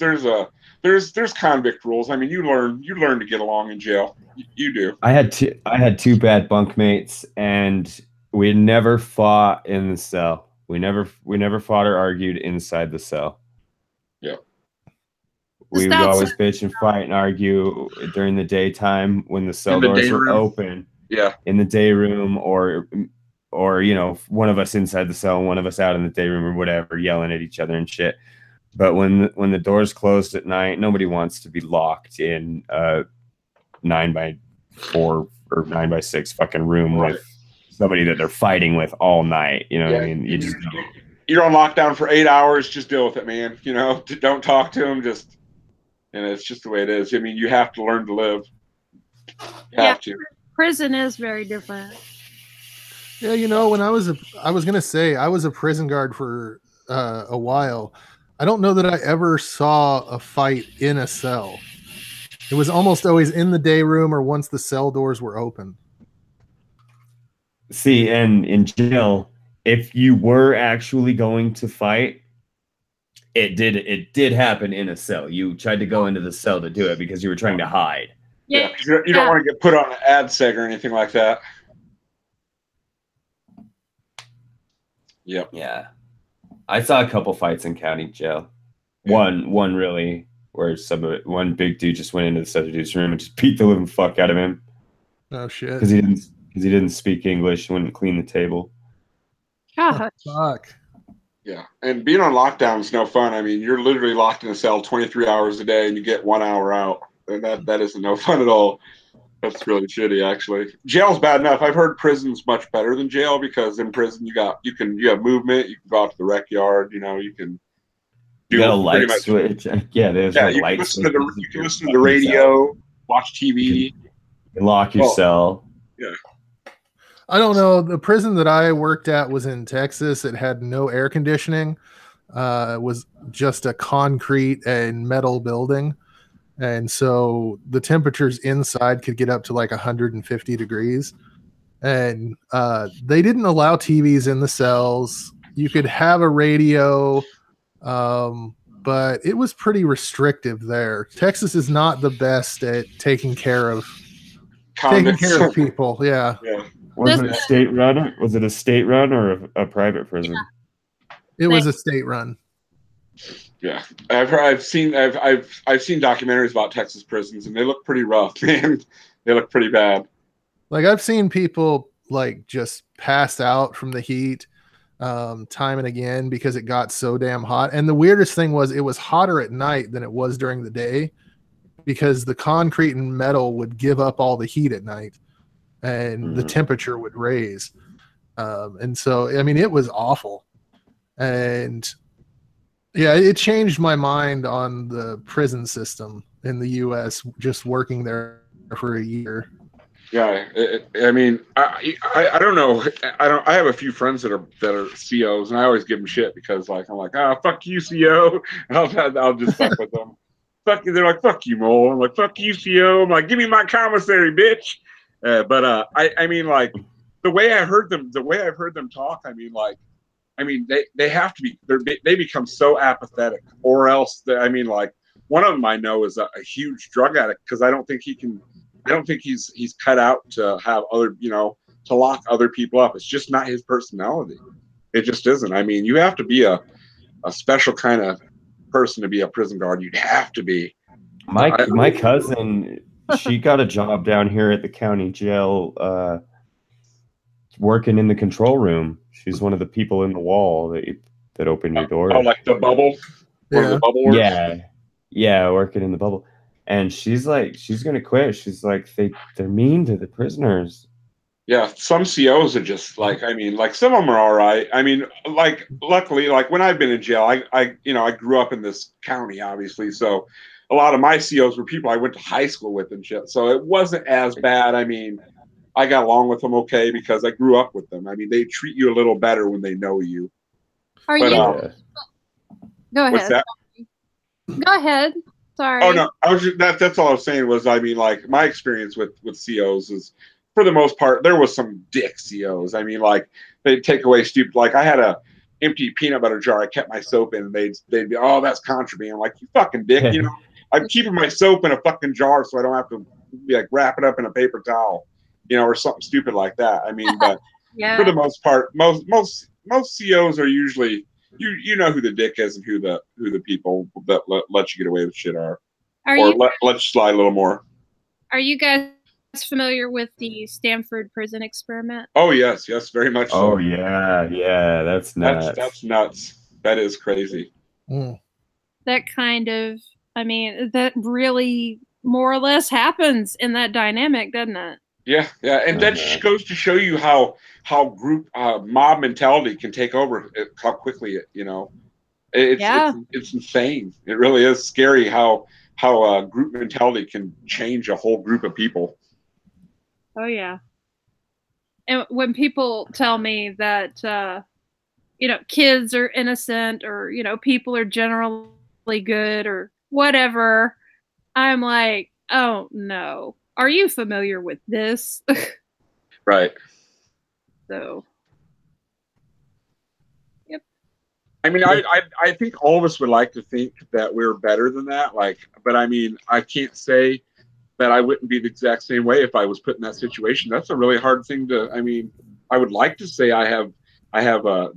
convict rules. I mean, you learn to get along in jail. You do. I had two bad bunkmates, and we never fought in the cell. We never fought or argued inside the cell. Yeah. We would always bitch and fight and argue during the daytime when the cell doors were open. Yeah. In the day room, or you know, one of us inside the cell, one of us out in the day room or whatever, yelling at each other and shit. But when the doors closed at night, nobody wants to be locked in a 9x4 or 9x6 fucking room with somebody that they're fighting with all night. You know what I mean? You just you're on lockdown for 8 hours. Just deal with it, man. You know, don't talk to them. Just, and it's just the way it is. I mean, you have to learn to live. You have to. Prison is very different. Yeah, you know, when I was a prison guard for a while. I don't know that I ever saw a fight in a cell. It was almost always in the day room or once the cell doors were open. See, and in jail, if you were actually going to fight, it did happen in a cell. You tried to go into the cell to do it because you were trying to hide. Yeah, you don't want to get put on an ad seg or anything like that. Yep. Yeah. I saw a couple fights in county jail. One really where one big dude just went into this other dude's room and just beat the living fuck out of him. Oh shit! Because he didn't speak English, wouldn't clean the table. God. Fuck. Yeah, and being on lockdown is no fun. I mean, you're literally locked in a cell 23 hours a day, and you get 1 hour out, and that isn't no fun at all. That's really shitty, actually. Jail's bad enough. I've heard prison's much better than jail because in prison you have movement. You can go out to the rec yard. You know, you can do a light switch. Yeah, there's a light switch. You can listen to the radio, watch TV. You can lock your cell. Yeah. I don't know. The prison that I worked at was in Texas. It had no air conditioning. It was just a concrete and metal building. And so the temperatures inside could get up to like 150 degrees. And they didn't allow TVs in the cells. You could have a radio, but it was pretty restrictive there. Texas is not the best at taking care of people. Yeah. Was it a state run? Was it a state run or a private prison? It was a state run. Yeah, I've seen documentaries about Texas prisons, and they look pretty rough, man. They look pretty bad. Like I've seen people like just pass out from the heat. time and again because it got so damn hot. And the weirdest thing was it was hotter at night than it was during the day because the concrete and metal would give up all the heat at night and the temperature would raise. And so, I mean, it was awful. And yeah, it changed my mind on the prison system in the U.S. just working there for a year. Yeah, I mean, I don't know. I have a few friends that are COs, and I always give them shit because like I'm like, fuck you, CO. I'll just fuck with them. Fuck you. They're like, fuck you, mole. I'm like, fuck you, CO. I'm like, give me my commissary, bitch. But I mean, like the way I've heard them talk. I mean, they have to be. They become so apathetic, or else. I mean, like one of them I know is a huge drug addict because I don't think he's cut out to have other, to lock other people up. It's just not his personality. It just isn't. I mean, you have to be a special kind of person to be a prison guard. You'd have to be. My cousin, she got a job down here at the county jail, working in the control room. She's one of the people in the wall that open your door. Oh, like the bubble? Yeah. The bubble works? Yeah, working in the bubble. And she's like, she's gonna quit. She's like, they're mean to the prisoners. Yeah, some COs are just like, I mean, like some of them are all right. I mean, like luckily, like when I've been in jail, I grew up in this county, obviously, so a lot of my COs were people I went to high school with and shit. So it wasn't as bad. I mean, I got along with them okay because I grew up with them. I mean, they treat you a little better when they know you. Go ahead. What's that? Go ahead. Sorry. Oh no, I was just, that's all I was saying was, I mean, like my experience with COs is, for the most part, there was some dick COs. I mean, like they'd take away stupid. Like I had a empty peanut butter jar I kept my soap in, and they'd be, oh, that's contraband. I'm like, you fucking dick, I'm keeping my soap in a fucking jar so I don't have to be like wrap it up in a paper towel, or something stupid like that. I mean, but Yeah. For the most part, most COs are usually you know who the dick is and who the people that let you get away with shit are. Let you slide a little more. Are you guys familiar with the Stanford prison experiment? Oh yes, very much so. Oh yeah, that's nuts. That's nuts. That is crazy. That kind of, I mean, that really more or less happens in that dynamic, doesn't it? Yeah, and that just goes to show you how group mob mentality can take over, how quickly it's insane. It really is scary how group mentality can change a whole group of people. Oh yeah. And when people tell me that kids are innocent, or people are generally good or whatever, I'm like, oh no. Are you familiar with this? Right. So, yep. I mean, I think all of us would like to think that we're better than that. But I mean, I can't say that I wouldn't be the exact same way if I was put in that situation. That's a really hard thing to. I mean, I would like to say I have a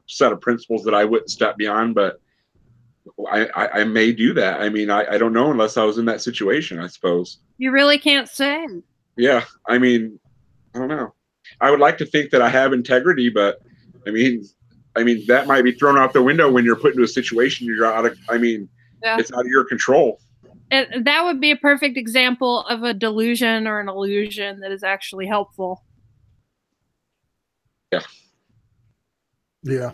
set of principles that I wouldn't step beyond, but I may do that. I mean, I don't know unless I was in that situation, I suppose. You really can't say. Yeah, I mean, I don't know. I would like to think that I have integrity, but I mean that might be thrown out the window when you're put into a situation you're out of. I mean, It's out of your control. And that would be a perfect example of a delusion or an illusion that is actually helpful. Yeah. Yeah.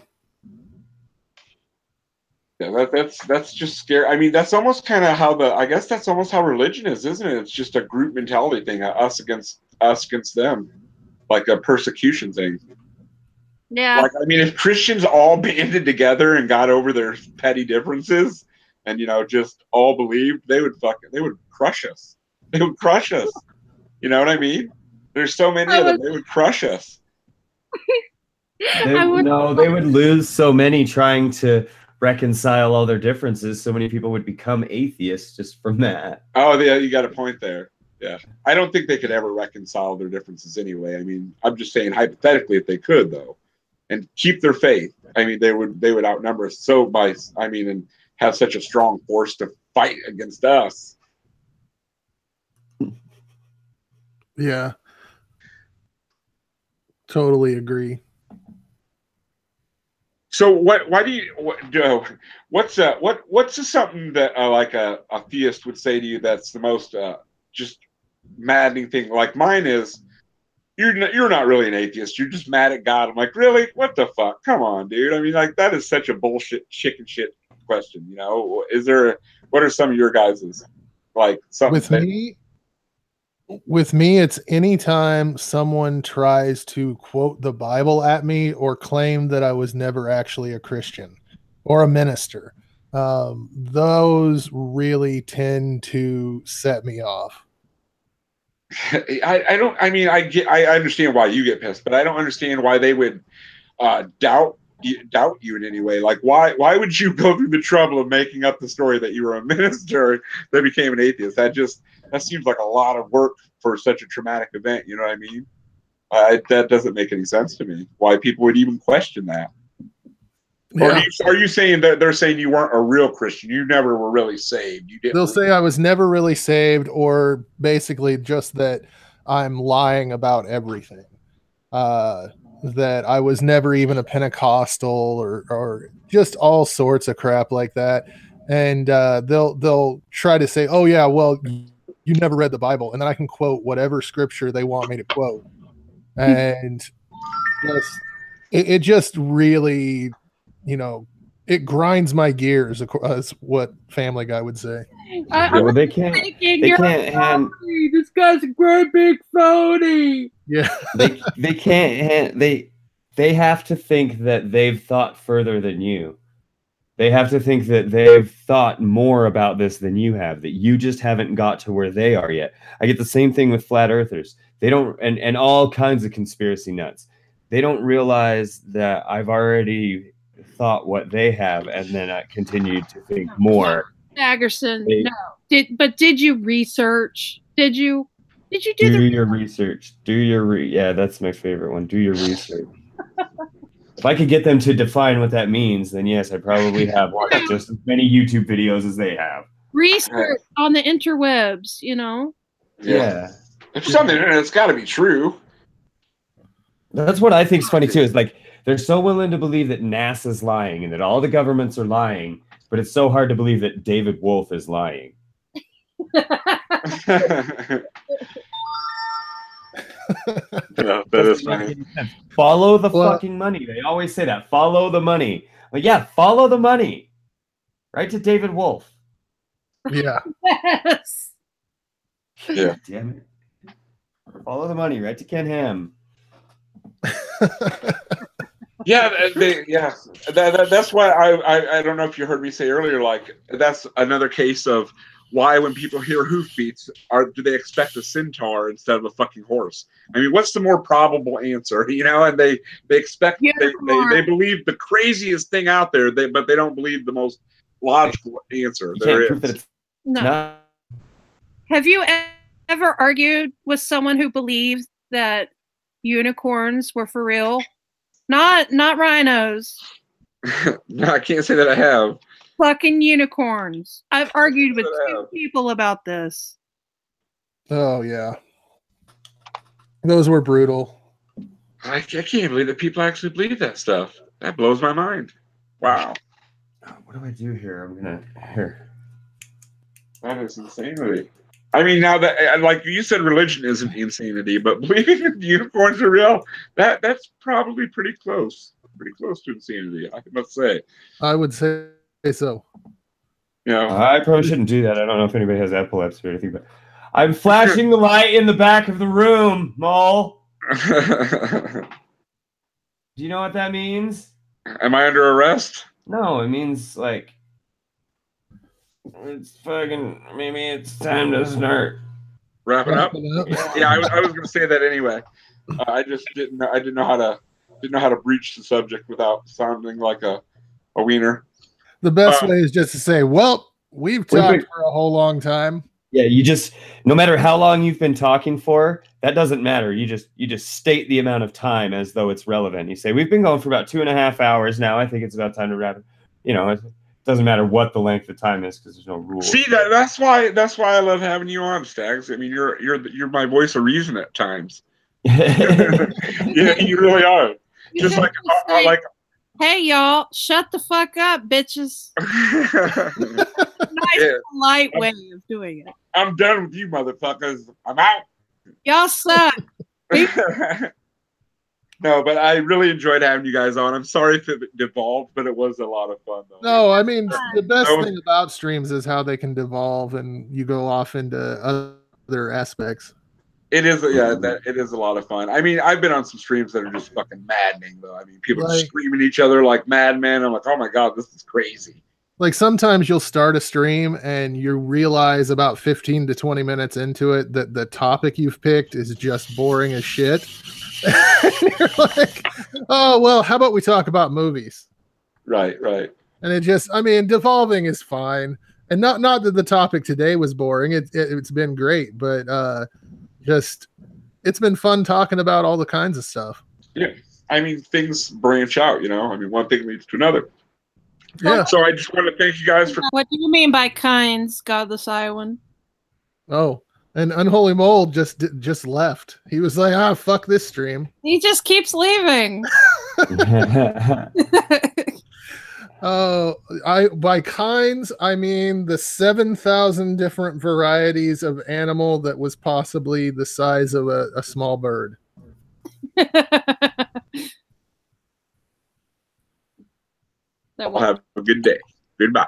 Yeah, that's just scary. I mean, that's almost kind of how that's almost how religion is, isn't it? It's just a group mentality thing, us against them, like a persecution thing. Yeah. Like, I mean, if Christians all banded together and got over their petty differences, and just all believed, they would crush us. They would crush us. You know what I mean? There's so many of them. They would crush us. They would lose so many trying to reconcile all their differences. So many people would become atheists just from that. Oh, yeah, you got a point there. Yeah, I don't think they could ever reconcile their differences anyway. I mean, I'm just saying hypothetically, if they could though, and keep their faith, I mean, they would outnumber us and have such a strong force to fight against us. Yeah, totally agree. So why do you what's something that like a theist would say to you that's the most just maddening thing? Like mine is you're not really an atheist. You're just mad at God. I'm like, really? What the fuck? Come on, dude. I mean, like that is such a bullshit chicken shit question. You know, what are some of your guys's like something with me, it's anytime someone tries to quote the Bible at me or claim that I was never actually a Christian or a minister. Those really tend to set me off. I understand why you get pissed, but I don't understand why they would doubt you in any way. Like why would you go through the trouble of making up the story that you were a minister that became an atheist? That seems like a lot of work for such a traumatic event. You know what I mean? That doesn't make any sense to me. Why people would even question that? Yeah. Or are you saying that they're saying you weren't a real Christian? You never were really saved. You didn't. They'll say I was never really saved, or basically just that I'm lying about everything. That I was never even a Pentecostal, or just all sorts of crap like that. And they'll try to say, "Oh yeah, well, you never read the Bible," and then I can quote whatever scripture they want me to quote, and it just really, it grinds my gears, as what Family Guy would say. Well, they can't hand. This guy's a great big phony. Yeah, they can't. They have to think that they've thought further than you. They have to think that they've thought more about this than you have, that you just haven't got to where they are yet. I get the same thing with flat earthers. They don't, and all kinds of conspiracy nuts. They don't realize that I've already thought what they have, and then I continued to think more. Staggerson, no. Did you research? Did you do your research? Yeah, that's my favorite one. Do your research. If I could get them to define what that means, then yes, I probably have watched just as many YouTube videos as they have. Research on the interwebs, Yeah. If something, it's got to be true. That's what I think is funny too. Is like they're so willing to believe that NASA's lying and that all the governments are lying, but it's so hard to believe that David Wolf is lying. Yeah, that is funny. Follow the fucking money. They always say that. Follow the money. Like, yeah, follow the money. Right to David Wolf. Yeah. Yes. Yeah. Damn it. Follow the money. Right to Ken Ham. Yeah, that's why I don't know if you heard me say earlier, like that's another case of why when people hear hoofbeats, do they expect a centaur instead of a fucking horse? I mean, what's the more probable answer? And they expect they believe the craziest thing out there, but they don't believe the most logical answer there is. No. Have you ever argued with someone who believes that unicorns were for real? Not rhinos. No, I can't say that I have. Fucking unicorns. I've argued with two people about this. Oh yeah, those were brutal. I can't believe that people actually believe that stuff. That blows my mind. Wow. What do I do here? I'm gonna here. That is insanity. I mean, now that, like you said, religion isn't insanity, but believing that unicorns are real, that's probably pretty close to insanity, I must say. I would say so. I probably shouldn't do that. I don't know if anybody has epilepsy or anything, but I'm flashing the light in the back of the room, Mole. Do you know what that means? Am I under arrest? No, it means like it's fucking. Maybe it's time to start wrapping up. Yeah, I was going to say that anyway. I just didn't know how to breach the subject without sounding like a wiener. The best way is just to say, "Well, we've talked for a whole long time." Yeah, no matter how long you've been talking for, that doesn't matter. You just state the amount of time as though it's relevant. You say, we've been going for about 2.5 hours now. I think it's about time to wrap it. It doesn't matter what the length of time is because there's no rules. See, that's why I love having you on, Stags. I mean, you're my voice of reason at times. Yeah, you really are. Just like Hey, y'all, shut the fuck up, bitches. Nice light way of doing it. I'm done with you, motherfuckers. I'm out. Y'all suck. No, but I really enjoyed having you guys on. I'm sorry if it devolved, but it was a lot of fun, though. No, I mean, the best thing about streams is how they can devolve and you go off into other aspects. It is, yeah, it is a lot of fun. I mean, I've been on some streams that are just fucking maddening, though. I mean, people are screaming at each other like madmen. I'm like, oh my God, this is crazy. Like sometimes you'll start a stream and you realize about 15 to 20 minutes into it that the topic you've picked is just boring as shit. You're like, oh, well, how about we talk about movies? Right. And it just, I mean, devolving is fine. And not that the topic today was boring. It's been great, but just it's been fun talking about all the kinds of stuff. Yeah. I mean, things branch out, you know? I mean, one thing leads to another. Yeah. So I just want to thank you guys for. What do you mean by kinds, Godless Iowan? Oh, and Unholy Mold just left. He was like, fuck this stream. He just keeps leaving. By kinds, I mean the 7,000 different varieties of animal that was possibly the size of a small bird. I'll have a good day. Goodbye.